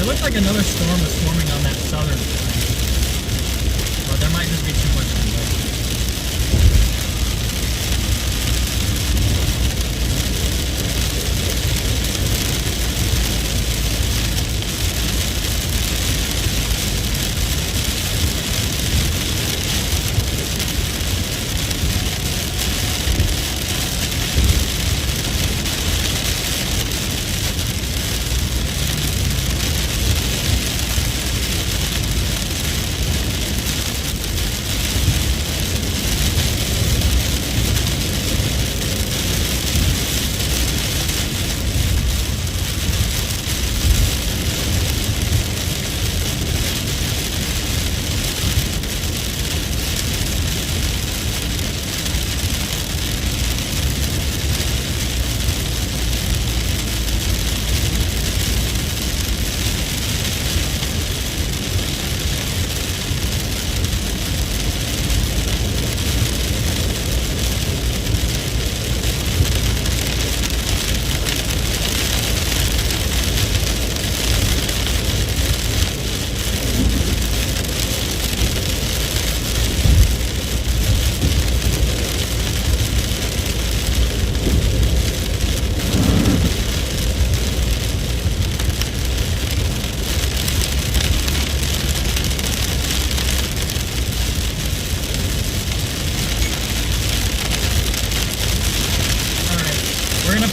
It looked like another storm was forming on that southern flank, but there might just be too much convection.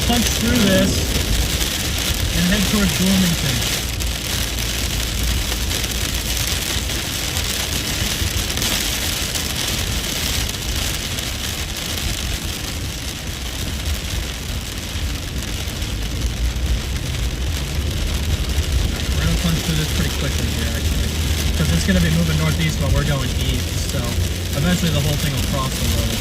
Punch through this and head towards Bloomington. We're going to punch through this pretty quickly here, actually, because it's going to be moving northeast while we're going east, so eventually the whole thing will cross the road.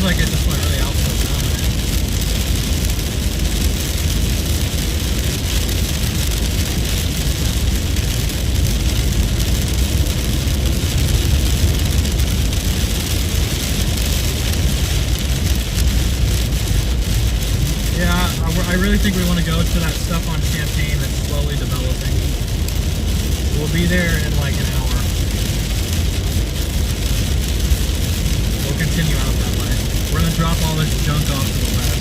Like it just went really outflow down there. Yeah, I really think we want to go to that stuff on Champaign that's slowly developing. We'll be there in like an hour. We'll continue out that way. We're going to drop all this junk off to the west.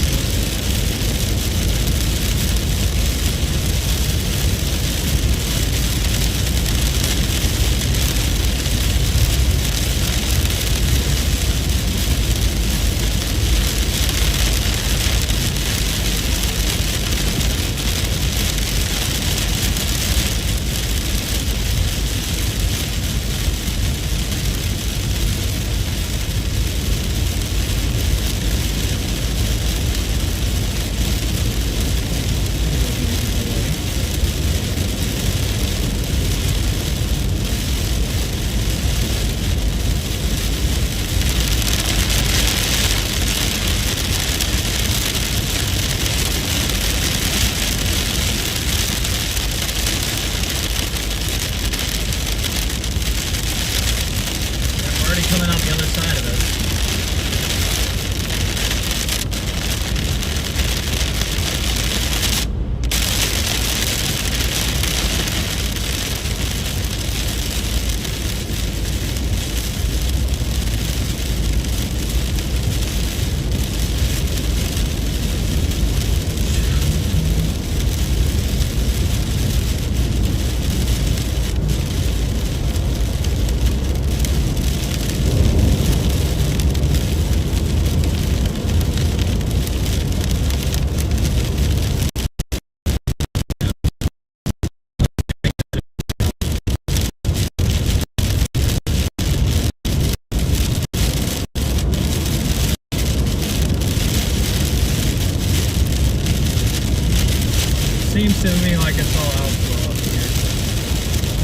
assuming like it's all outflow up here.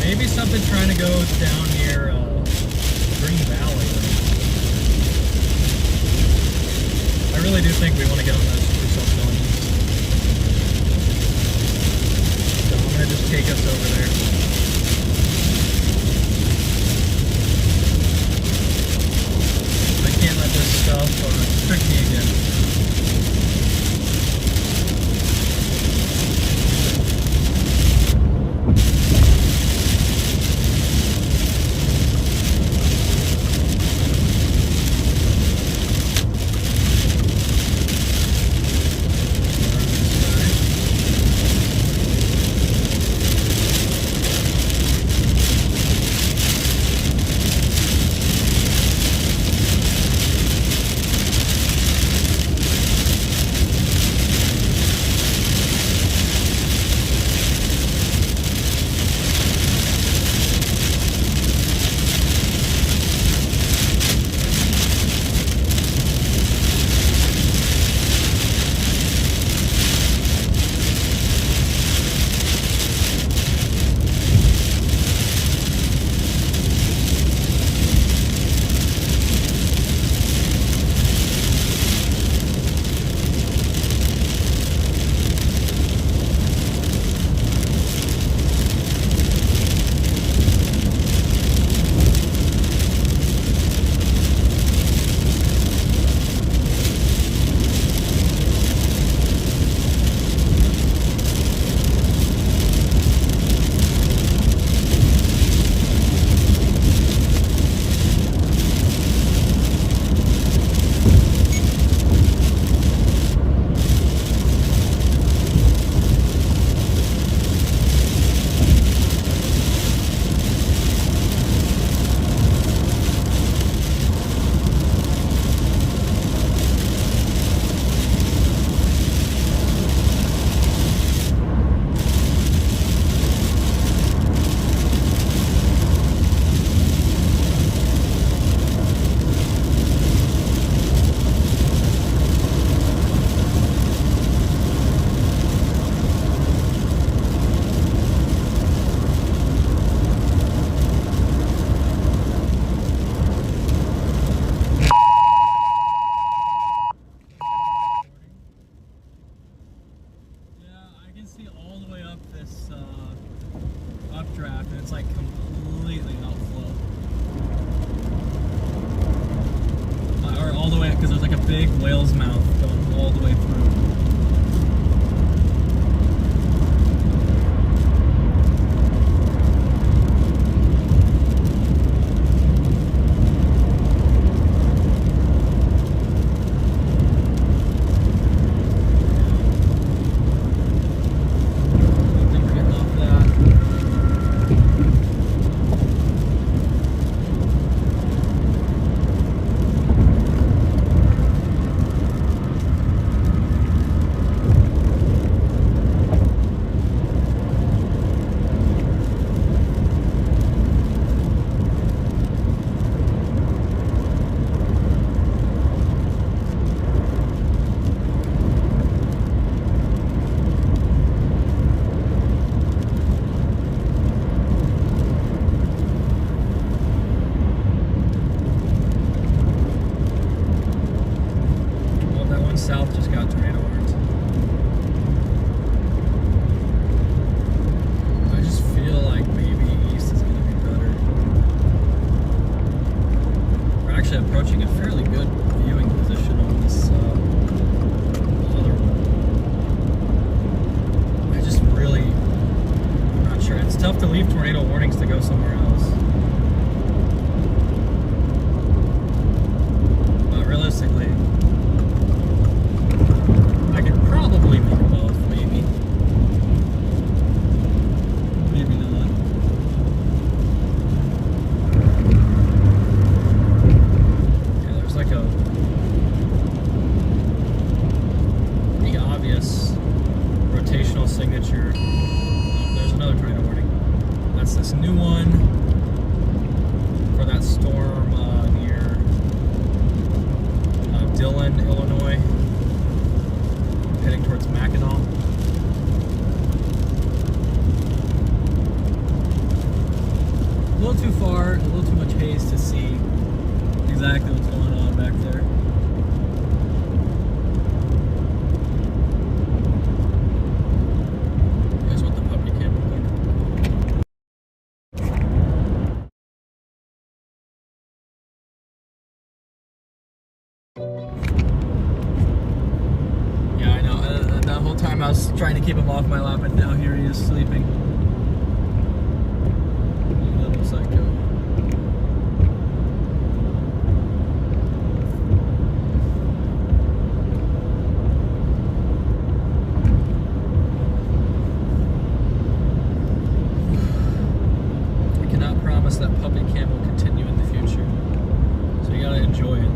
Maybe something trying to go down near Green Valley. I really do think we want to get on those supercell cylinders. So I'm going to just take us over there. I can't let this stuff trick me again. Updraft, and it's like completely outflow. Or all the way, because there's like a big whale's mouth going all the way through. South just got tornado warnings. I just feel like maybe east is going to be better. We're actually approaching a fairly good viewing position on this other one. I just really, I'm not sure. It's tough to leave tornado warnings to go somewhere else. But realistically, I could probably make both, maybe. Maybe not. Yeah, there's like a pretty obvious rotational signature. Oh, there's another tornado warning. That's this new one for that storm near Dillon, Illinois. Heading towards Mackinac. dark, a little too much haze to see exactly what's going on back there. Here's what the puppy cam looked like. Yeah, I know. That whole time I was trying to keep him off my lap, and now here he is sleeping. Little psycho. I cannot promise that puppy cam will continue in the future, so you gotta enjoy it.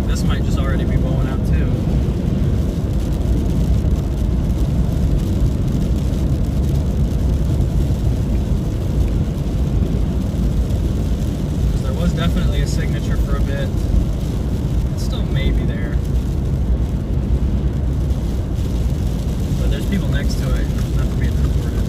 This might just already be blowing out too. There was definitely a signature for a bit. It's still maybe there. But there's people next to it. There's nothing being recorded.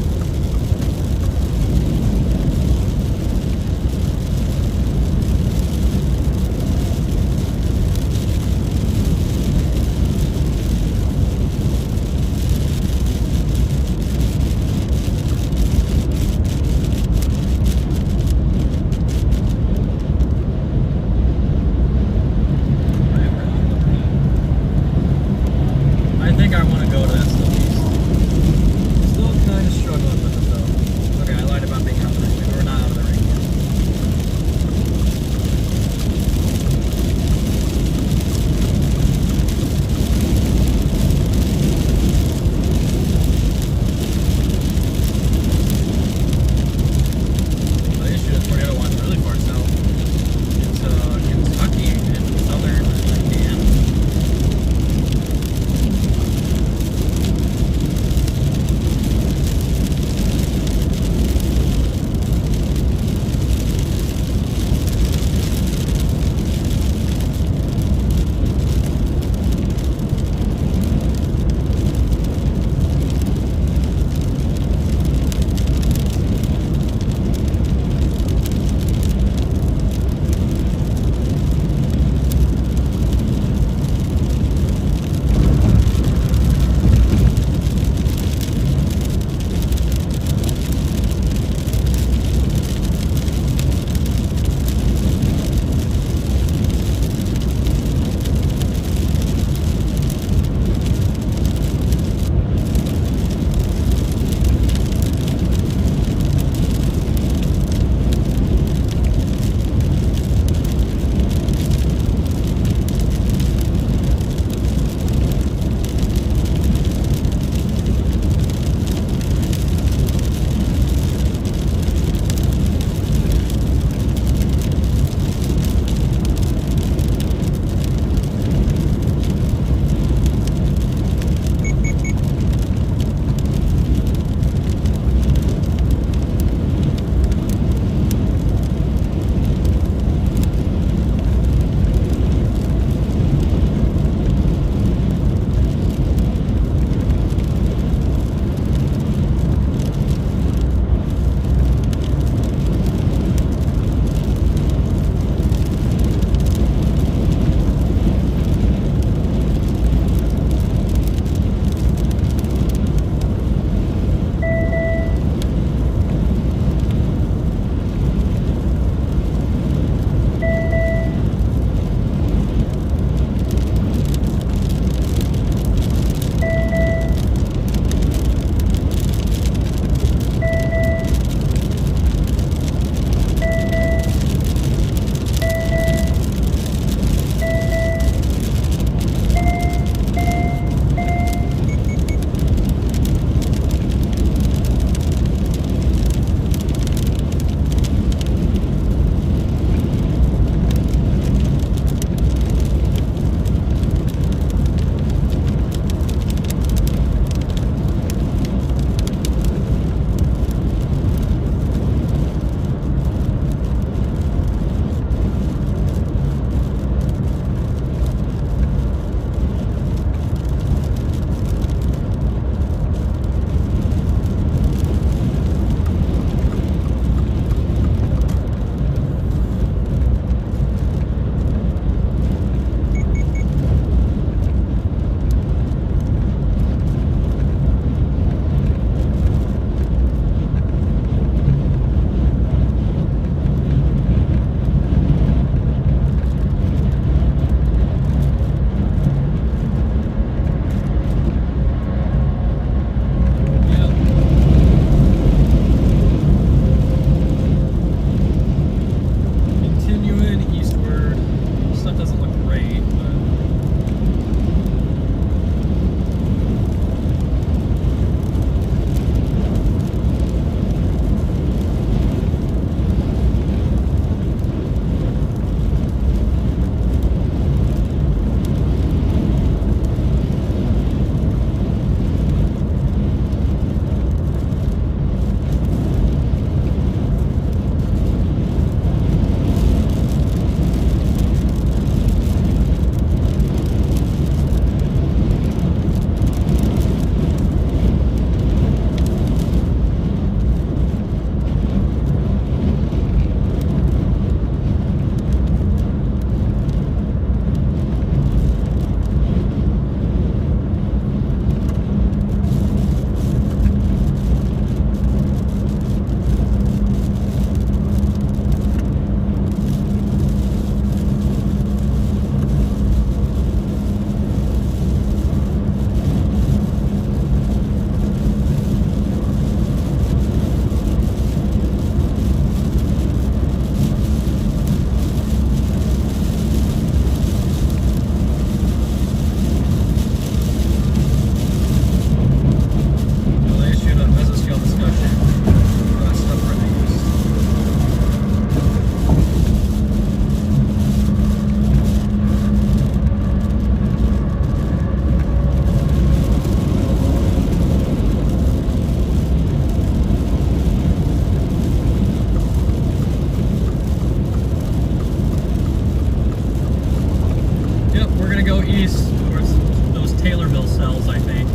gonna go east towards those Taylorville cells, I think.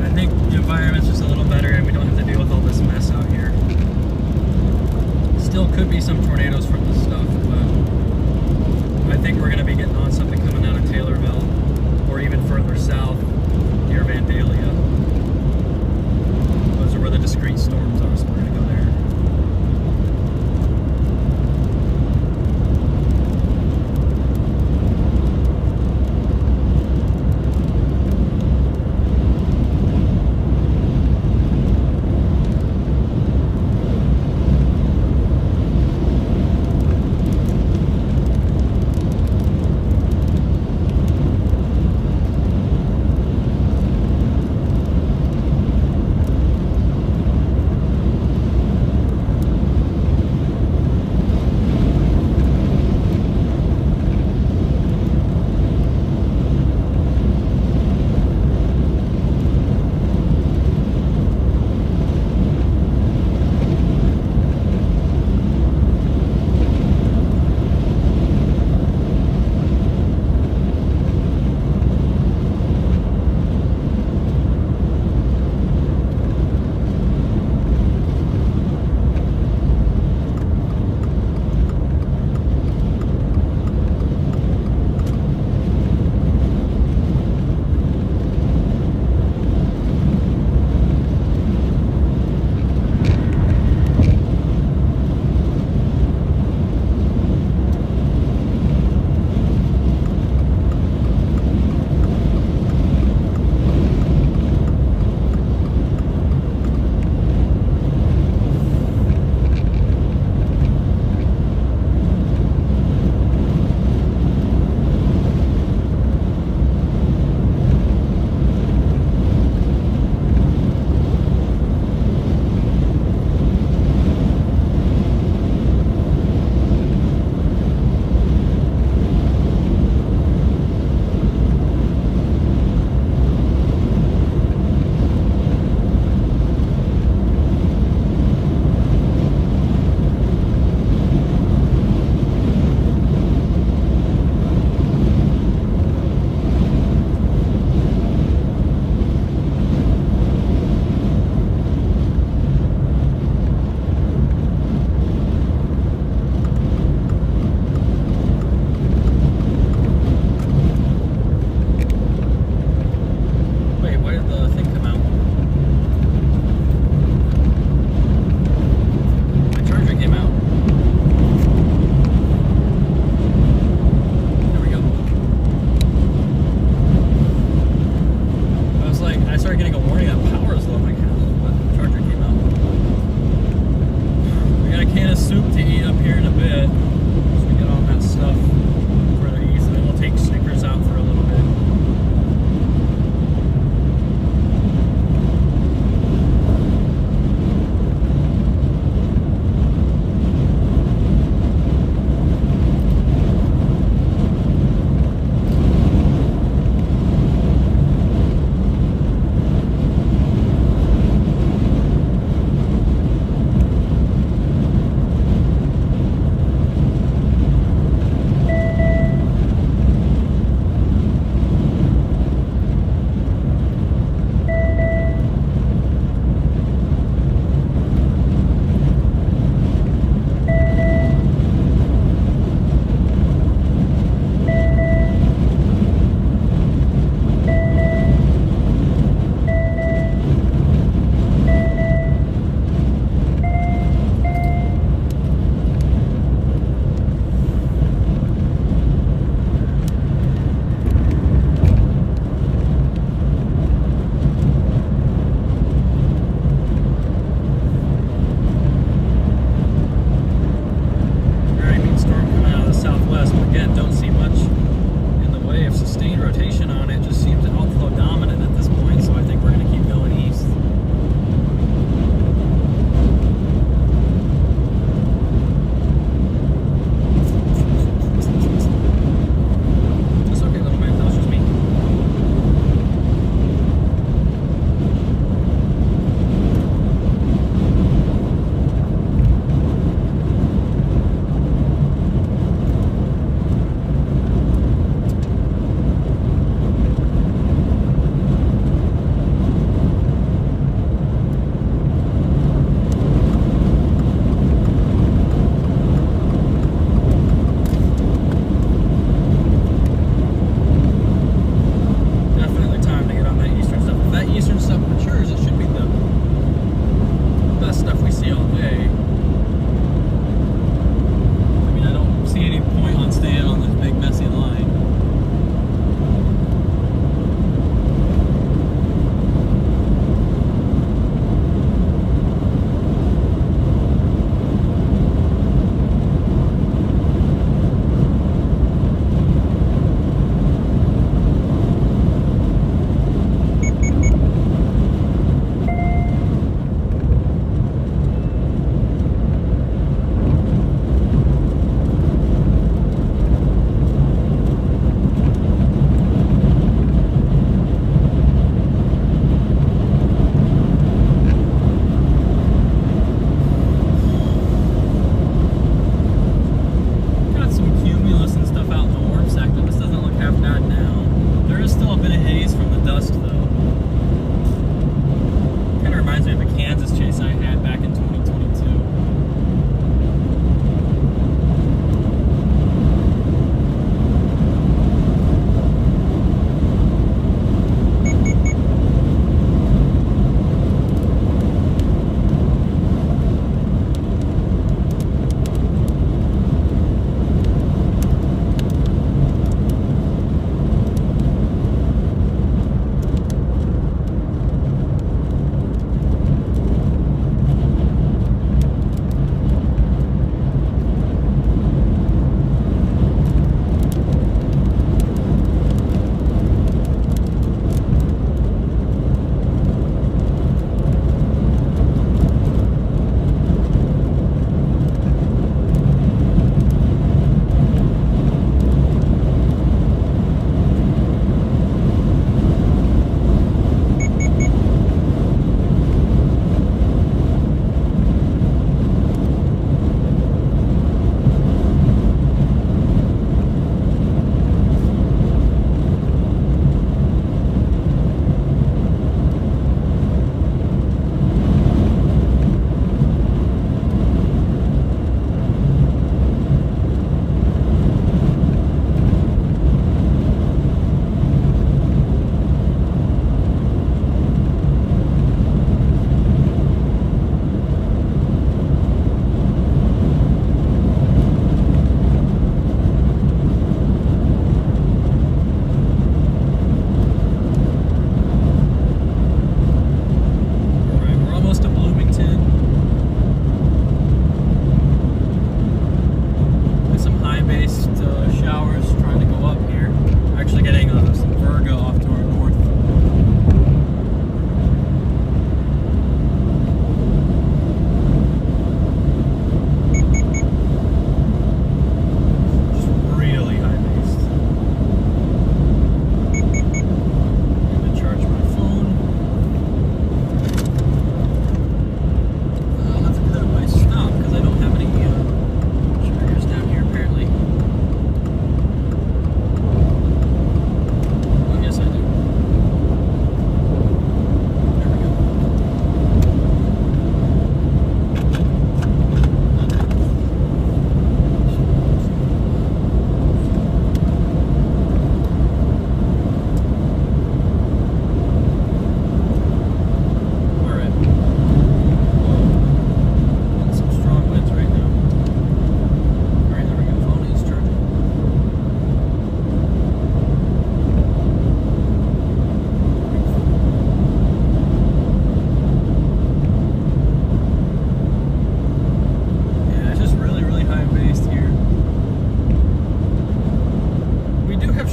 I think the environment's just a little better and we don't have to deal with all this mess out here. Still could be some tornadoes from this stuff, but I think we're gonna be getting on something coming out of Taylorville or even further south near Vandalia. Those are where the discrete storms are, so we're gonna go there.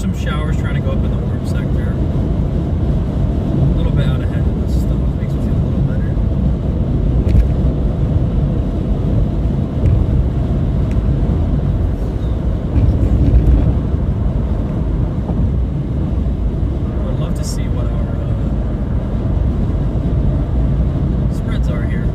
some showers trying to go up in the warm sector. A little bit out ahead of this stuff makes me feel a little better. I'd love to see what our spreads are here.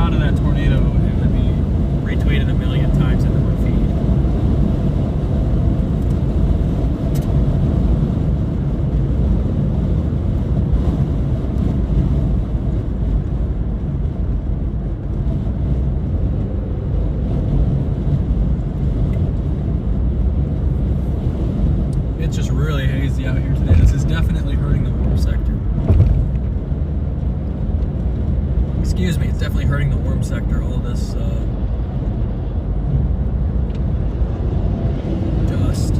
shot of that tornado, it would be retweeted a million times into my feed. It's just really hazy out here today. This is definitely hurting the warm sector. Excuse me, it's definitely hurting the warm sector, all this dust.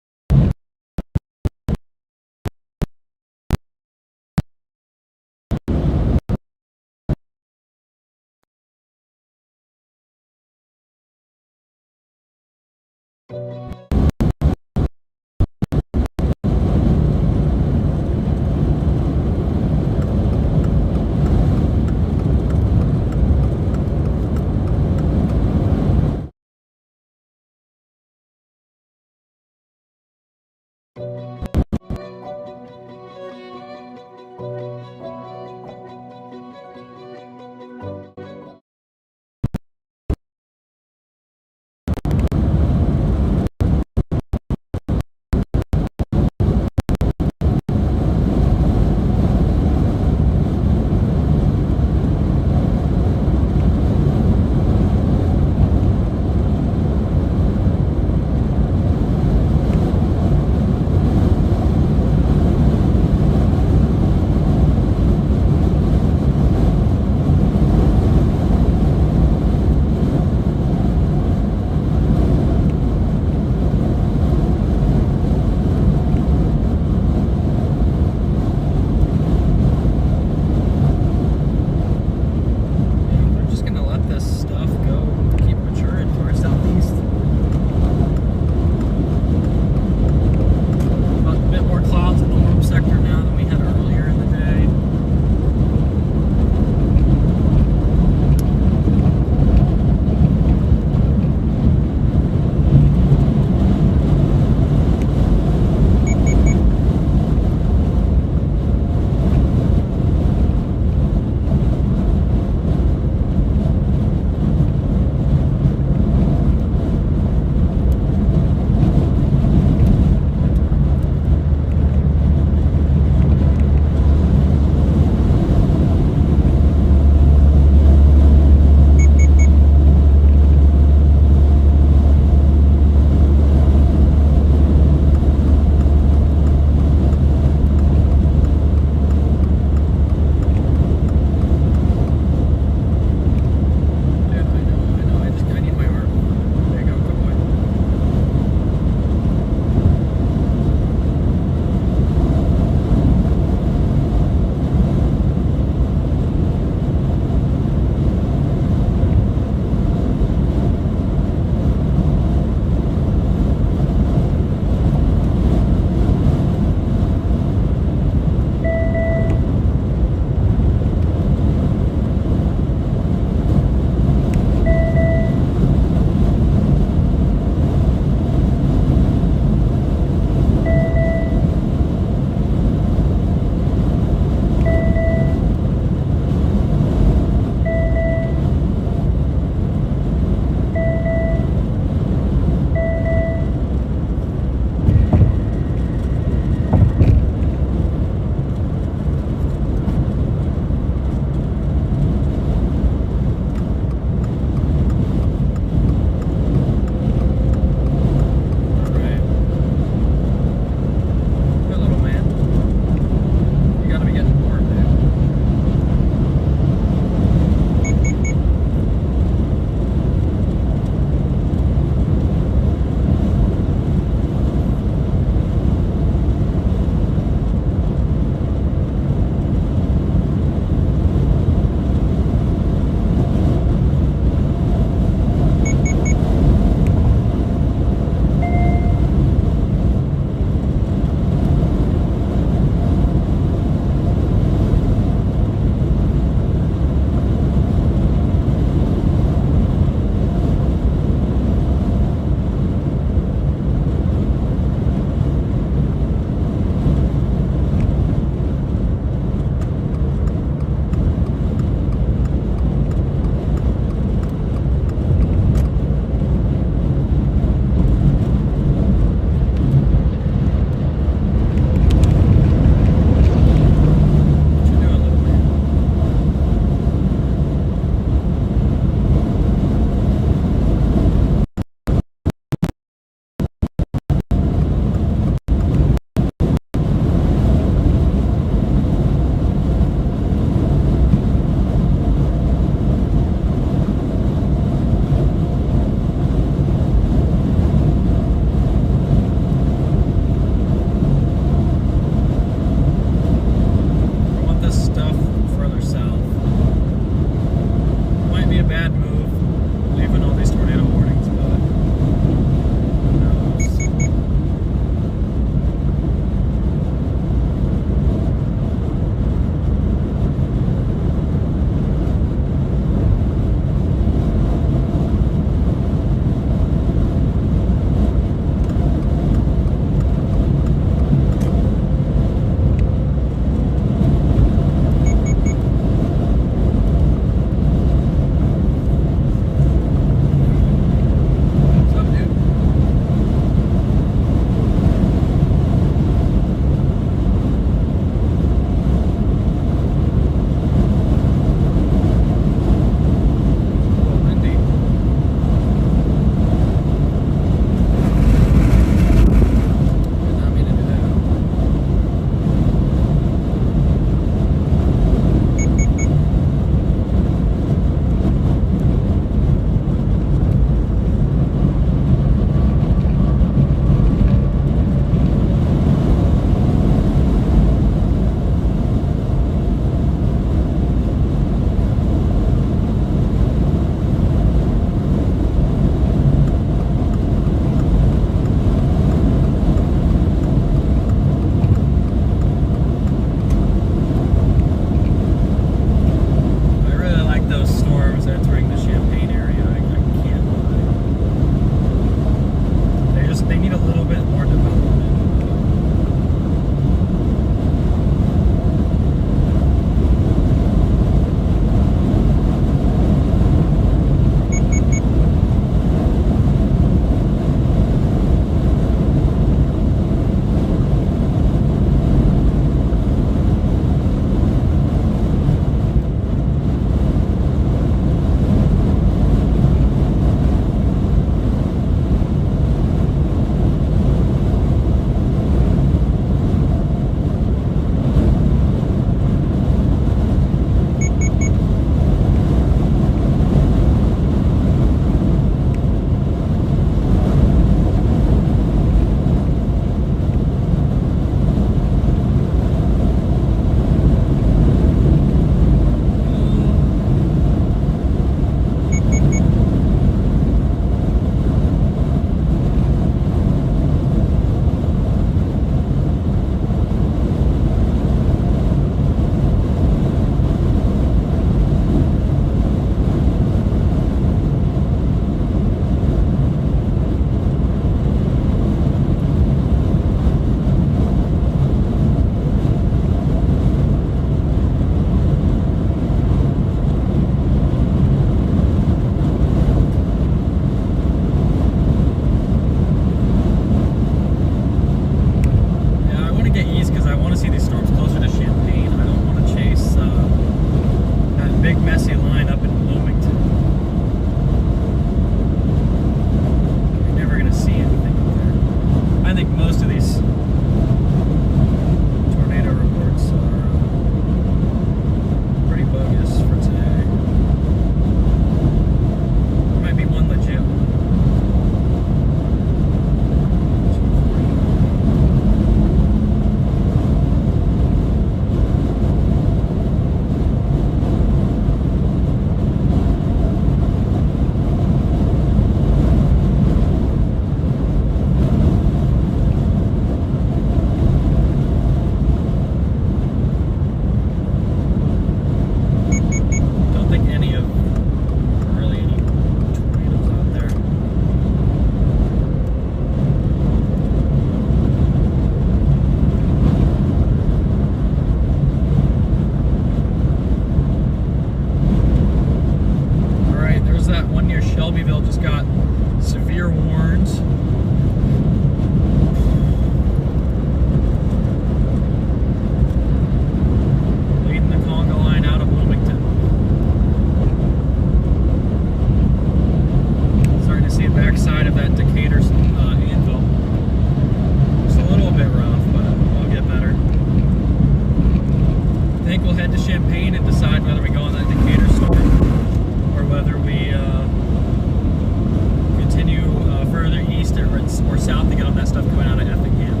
that stuff coming out of Effingham.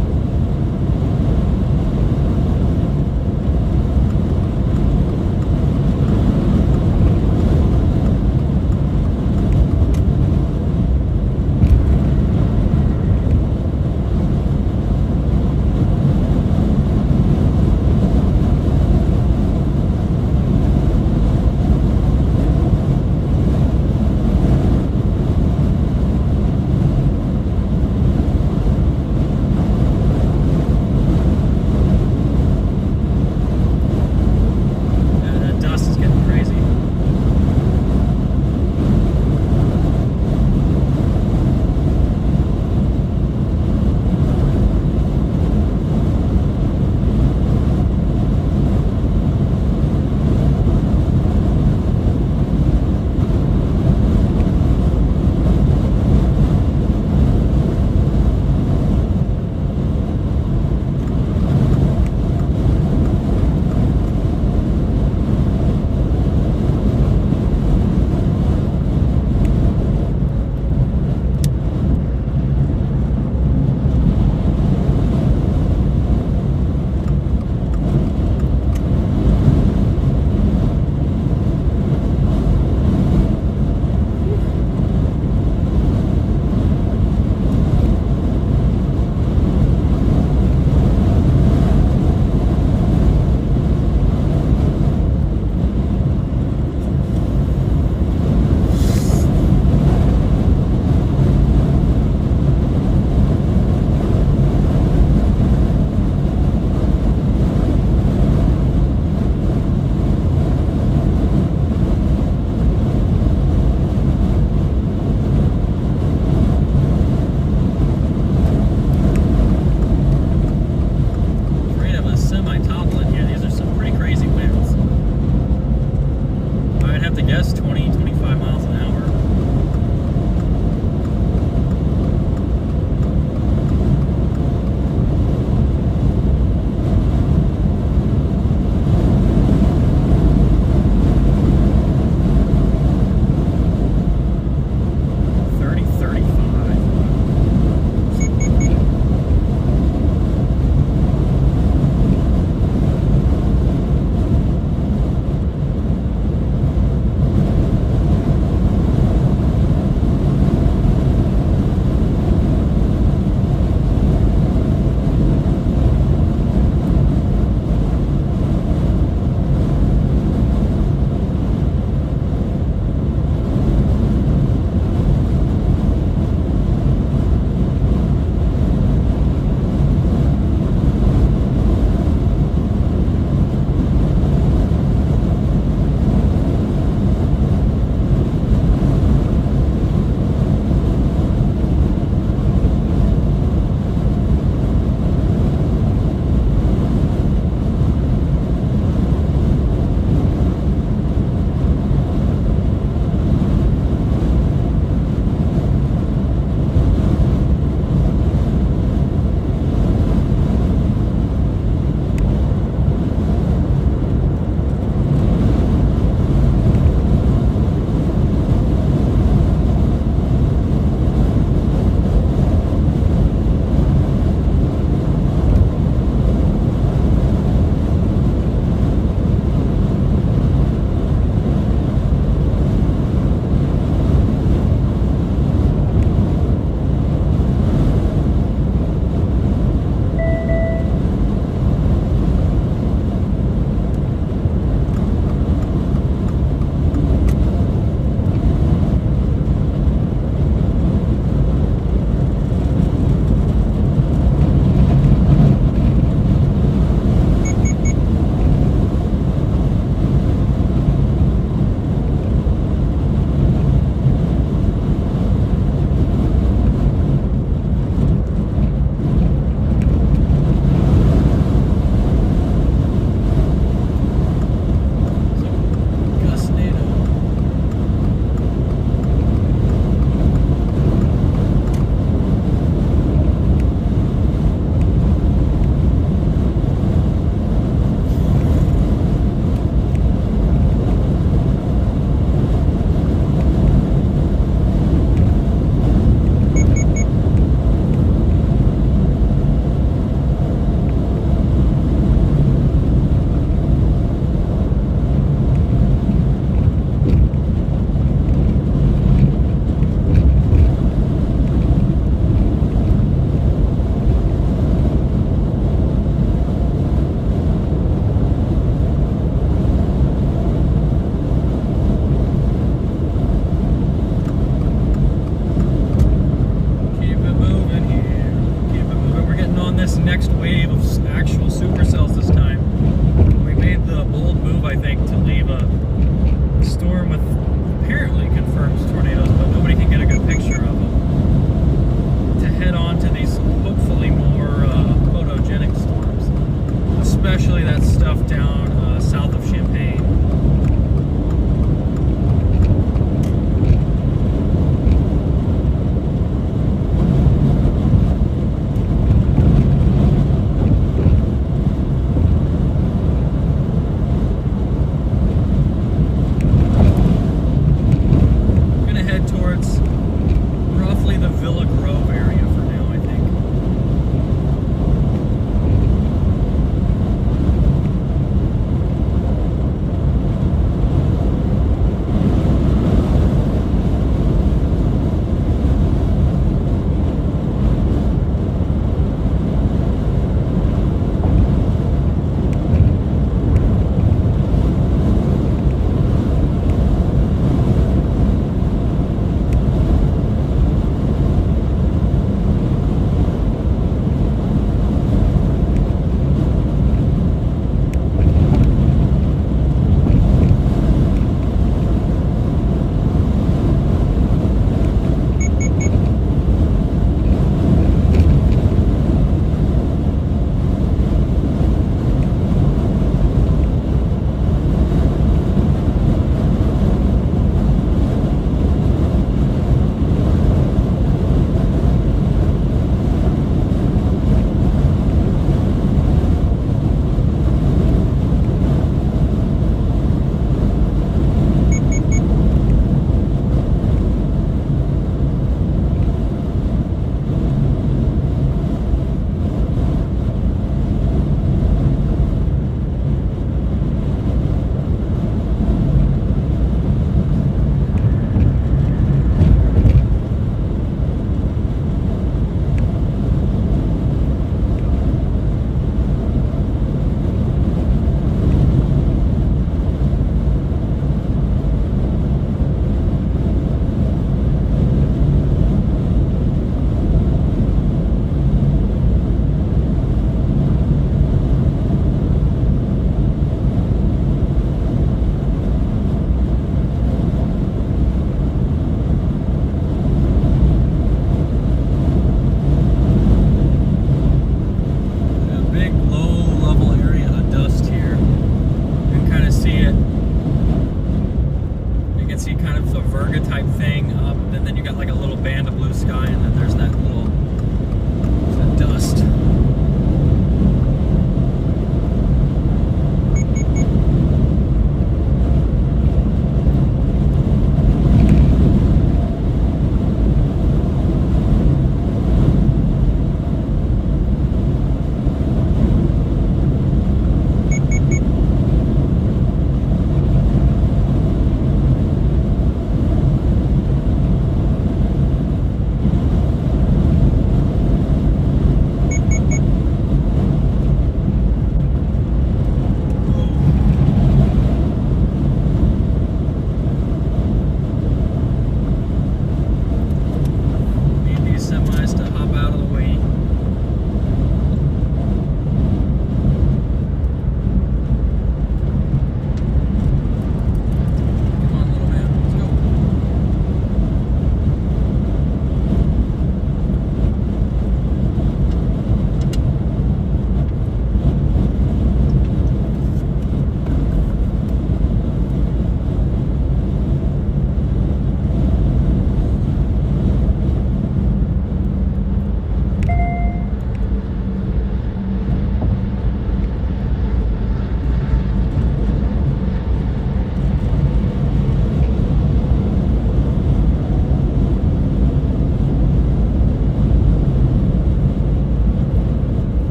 Grove area for now, I think.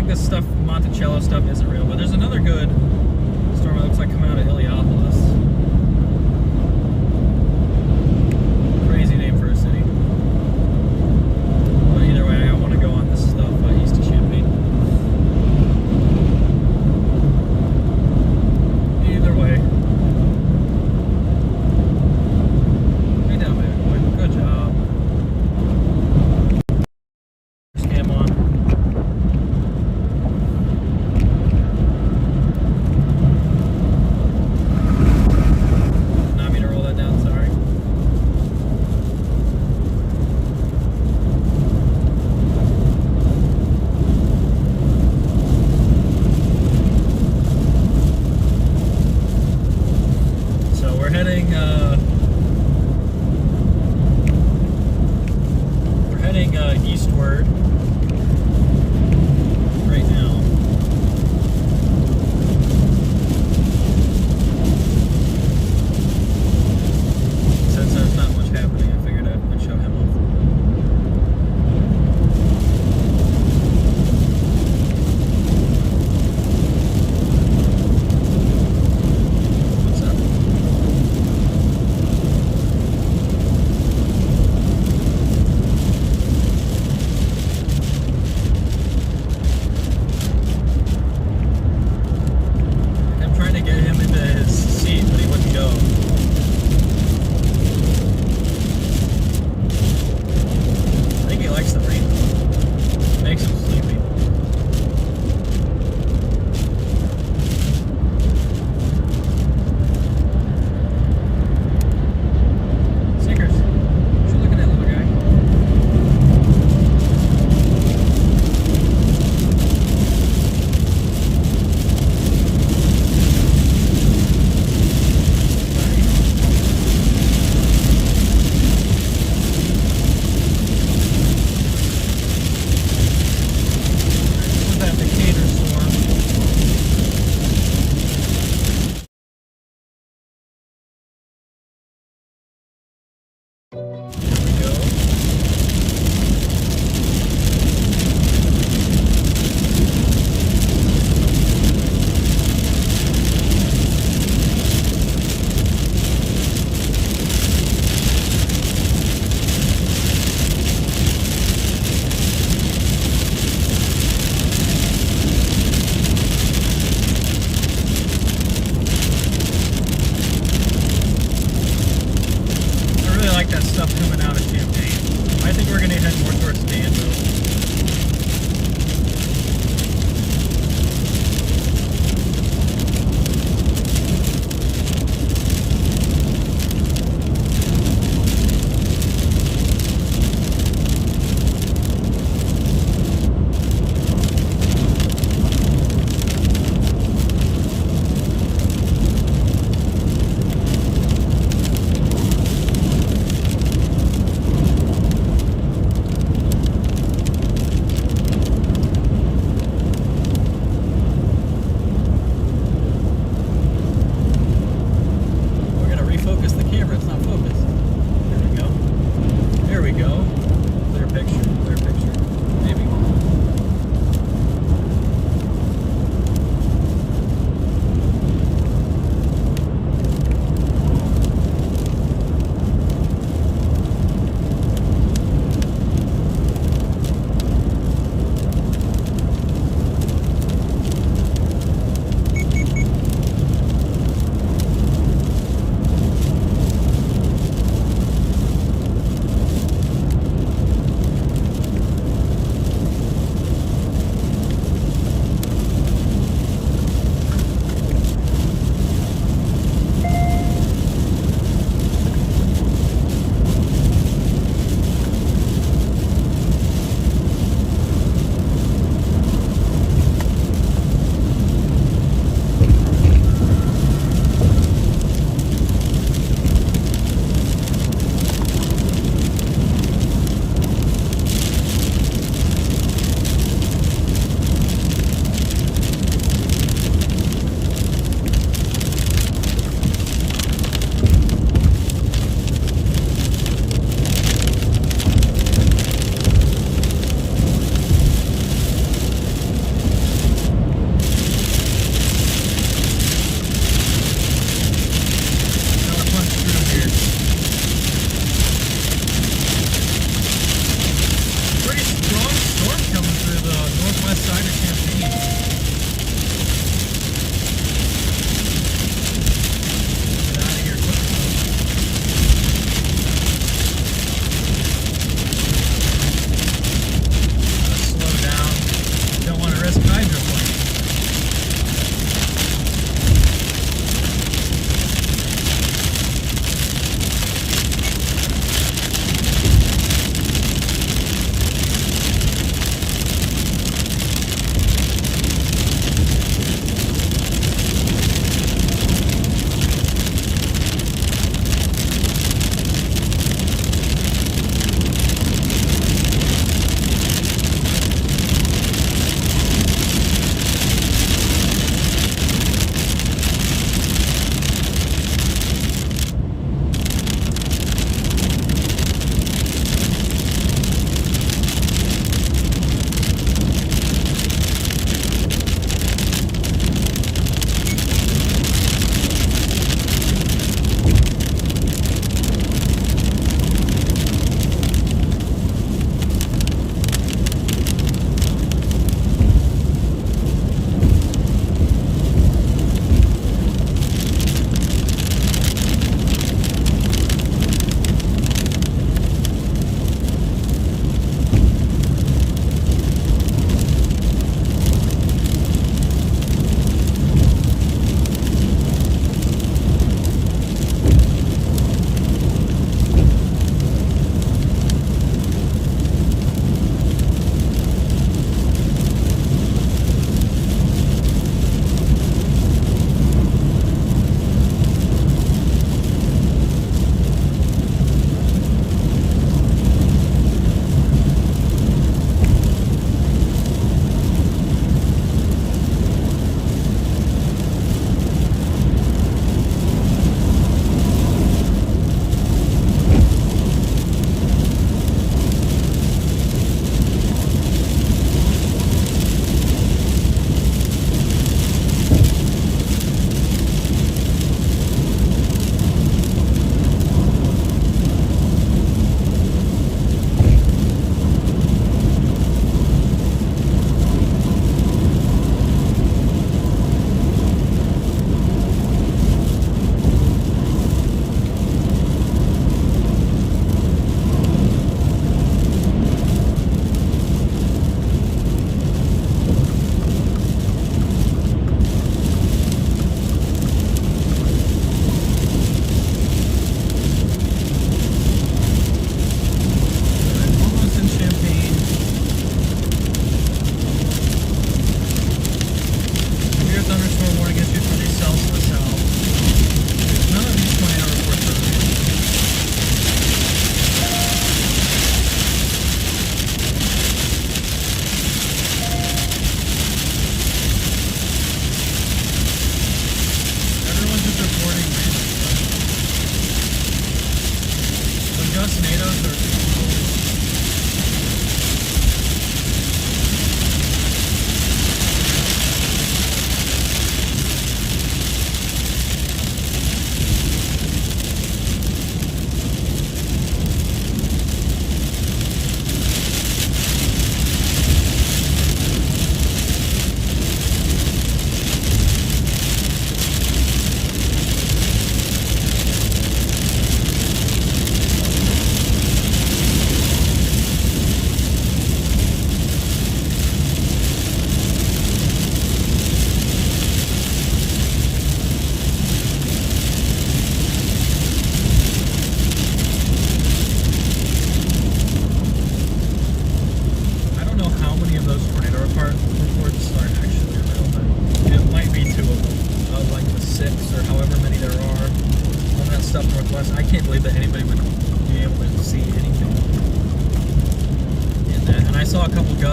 think this stuff, Monticello stuff, isn't real. But there's another good storm that looks like coming out of Heliopolis. Crazy name for a city. But either way, I want to go on this stuff east of Champaign. Either way. Way down, baby boy. Good job. Cam on.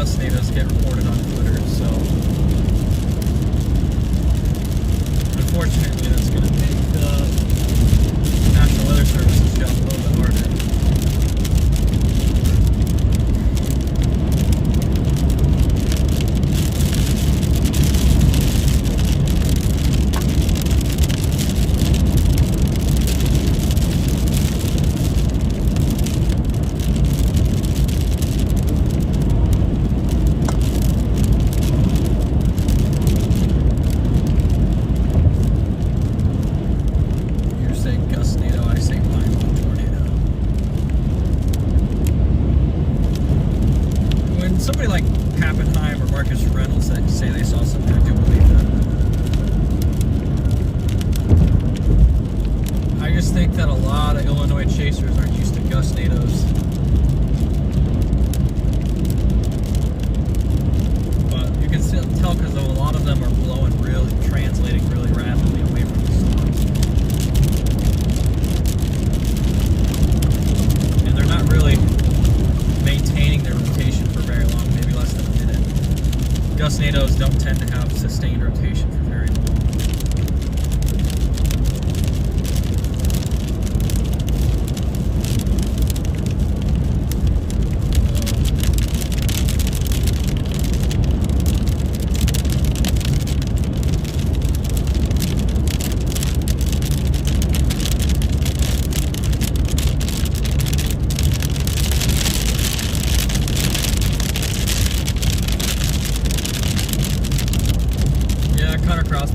Gustnados get reported on Twitter, so unfortunately that's going to make the National Weather Service's job a little bit harder. Say they saw something, I do believe that. I just think that a lot of Illinois chasers aren't used to Gustnados. But you can still tell because a lot of them are blowing translating really rapidly away from the storms. And they're not really maintaining their rotation for very long, maybe less than a minute. Gustnados don't tend to have sustained rotation for very long.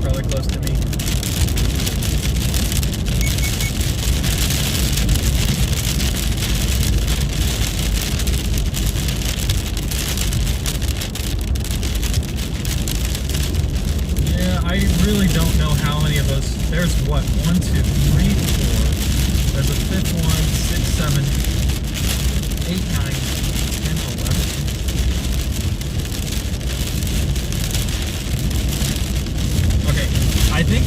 Probably close to me. Yeah, I really don't know how many of those. There's what? 1, 2, 3, 4. There's a fifth one, 6, 7, 8, 9, 10, 11. I think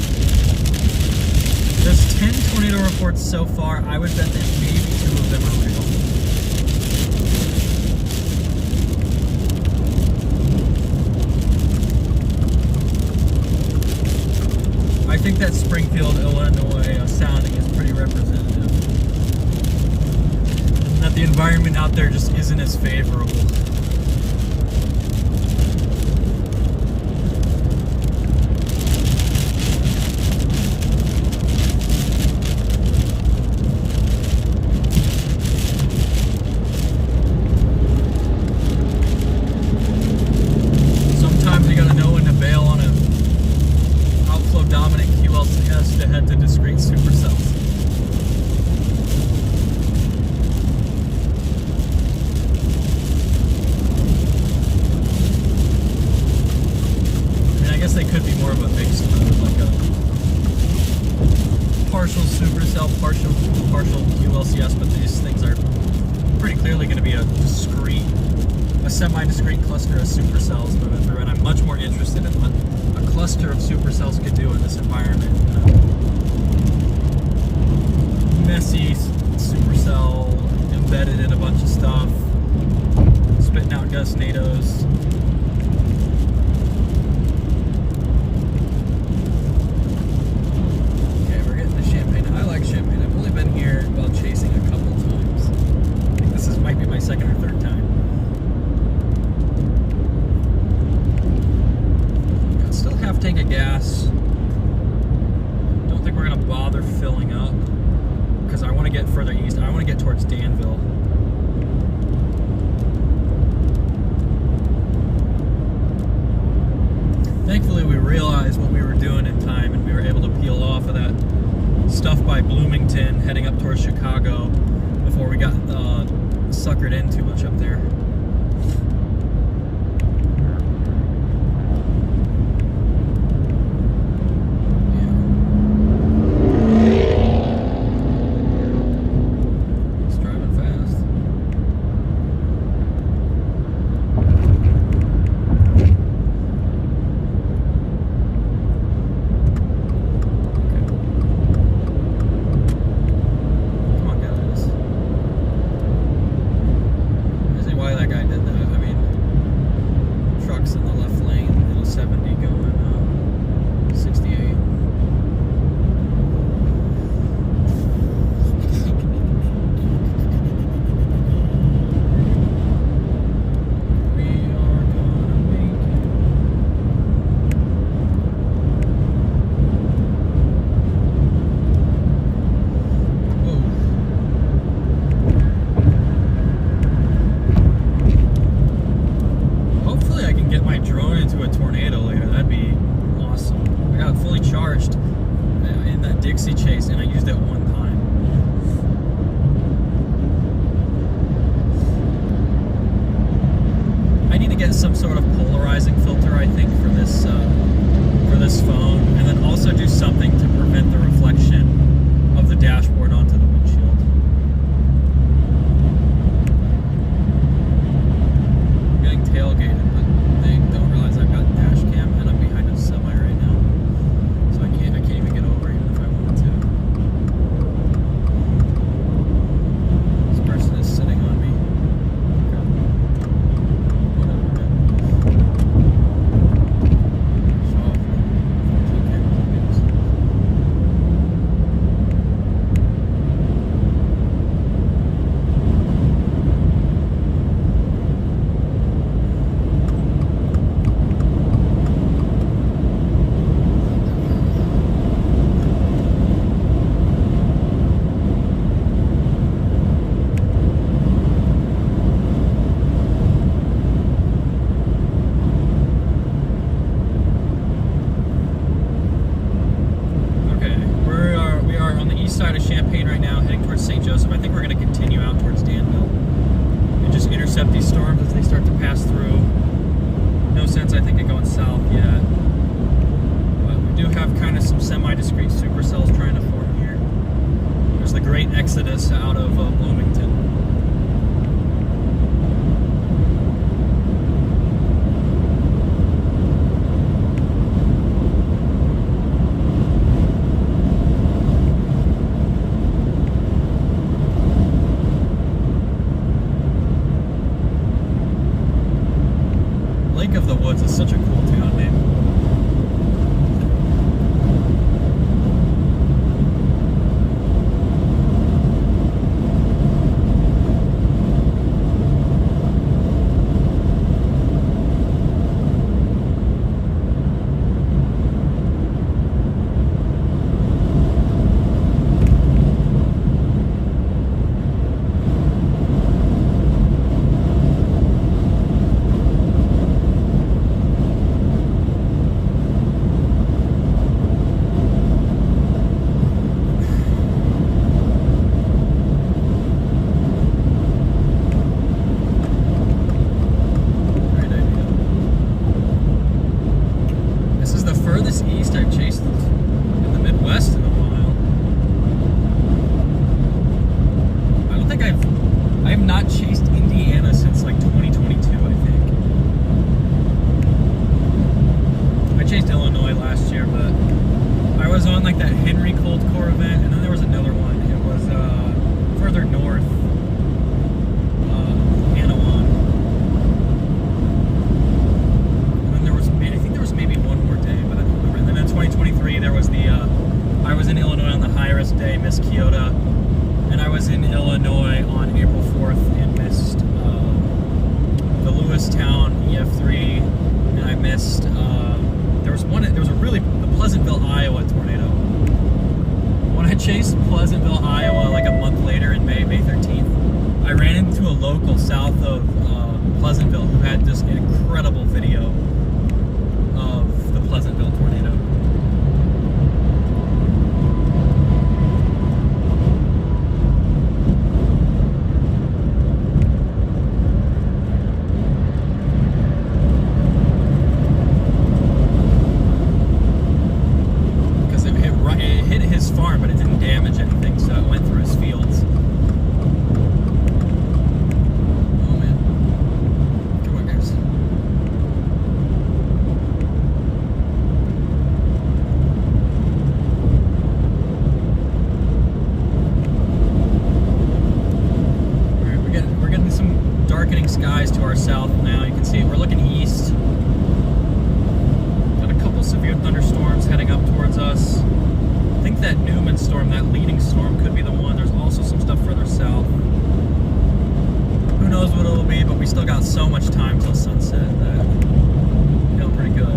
there's 10 tornado reports so far. I would bet that maybe 2 of them are real. I think that Springfield, Illinois sounding is pretty representative. That the environment out there just isn't as favorable. To head to discrete supercells. I mean, I guess they could be more of a mixed mode, like a partial supercell, partial QLCS, but these things are pretty clearly going to be a semi-discrete cluster of supercells moving through, and I'm much more interested in what a cluster of supercells could do in this environment. Messy supercell embedded in a bunch of stuff, spitting out Gustnados. Okay, we're getting to Champaign. I like Champaign. I've only been here while chasing a couple times. I think this might be my second or third time. Got still half tank of gas. Don't think we're gonna bother filling up, because I want to get further east. I want to get towards Danville. Thankfully, we realized what we were doing in time, and we were able to peel off of that stuff by Bloomington, heading up towards Chicago, before we got suckered in too much up there. drone into a tornado later. That'd be awesome. I got it fully charged in that Dixie Chase, and I used it one time. I need to get some sort of polarizing filter, I think, for this phone, and then also do something to prevent the reflection of the dashboard onto the windshield. I'm getting tailgated, but they don't realize I've got dash cam and I'm behind a semi right now, so I can't even get over even if I wanted to. This person is sitting on me. Side of Champaign right now, heading towards St. Joseph. I think we're going to continue out towards Danville and just intercept these storms as they start to pass through. No sense, I think, in going south yet. But we do have kind of some semi-discrete supercells trying to form here. There's the great exodus out of Bloomington. Lake of the Woods is such a cool town name. East I've chased in the Midwest in a while. I don't think I have not chased Indiana since like 2022, I think. I chased Illinois last year, but I was on like that Henry Cold Core event, and then there was another one. It was further north, Anawan. And then there was, I think there was maybe one more day, but I don't remember. And then in 2023, there was the, I was in Illinois on the high-risk day, missed Kyoto, and I was in Illinois on April 4th and missed the Lewistown EF3, and I missed, there was the Pleasantville, Iowa tornado. When I chased Pleasantville, Iowa, like a month later in May 13th, I ran into a local south of Pleasantville who had this incredible video of the Pleasantville tornado. Farm, but it didn't damage anything, so it went through his fields. Oh man. Come on, guys. Alright, we're getting some darkening skies to our south now. You can see we're looking east. Got a couple severe thunderstorms heading up towards us. I think that Newman storm, that leading storm, could be the one. There's also some stuff further south. Who knows what it'll be, but we still got so much time till sunset that I feel pretty good.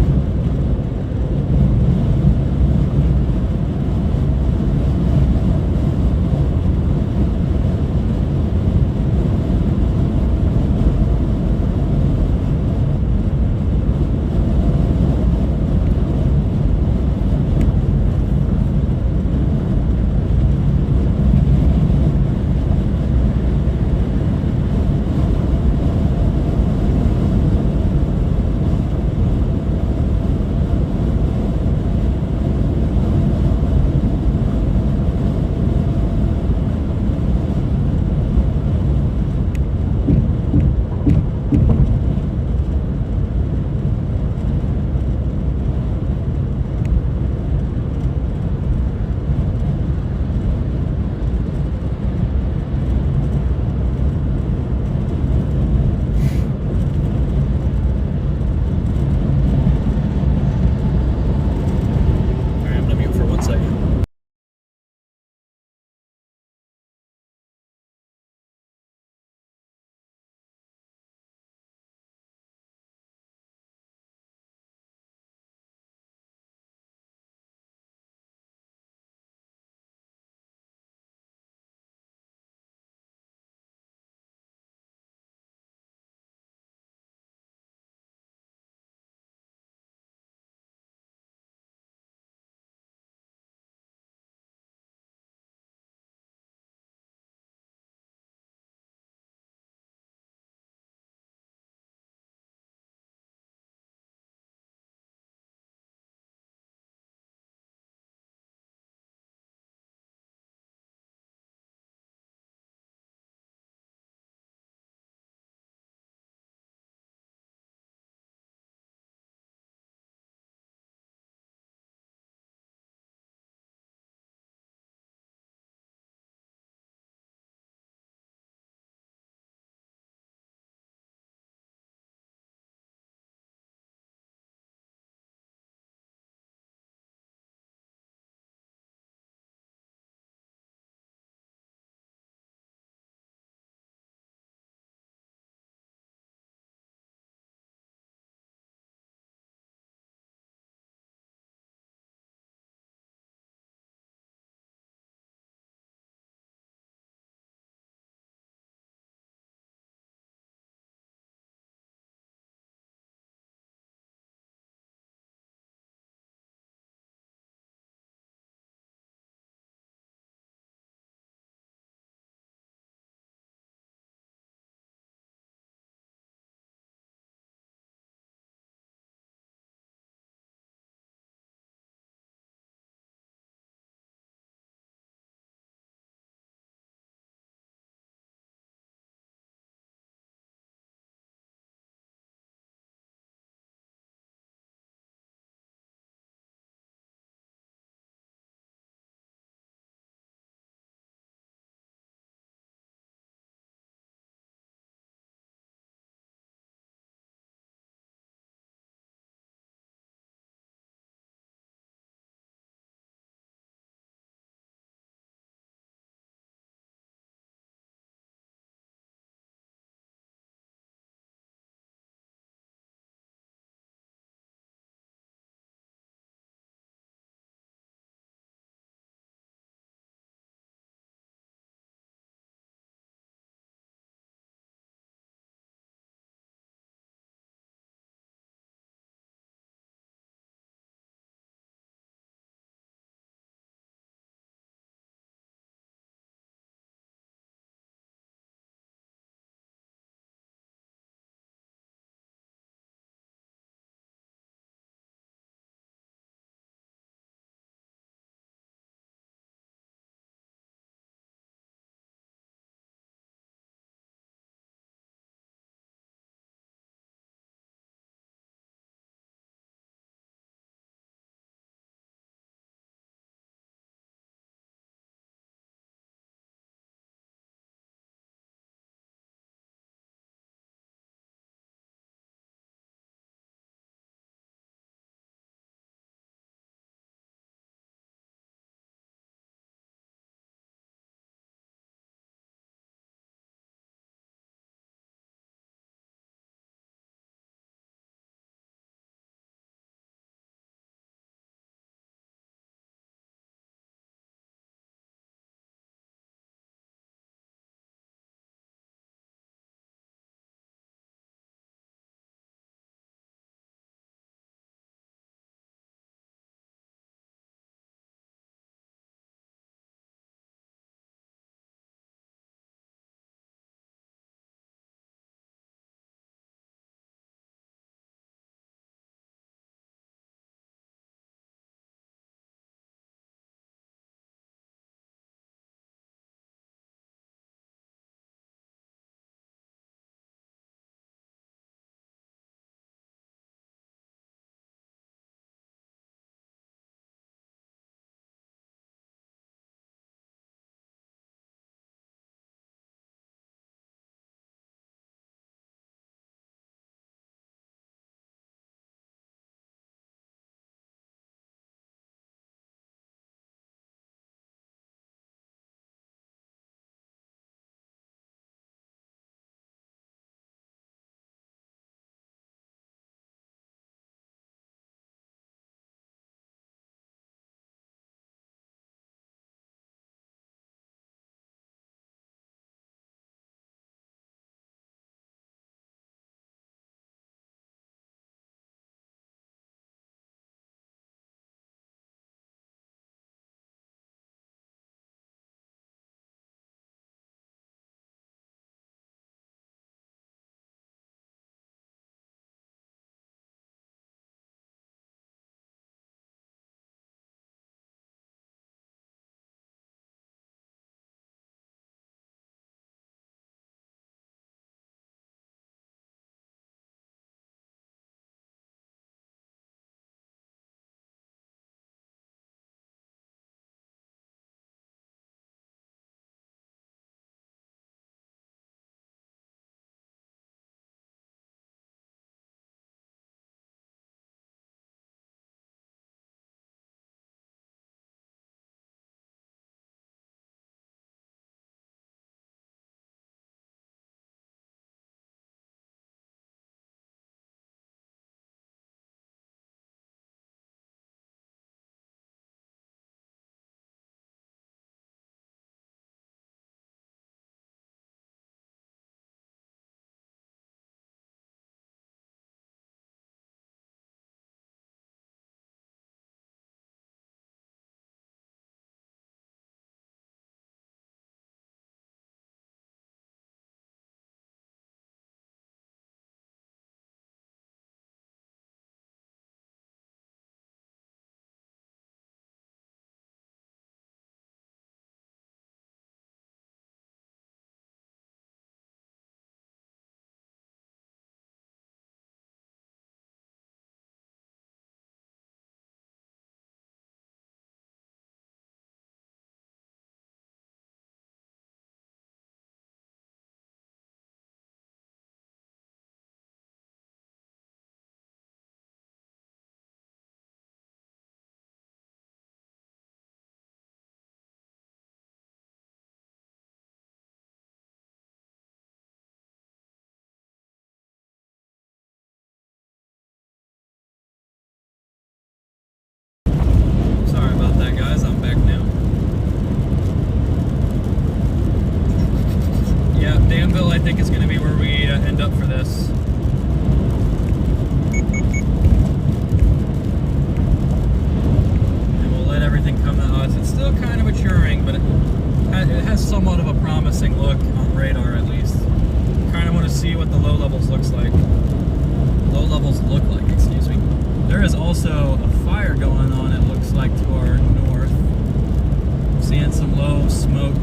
There is also a fire going on, it looks like, to our north. I'm seeing some low smoke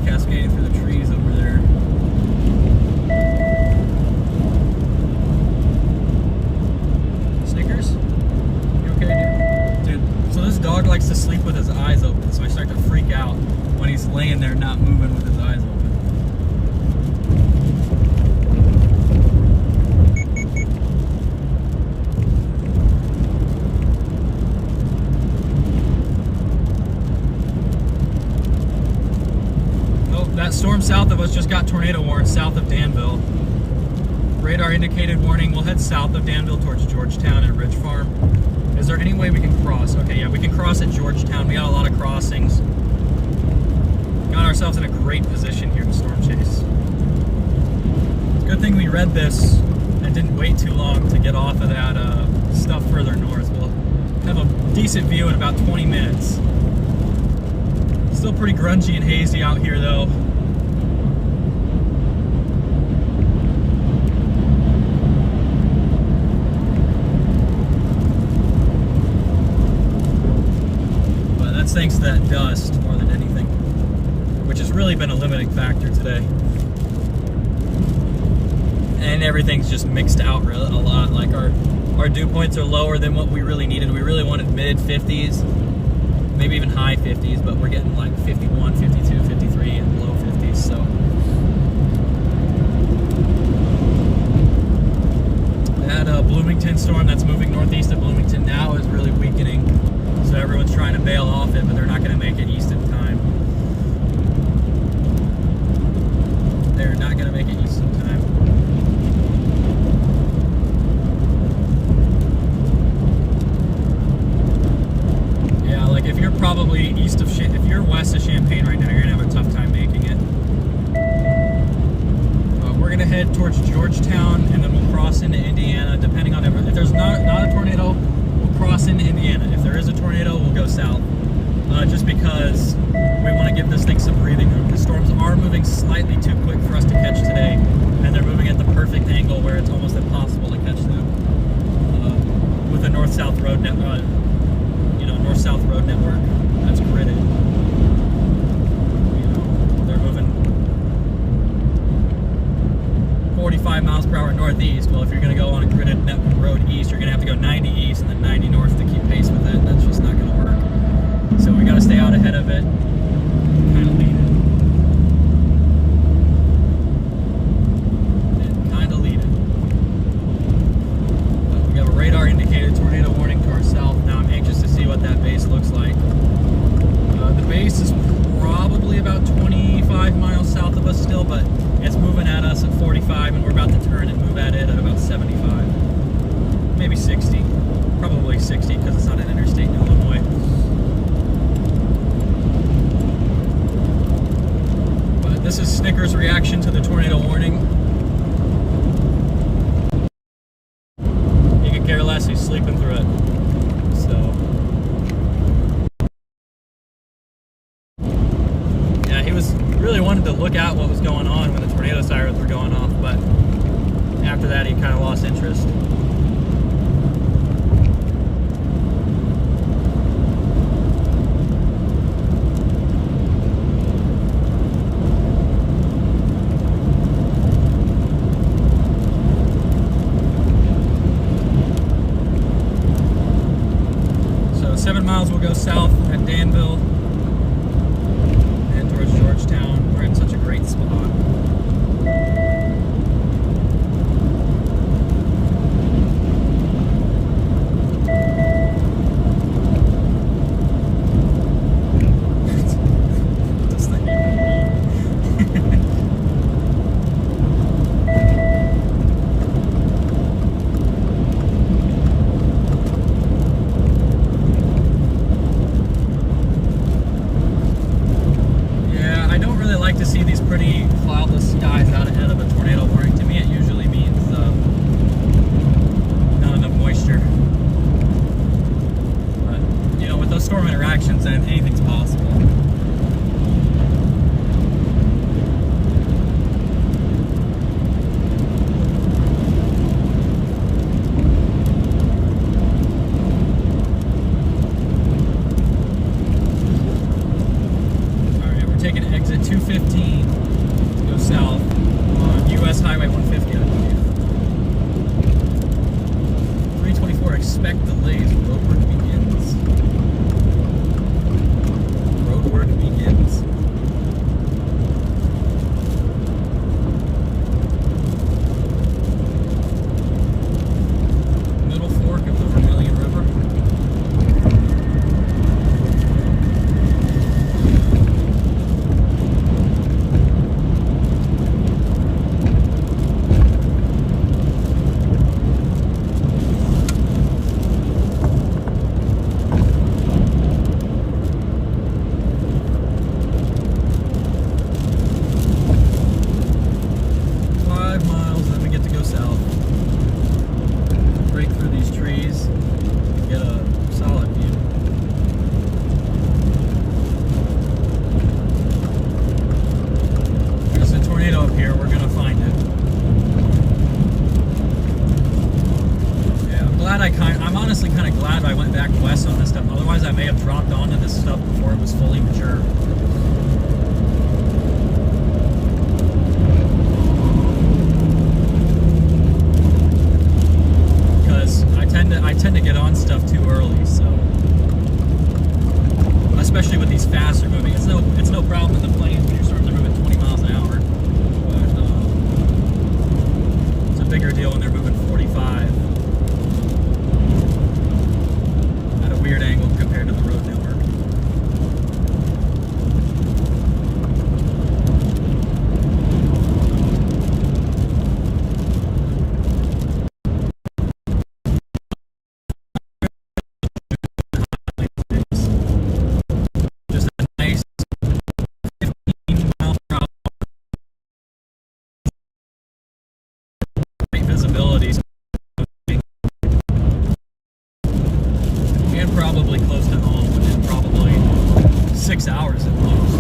cascading through the trees over there. Snickers? You okay, dude? Dude, so this dog likes to sleep with his eyes open, so I start to freak out when he's laying there not moving with his eyes open. That storm south of us just got tornado warned south of Danville. Radar indicated warning. We'll head south of Danville towards Georgetown and Ridge Farm. Is there any way we can cross? Okay, yeah, we can cross at Georgetown. We got a lot of crossings. Got ourselves in a great position here to storm chase. Good thing we read this and didn't wait too long to get off of that stuff further north. We'll have a decent view in about 20 minutes. Still pretty grungy and hazy out here though. But that's thanks to that dust more than anything, which has really been a limiting factor today. And everything's just mixed out really a lot. Like our dew points are lower than what we really needed. We really wanted mid 50s. Maybe even high 50s, but we're getting like 51, 52, 53, and low 50s, so. That Bloomington storm that's moving northeast of Bloomington now is really weakening, so everyone's trying to bail off it, but they're not going to make it east in time. They're not going to make it east in time. If you're probably east of, if you're west of Champaign right now, you're gonna have a tough time making it. We're gonna head towards Georgetown, and then we'll cross into Indiana. Depending on if there's not a tornado, we'll cross into Indiana. If there is a tornado, we'll go south. Just because we want to give this thing some breathing room. The storms are moving slightly too quick for us to catch today, and they're moving at the perfect angle where it's almost impossible to catch them. With a north-south road network. North-south road network that's gridded. They're moving 45 miles per hour northeast. Well, if you're going to go on a gridded network road east, you're going to have to go 90 east and then 90 north to keep pace with it. That's just not going to work. So we got to stay out ahead of it, kind of lead it. We have a radar indicated tornado warning to our south. Now I'm anxious to see what that base looks like. The base is probably about 25 miles south of us still, but it's moving at us at 45, and we're about to turn and move at it at about 75. Maybe 60. Probably 60 because it's on an interstate in Illinois. But this is Snickers' reaction to the tornado warning. He could care less, he's sleeping through it. So yeah, he was really wanted to look at what was going on when the tornado sirens were going off, but after that he kind of lost interest. So 7 miles will go south at Danville and towards Georgetown. We're in such a great spot. This thing even mean. Yeah, I don't really like to see these pretty cloudless skies out ahead of expect delays. Roadwork begins. Roadwork begins. Middle fork of the Vermilion River. I'm honestly kind of glad I went back west on this stuff. Otherwise, I may have dropped onto this stuff before it was fully mature. Because I tend to get on stuff too early, so especially with these faster moving. It's no problem in the plains when you're starting to move at 20 miles an hour, but it's a bigger deal when they're moving 45. Weird angle compared to the road network. Just a nice 15 mile per hour visibility. Probably close to home within probably 6 hours at most.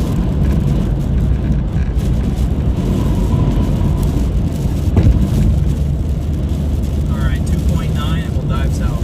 Alright, 2.9 and we'll dive south.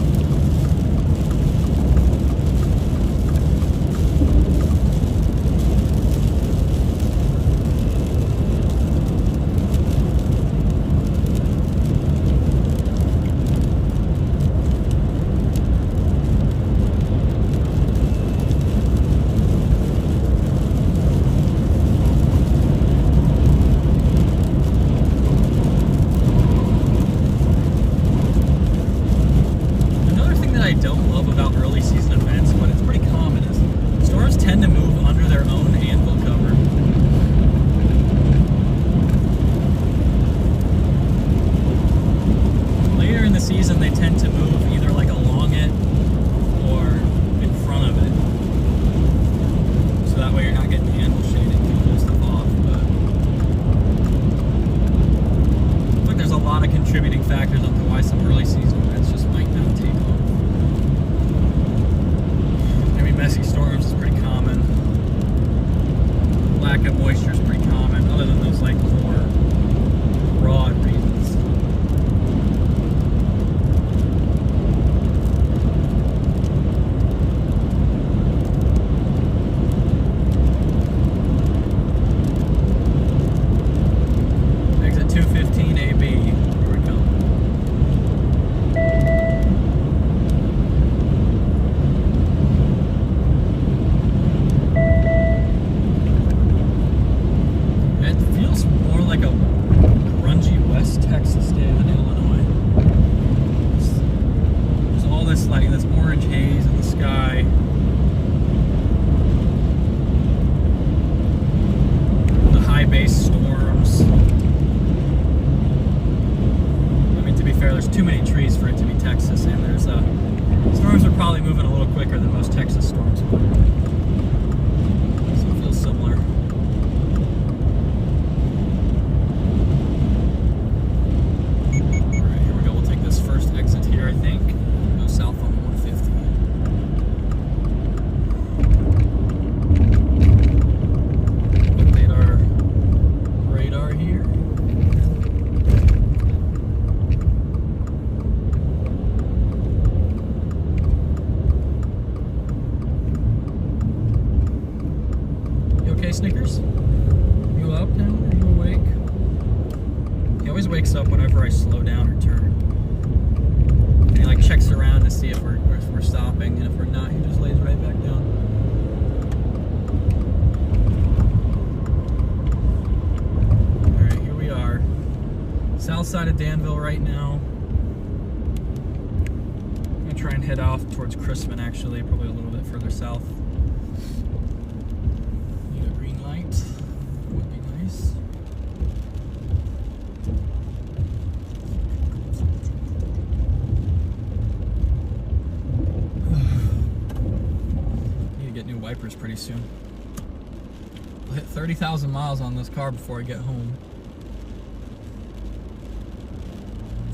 Season they tend to move either like along it or in front of it, so that way you're not getting handle shading to pull stuff off. But I think there's a lot of contributing factors onto why some early season events just might not take off. Maybe messy storms is pretty common. Lack of moisture is pretty common, other than those like more broad reasons. This orange haze in the sky. The high base storms. I mean, to be fair, there's too many trees for it to be Texas, and there's storms are probably moving a little quicker than most Texas storms would. So it feels similar. Alright, here we go. We'll take this first exit here, I think. Go south on 150. Update our radar here. side of Danville right now. I'm gonna try and head off towards Crispin, actually, probably a little bit further south. Need a green light, would be nice. Need to get new wipers pretty soon. I'll hit 30,000 miles on this car before I get home.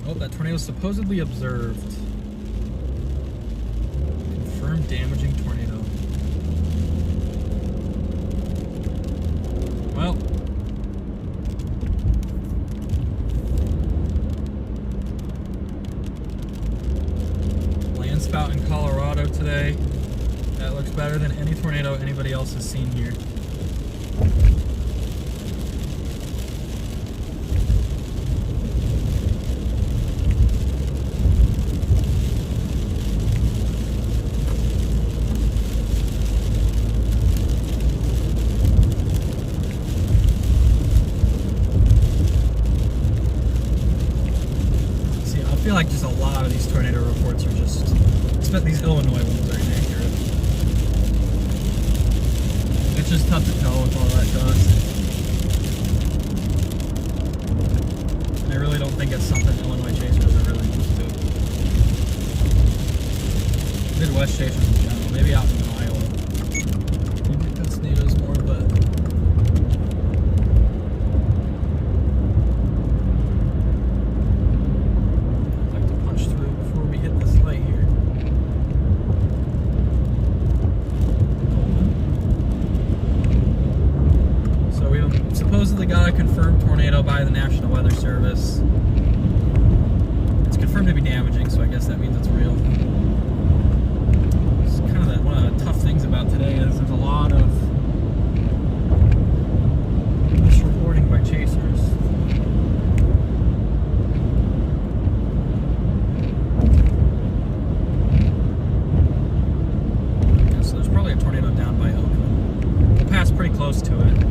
Oh, that tornado is supposedly observed. Confirmed damaging tornado. Well. Land spout in Colorado today. That looks better than any tornado anybody else has seen here. I feel like just a lot of these tornado reports are just, especially these Illinois ones are inaccurate. It's just tough to tell with all that dust. And I really don't think it's something Illinois chasers are really used to. Midwest chasers in general, maybe out in Iowa. Maybe Gustnado's more, but supposedly got a confirmed tornado by the National Weather Service. It's confirmed to be damaging, so I guess that means it's real. It's kind of one of the tough things about today is there's a lot of misreporting by chasers. Yeah, so there's probably a tornado down by Oakland. We'll pass pretty close to it.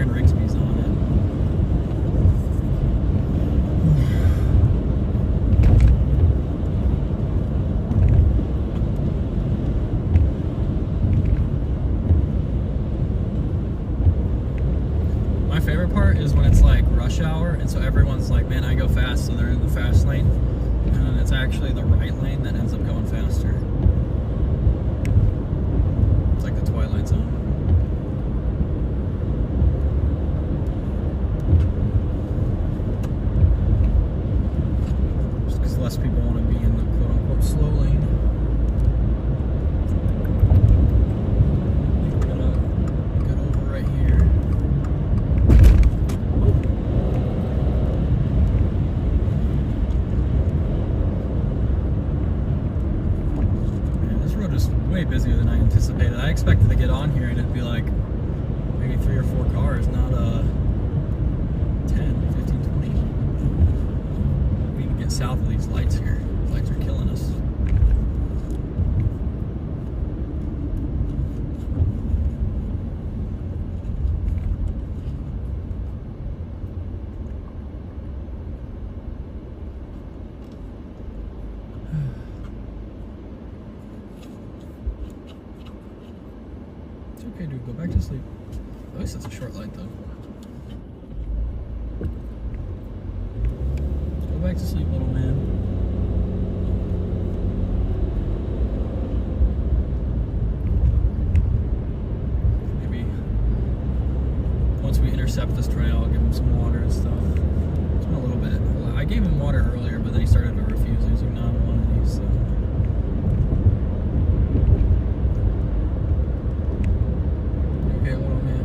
Rigsby's on it. My favorite part is when it's like rush hour, and so everyone's like, man, I go fast, so they're in the fast lane. And it's actually the right lane that ends up going faster. It's like the Twilight Zone. Less people want to be in the quote-unquote slow lane. I think we're gonna get over right here. Man, this road is way busier than I anticipated. I expected to get on here and it'd be like maybe 3 or 4 cars, not 10, 15, 20. We can get south of these lights here. The lights are killing us. It's okay, dude. Go back to sleep. At least it's a short light, though. Go back to sleep, little man. Maybe once we intercept this trail, I'll give him some water and stuff. It's been a little bit. I gave him water earlier, but then he started to refuse. He was like, no, I don't want any, so. Okay, little man.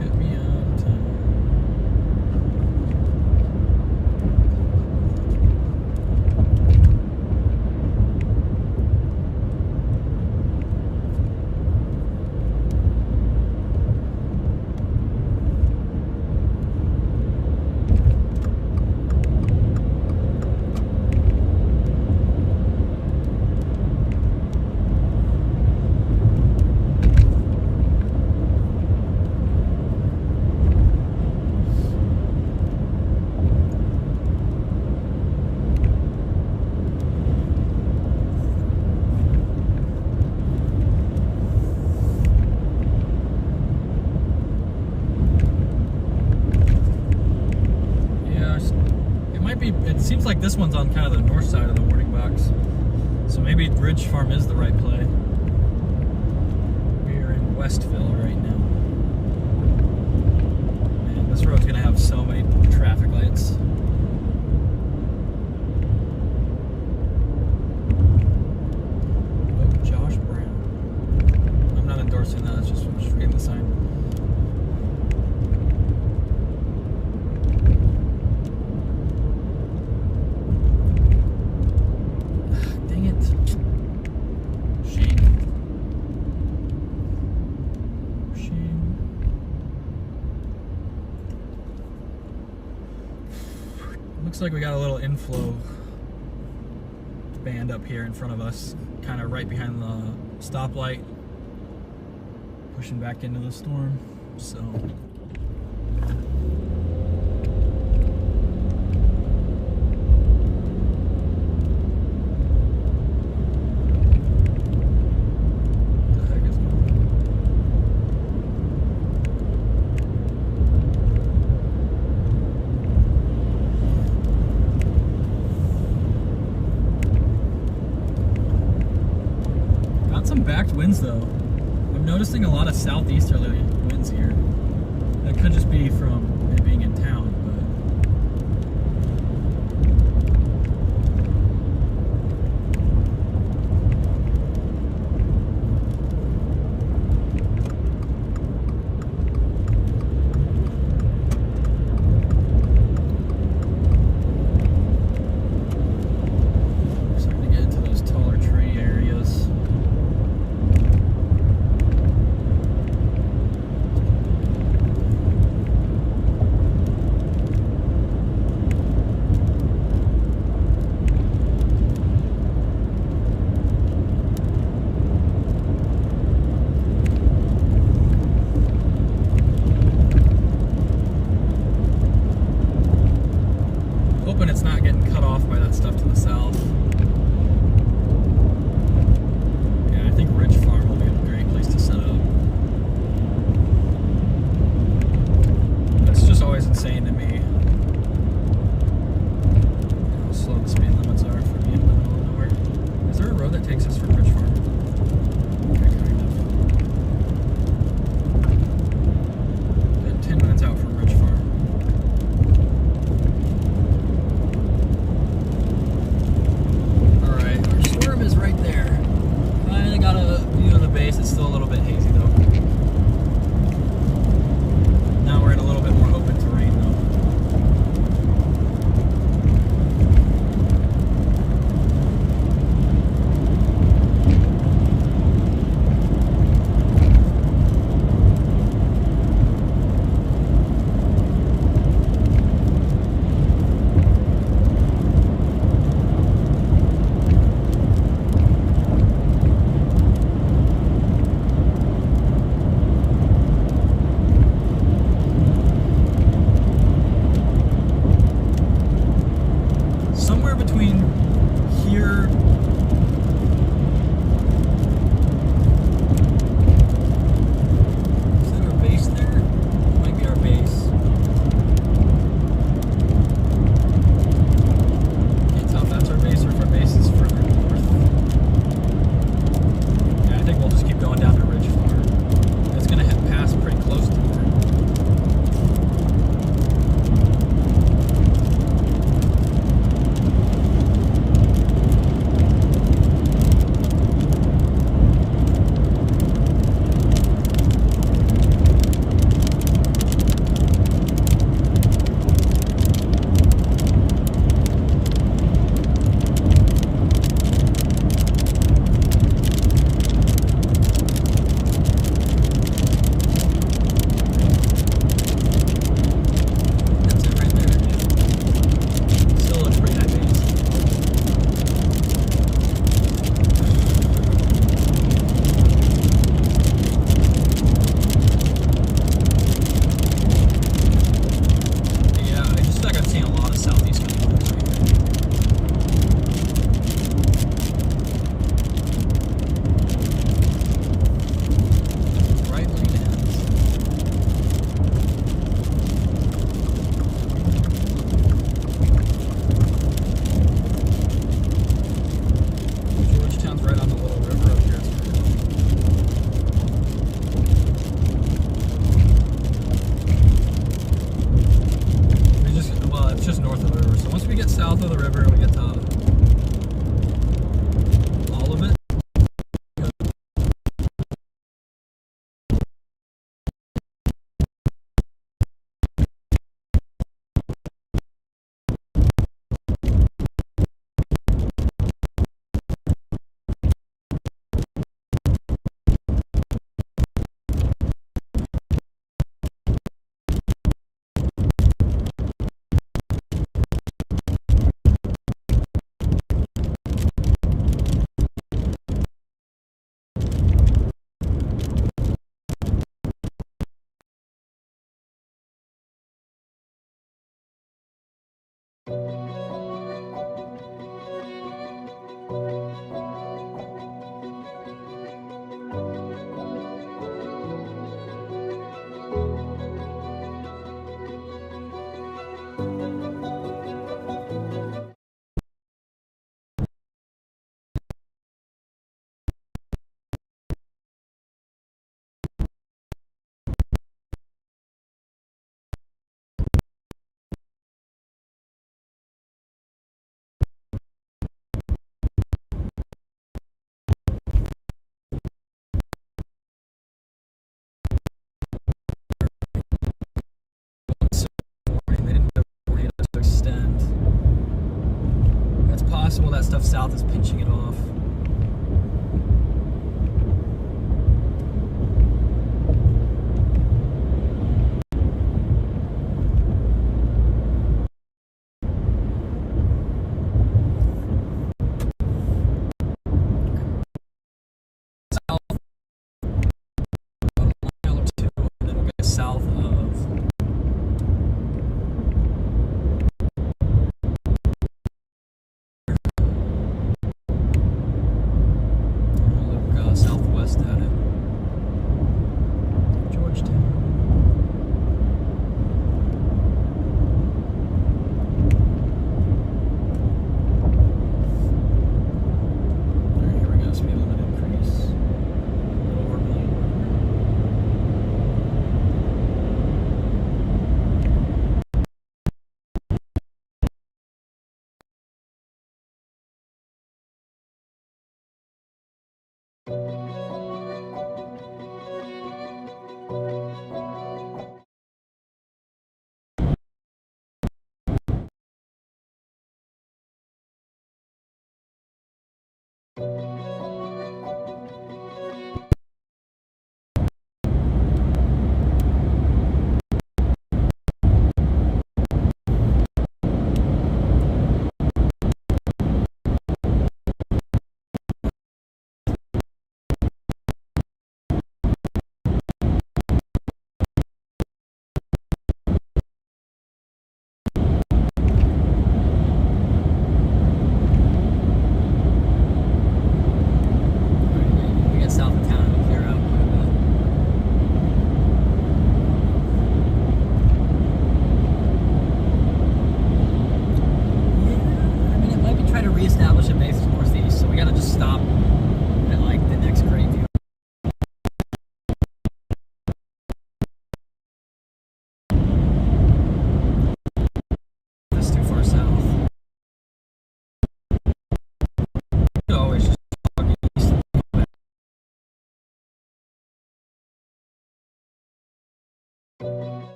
Get me seems like this one's on kind of the north side of the warning box. So maybe Ridge Farm is the right play. We're in Westville right now. Man, this road's gonna have so many traffic lights. Oh, Josh Brown. I'm not endorsing that, it's just reading the sign. Looks like we got a little inflow band up here in front of us, kind of right behind the stoplight, pushing back into the storm. So backed winds though. I'm noticing a lot of southeasterly winds here. That could just be from it being in town, but starting to get into those taller tree areas. that stuff south is pinching it off. South of look southwest at it, Georgetown. All right, here we go. Speed limit increase. A little over a million.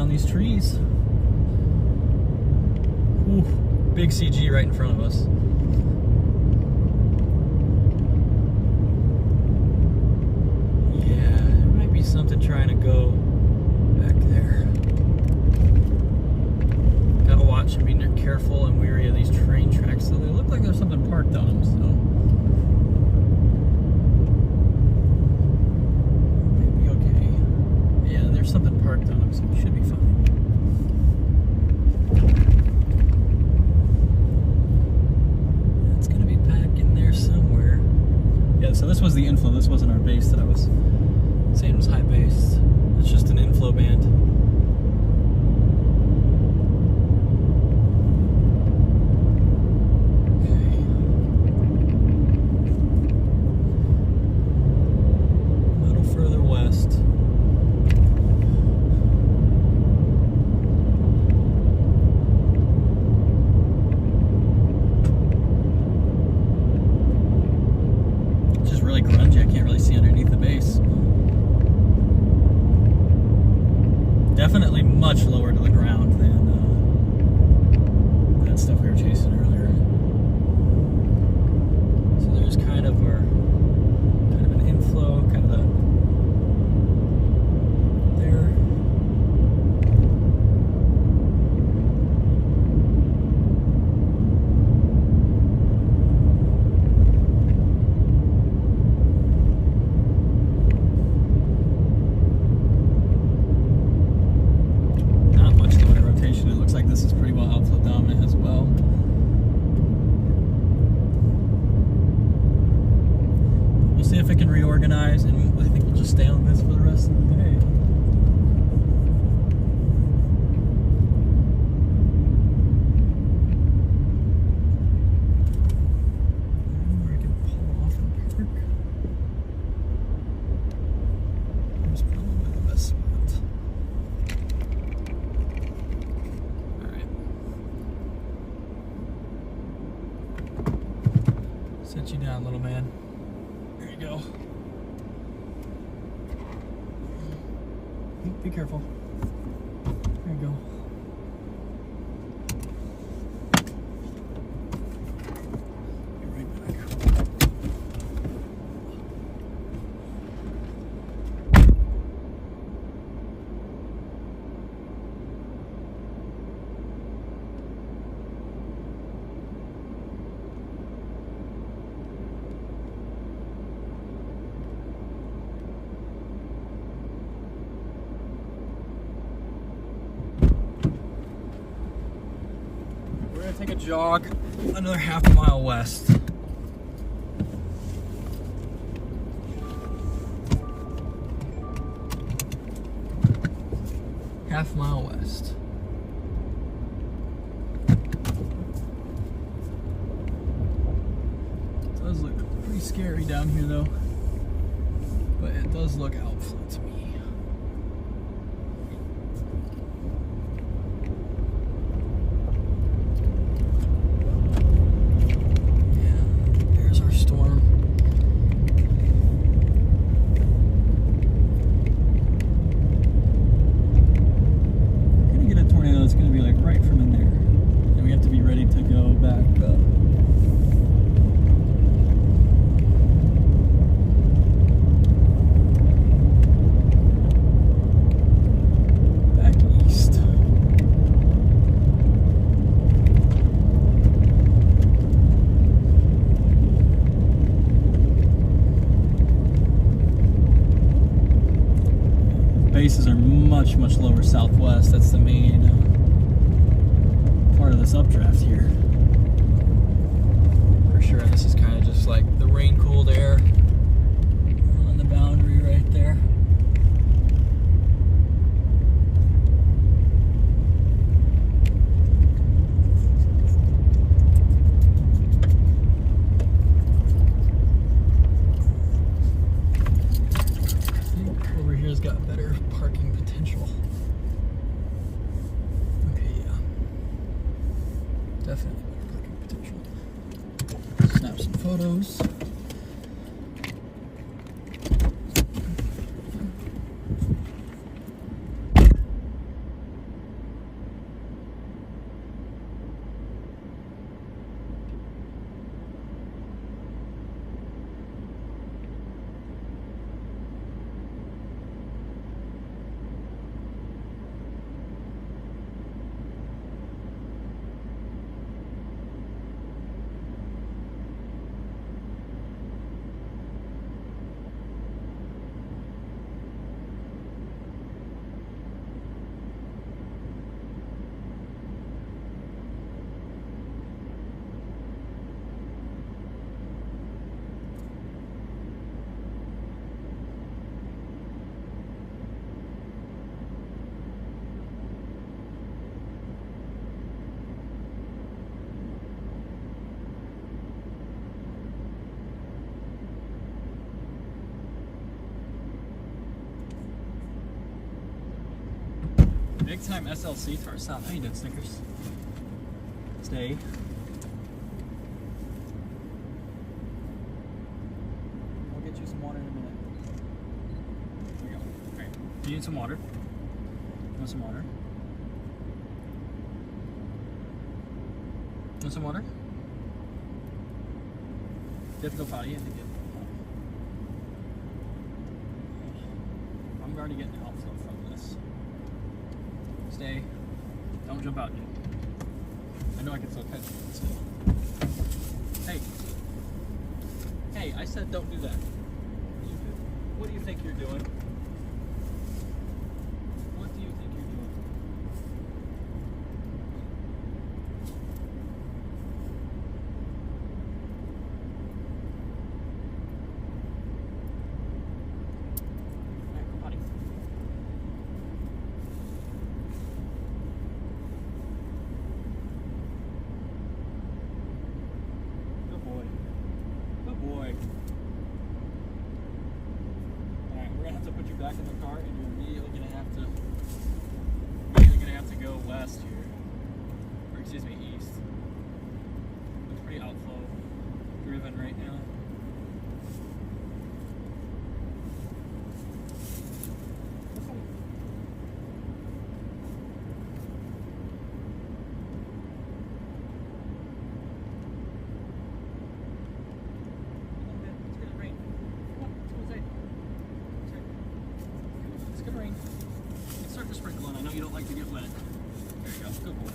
These trees. Ooh, big CG right in front of us. Yeah, there might be something trying to go back there. Gotta watch and be careful and wary of these train tracks. So they look like there's something parked on them, so. There's something parked on them, so we should be fine. It's gonna be back in there somewhere. Yeah, so this was the inflow. This wasn't our base that I was saying was high base. It's just an inflow band. Definitely much lower to the ground than that stuff we were chasing earlier. So there's kind of an inflow, kind of there. It looks like this is pretty well outflow dominant as well. We'll see if it can reorganize, and I think we'll just stay on this for the rest of the day. Where I can pull off and park. Here's probably the best spot. Set you down, little man. There you go. Be careful. There you go. Be right back. We're gonna take a jog another half a mile west. Half mile west. It does look pretty scary down here though, but it does look outflow to me. Bases are much lower southwest. That's the main part of this updraft here. For sure, this is kind of just like the rain-cooled air on the boundary right there. Got better parking potential. Okay, yeah. Definitely better parking potential. Snap some photos. Big time SLC to our south. How you doing, Snickers? Stay. I'll get you some water in a minute. There we go. Alright. You need some water? You want some water? You want some water? You have to go potty? You have to get. I'm already getting outflow from this. Stay. Don't jump out yet. I know I can still catch it. Let's go. Hey. Hey, I said don't do that. What do you think you're doing? What do you think you're doing? Alright, go potty. Good boy. Good boy. Alright, we're gonna have to put you back in the car and you're immediately gonna have to go west here. Or excuse me, east. It's pretty outflow driven right now. It's gonna rain. It's starting to sprinkle and I know you don't like to get wet. There you go. Good boy.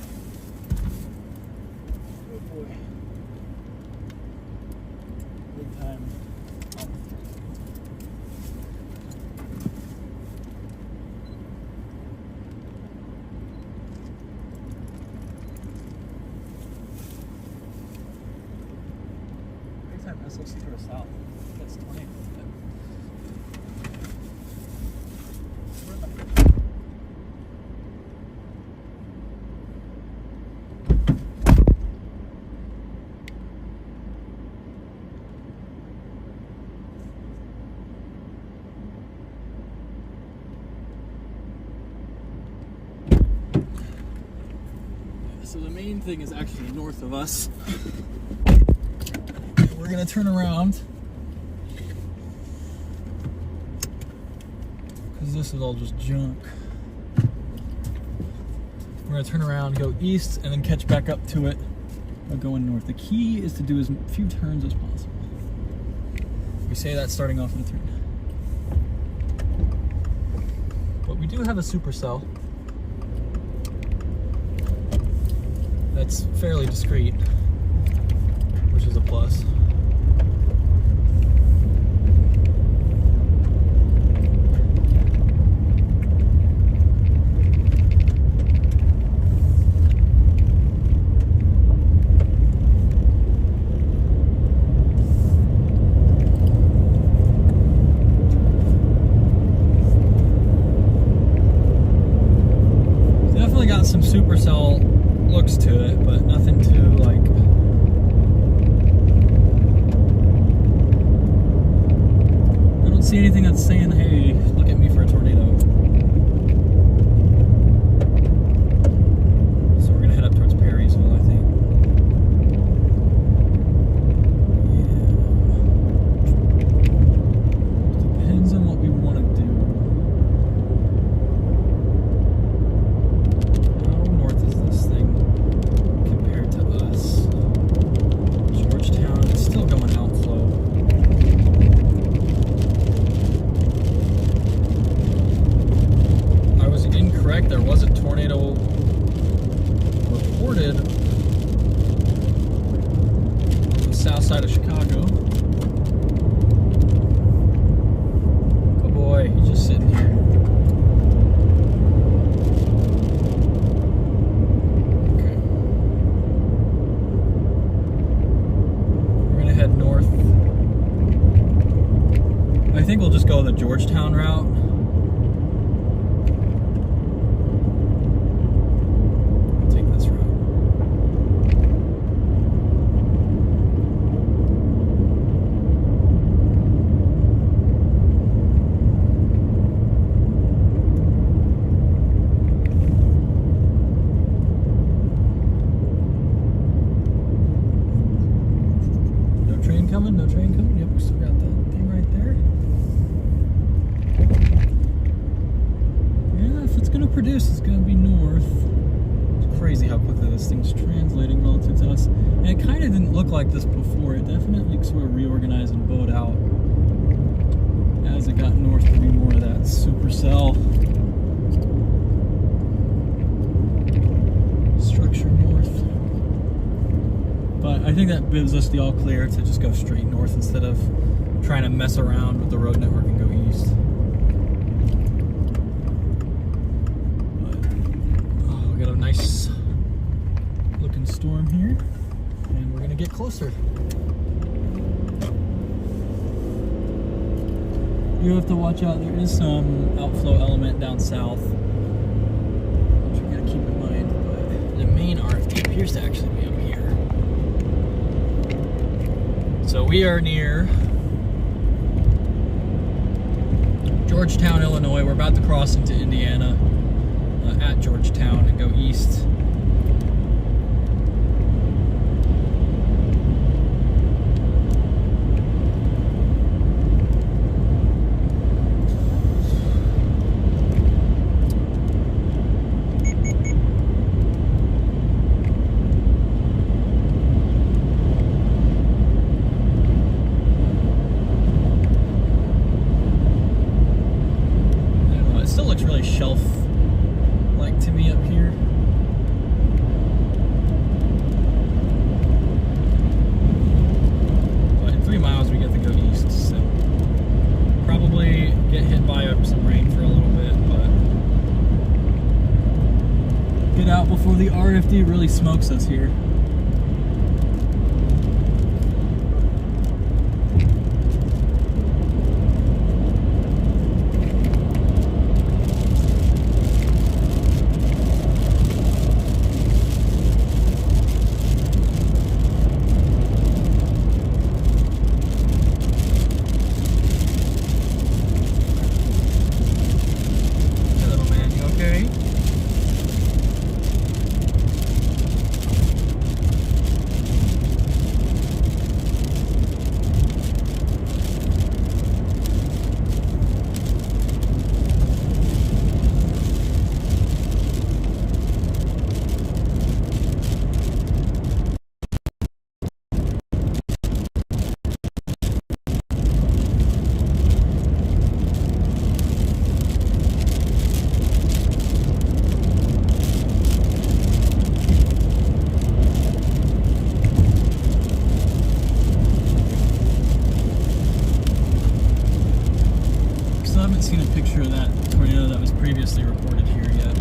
Good boy. Big time. Big time SLC to our south. That's 20. So the main thing is actually north of us. We're gonna turn around because this is all just junk. We're gonna turn around, go east, and then catch back up to it by going north. The key is to do as few turns as possible. We say that starting off in a turn. But we do have a supercell that's fairly discreet, which is a plus. Definitely got some supercell looks to it, but nothing too like I don't see anything that's saying, hey, look at me for a tornado. So we're gonna head up towards Perrysville, I think. Yeah. Depends on what we want to do. How north is this thing compared to us? Georgetown, it's still going outflow. I was incorrect, there was a tornado reported on the south side of Chicago. Good boy, he's just sitting here. Head north. I think we'll just go the Georgetown route. I'll take this route. this thing's translating relative to us. And it kind of didn't look like this before. It definitely sort of reorganized and bowed out as it got north to be more of that supercell structure north. But I think that gives us the all clear to just go straight north instead of trying to mess around with the road network and go east. We got a nice looking storm here, and we're gonna get closer. You have to watch out. There is some outflow element down south, which we gotta keep in mind. But the main RFD appears to actually be up here. So we are near Georgetown, Illinois. We're about to cross into Indiana. At Georgetown and go east. I don't know, it still looks really shelf to me up here. But in 3 miles we get to go east, so probably get hit by some rain for a little bit, but get out before the RFD really smokes us here. Seen a picture of that tornado that was previously reported here yet.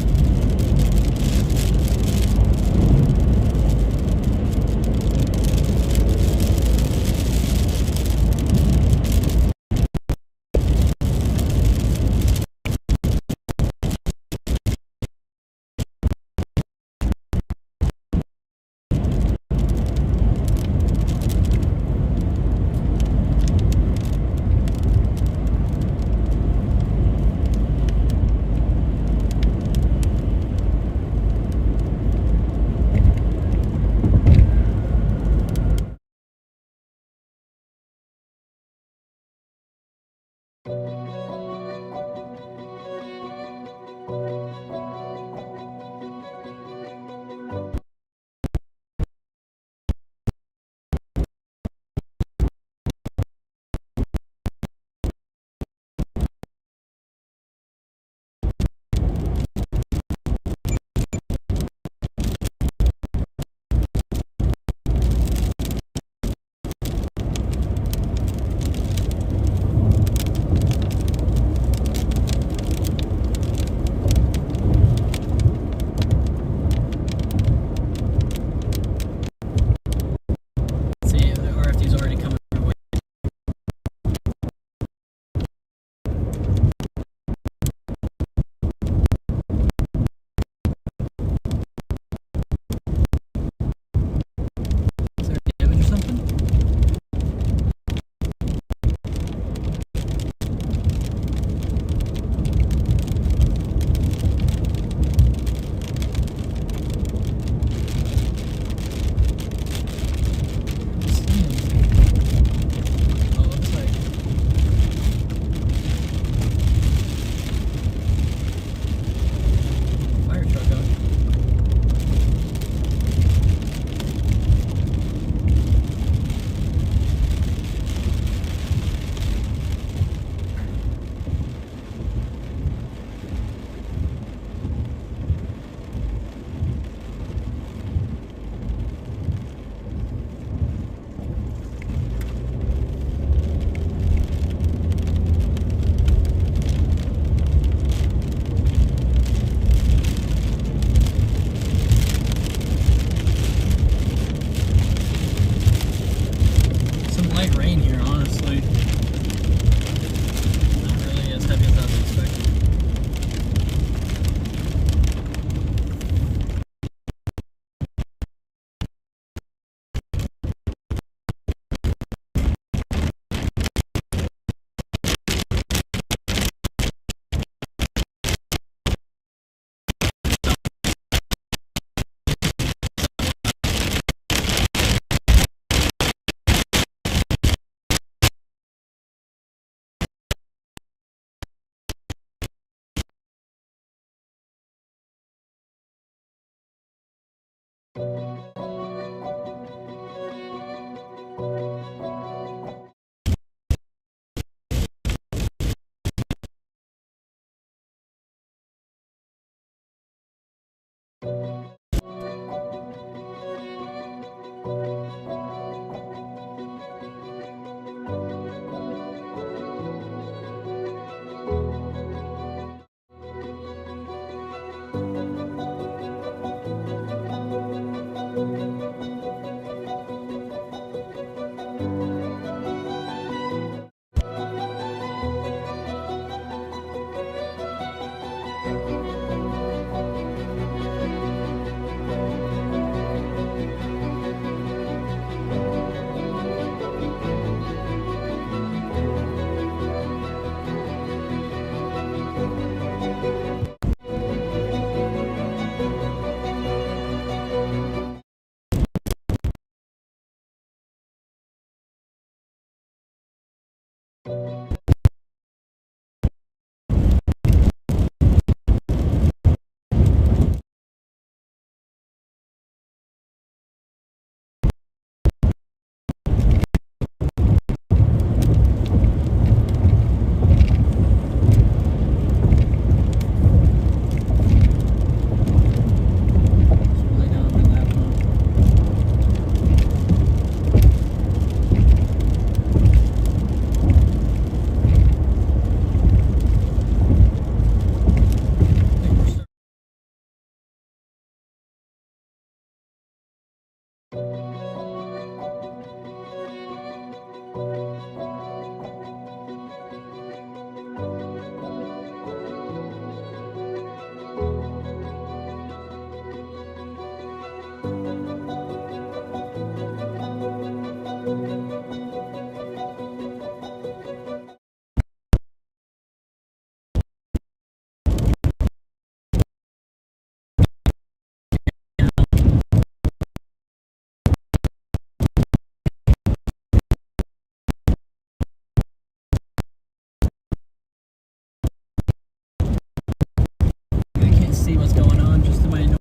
see what's going on just to my north.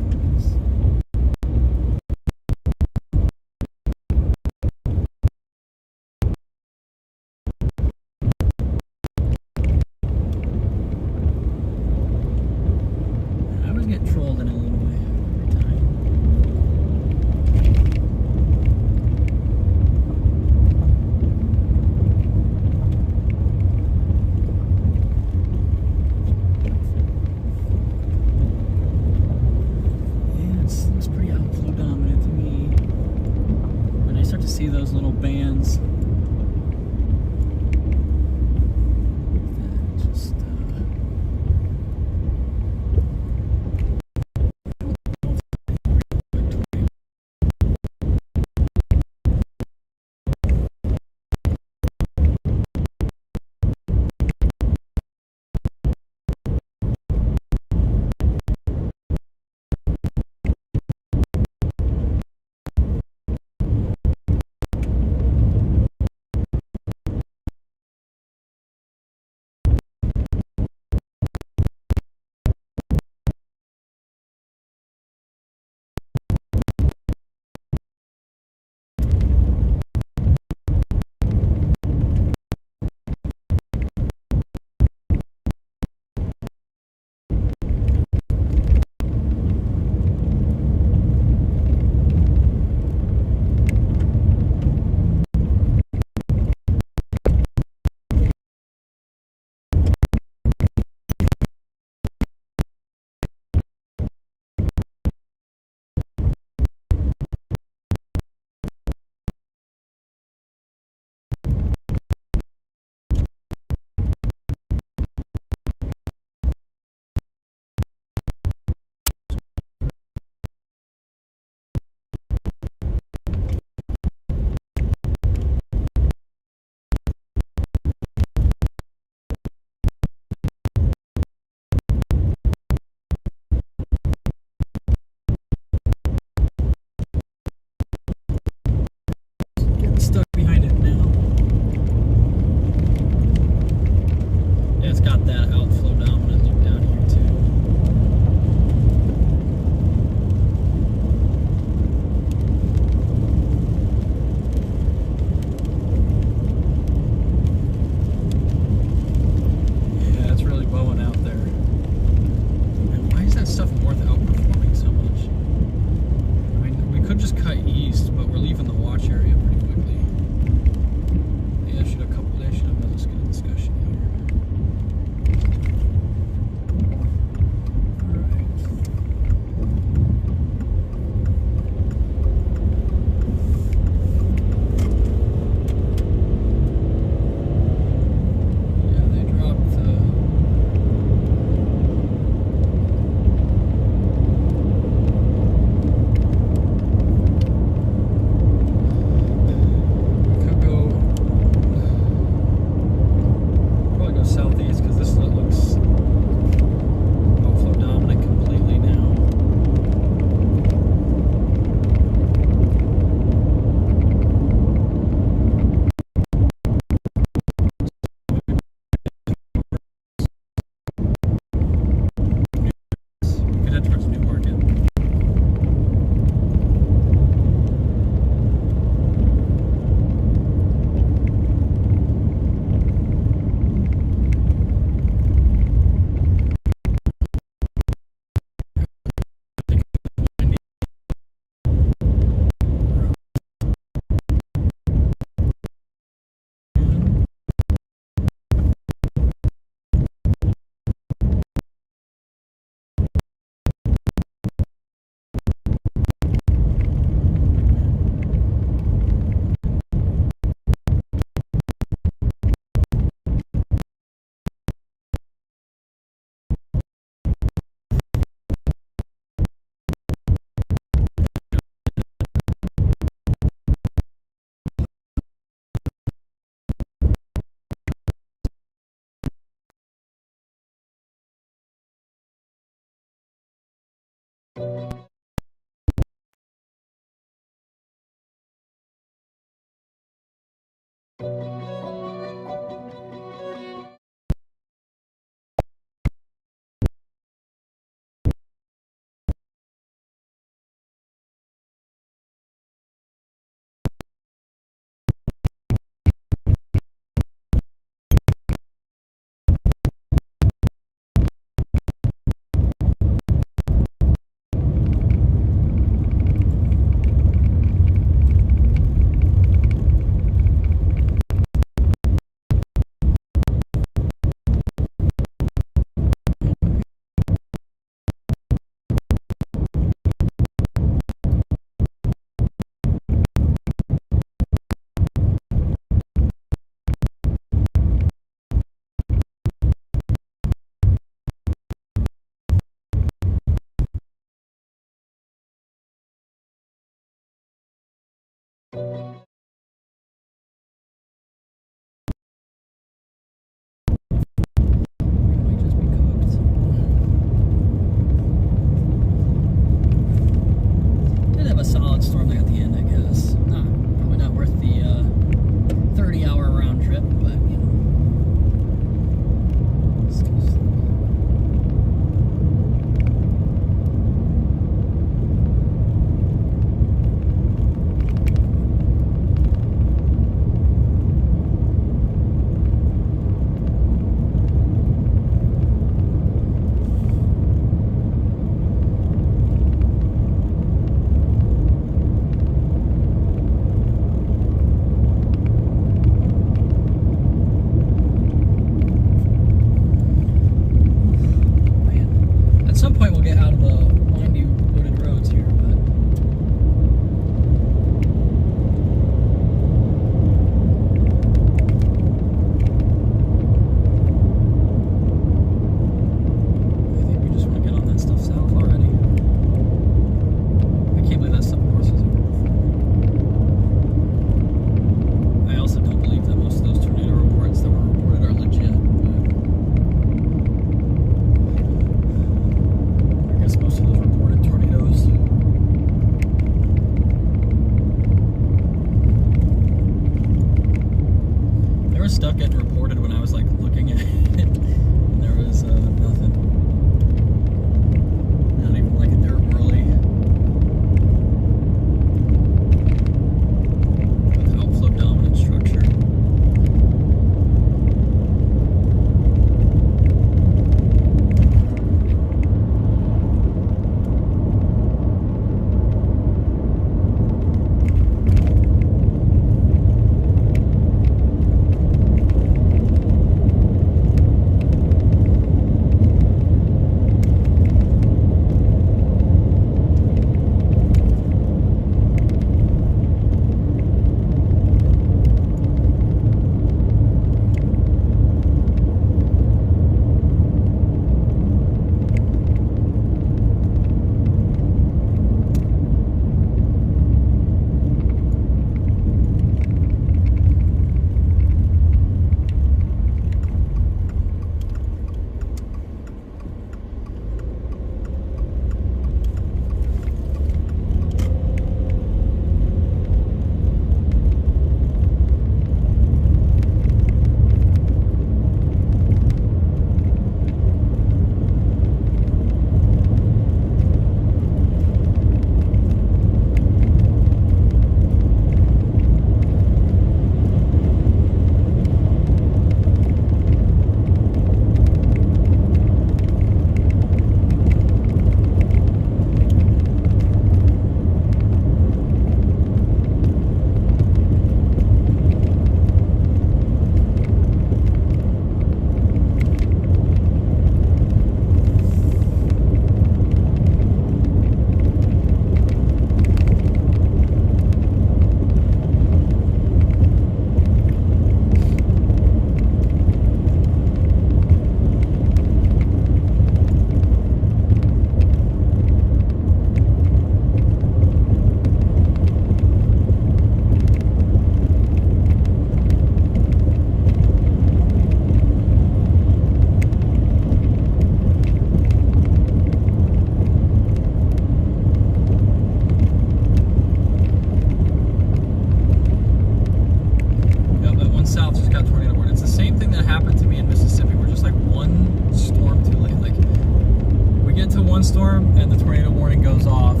get to one storm and the tornado warning goes off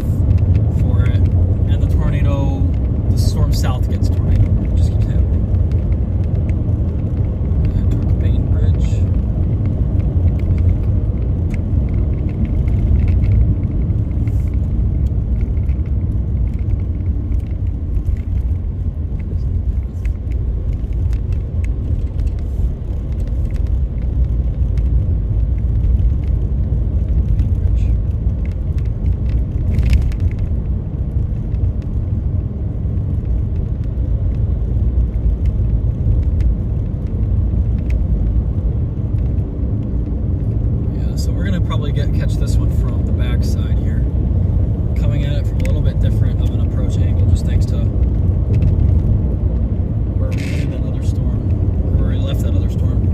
for it, and the storm south gets tornado. Just keeps happening. And toward the Bain Bridge. Probably catch this one from the back side here, coming at it from a little bit different of an approach angle, just thanks to where we made that other storm, or where we left that other storm.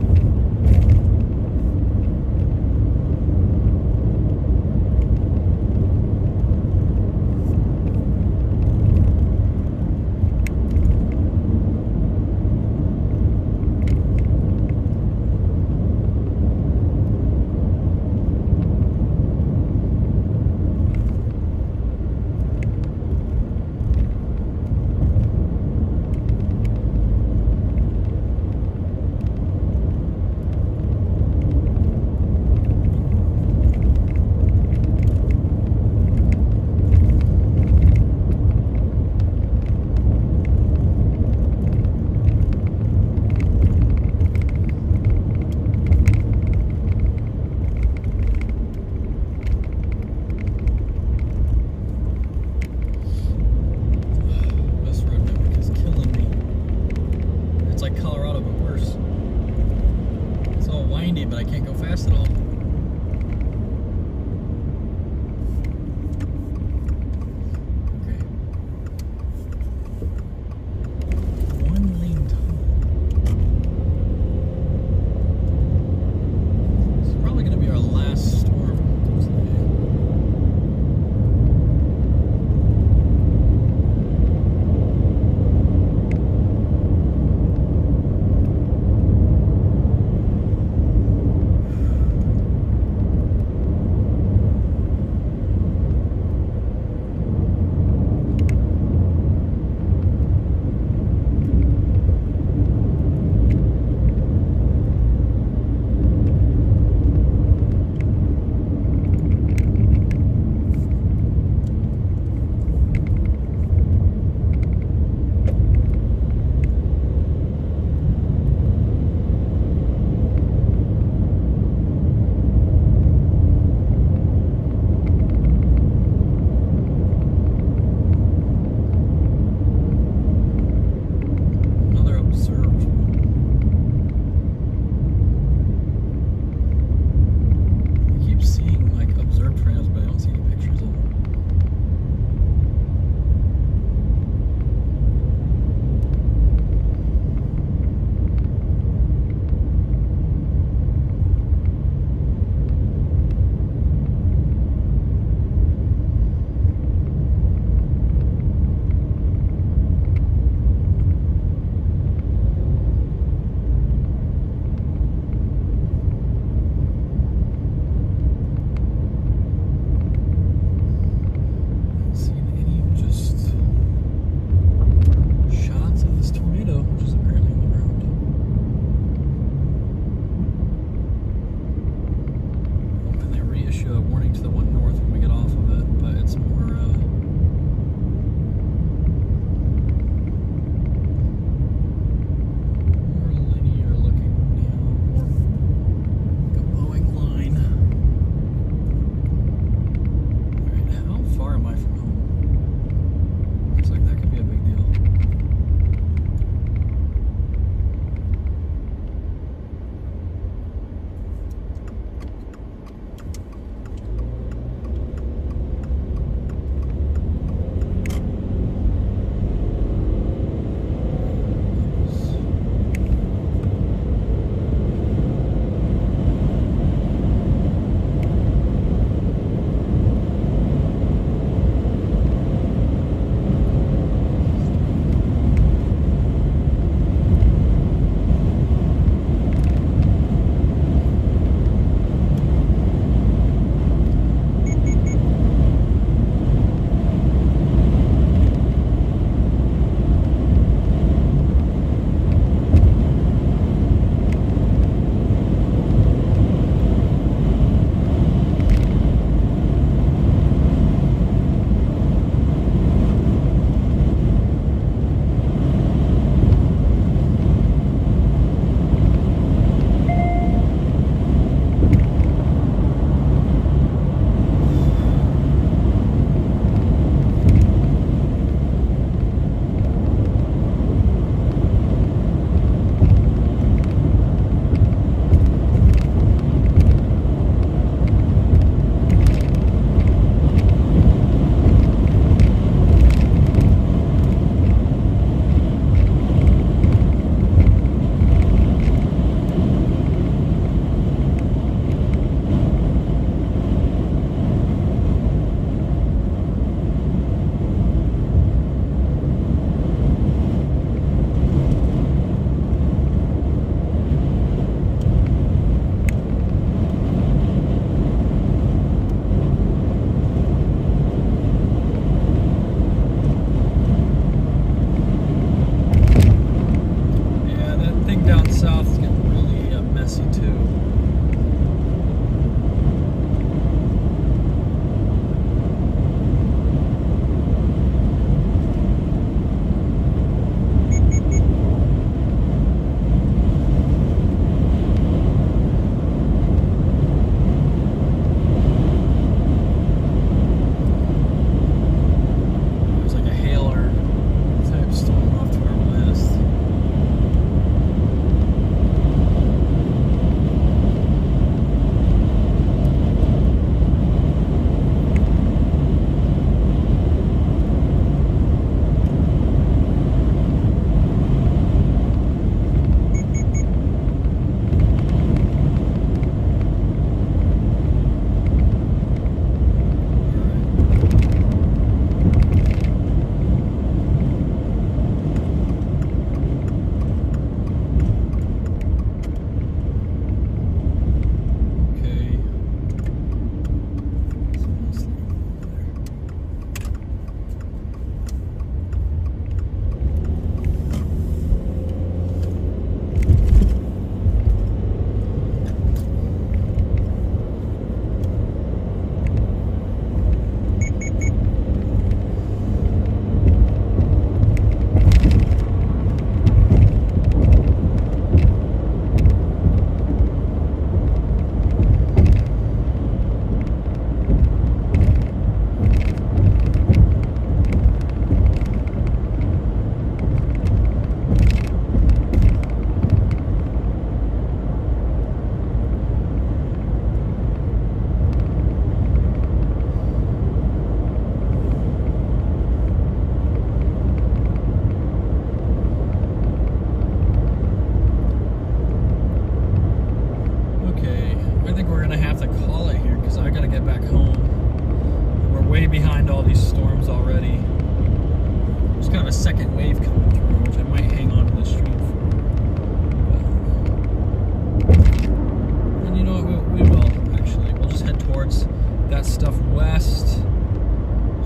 That stuff west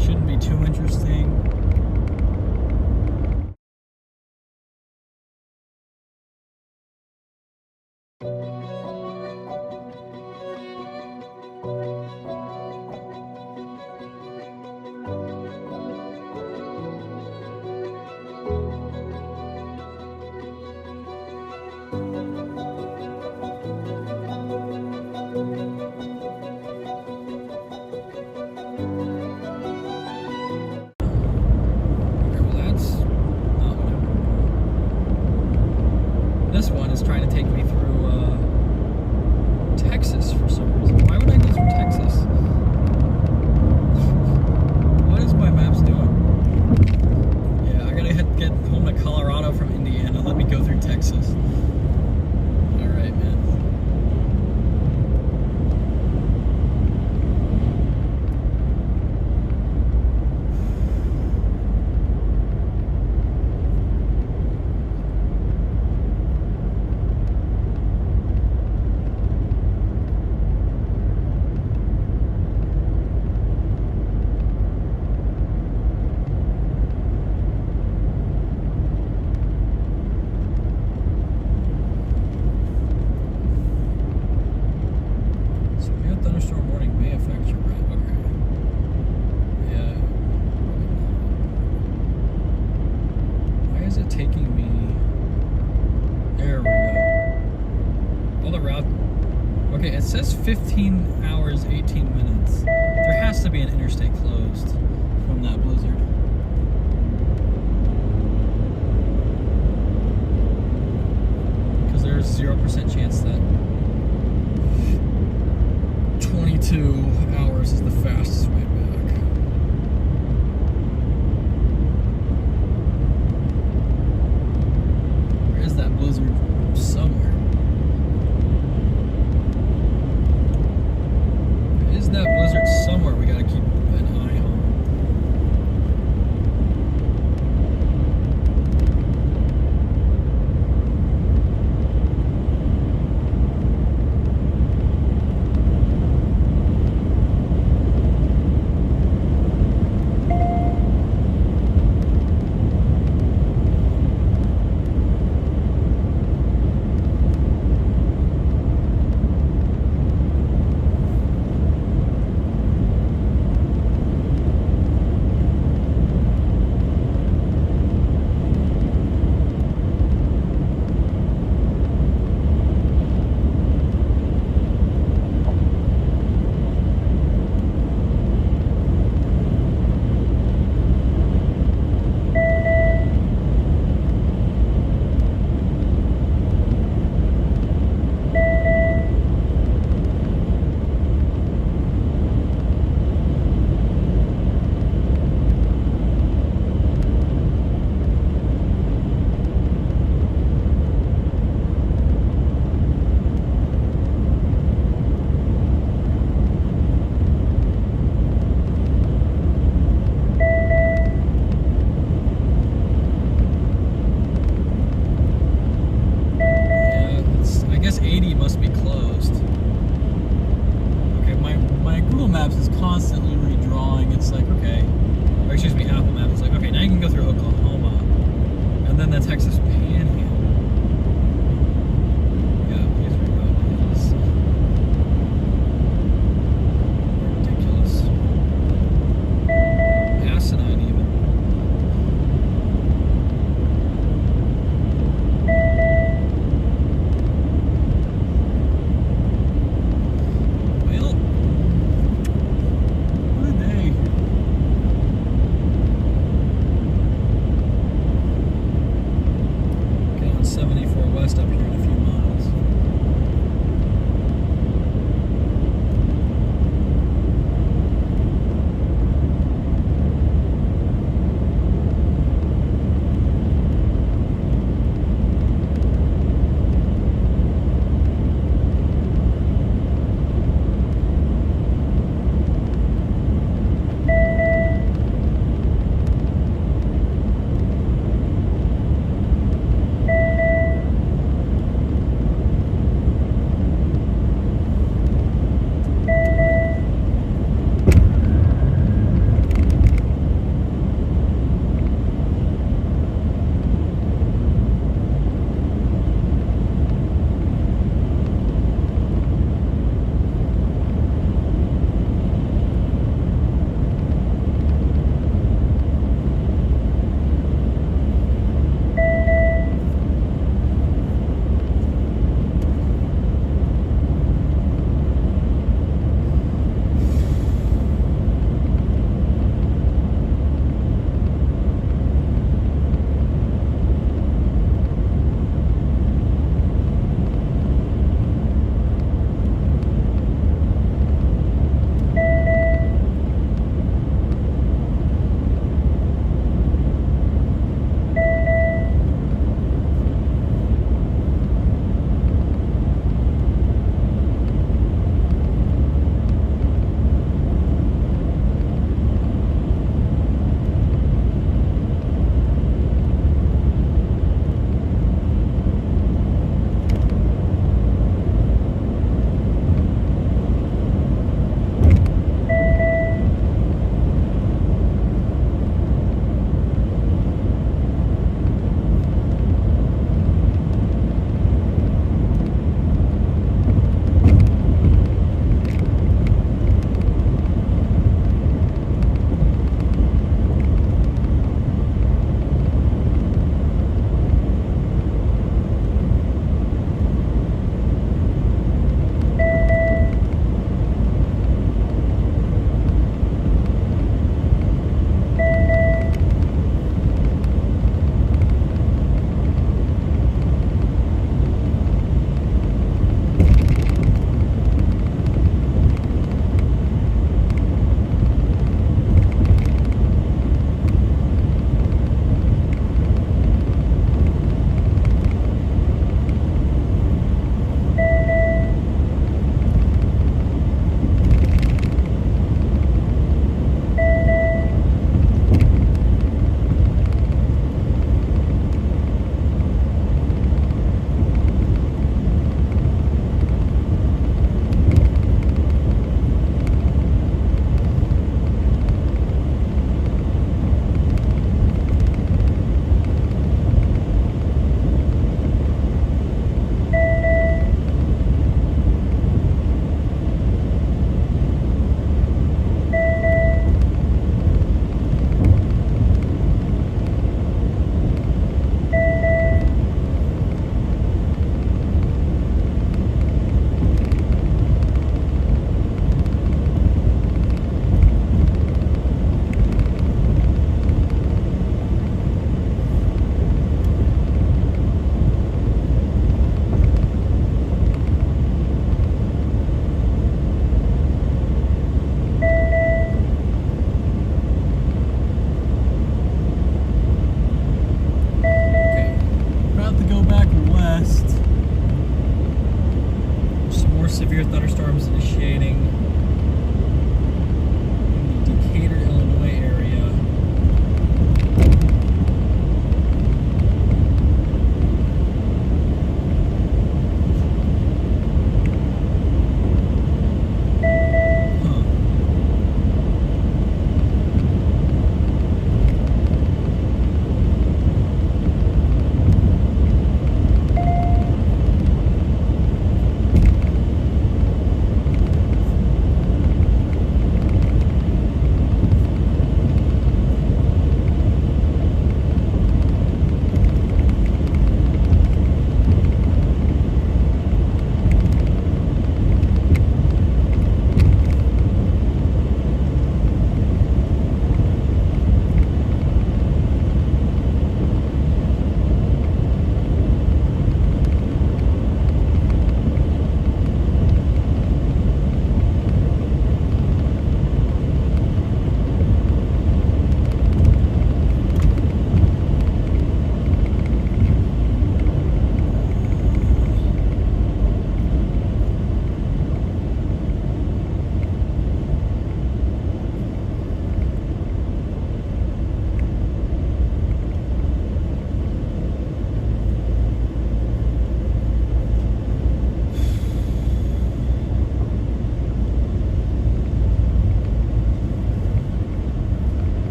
shouldn't be too interesting. This one is trying to take me through Texas for some reason. Why would I go through Texas? What is my maps doing? Yeah, I gotta get home to Colorado from Indiana. Let me go through Texas. Alright, man. Thunderstorm warning may affect your route. Okay. Yeah. Why is it taking me? There we go. Well, the route. Okay, it says 15 hours, 18 minutes. There has to be an interstate closed from that blizzard. Because there's 0% chance that 22 hours is the fastest way back. Where is that blizzard? Somewhere. There is that blizzard somewhere we gotta keep an eye on. Constantly redrawing. It's like, okay, or excuse me, Apple Maps. It's like, okay, now you can go through Oklahoma, and then the Texas Panhandle. Yeah, please reroute this. Ridiculous. Asinine, even.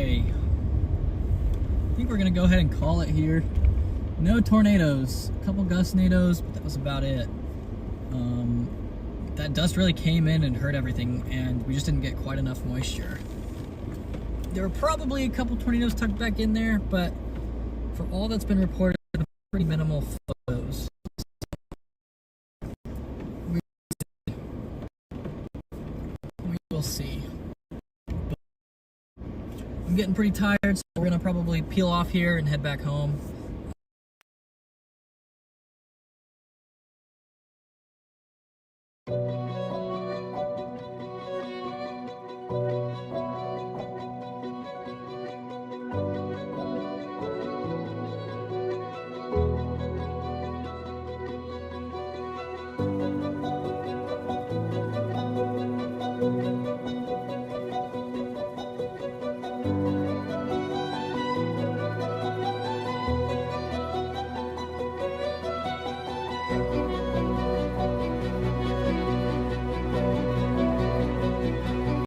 Okay. I think we're gonna go ahead and call it here. No tornadoes. A couple gustnados, but that was about it. That dust really came in and hurt everything, and we just didn't get quite enough moisture. There were probably a couple tornadoes tucked back in there, but for all that's been reported, pretty minimal photos. We will see. I'm getting pretty tired, so we're gonna probably peel off here and head back home.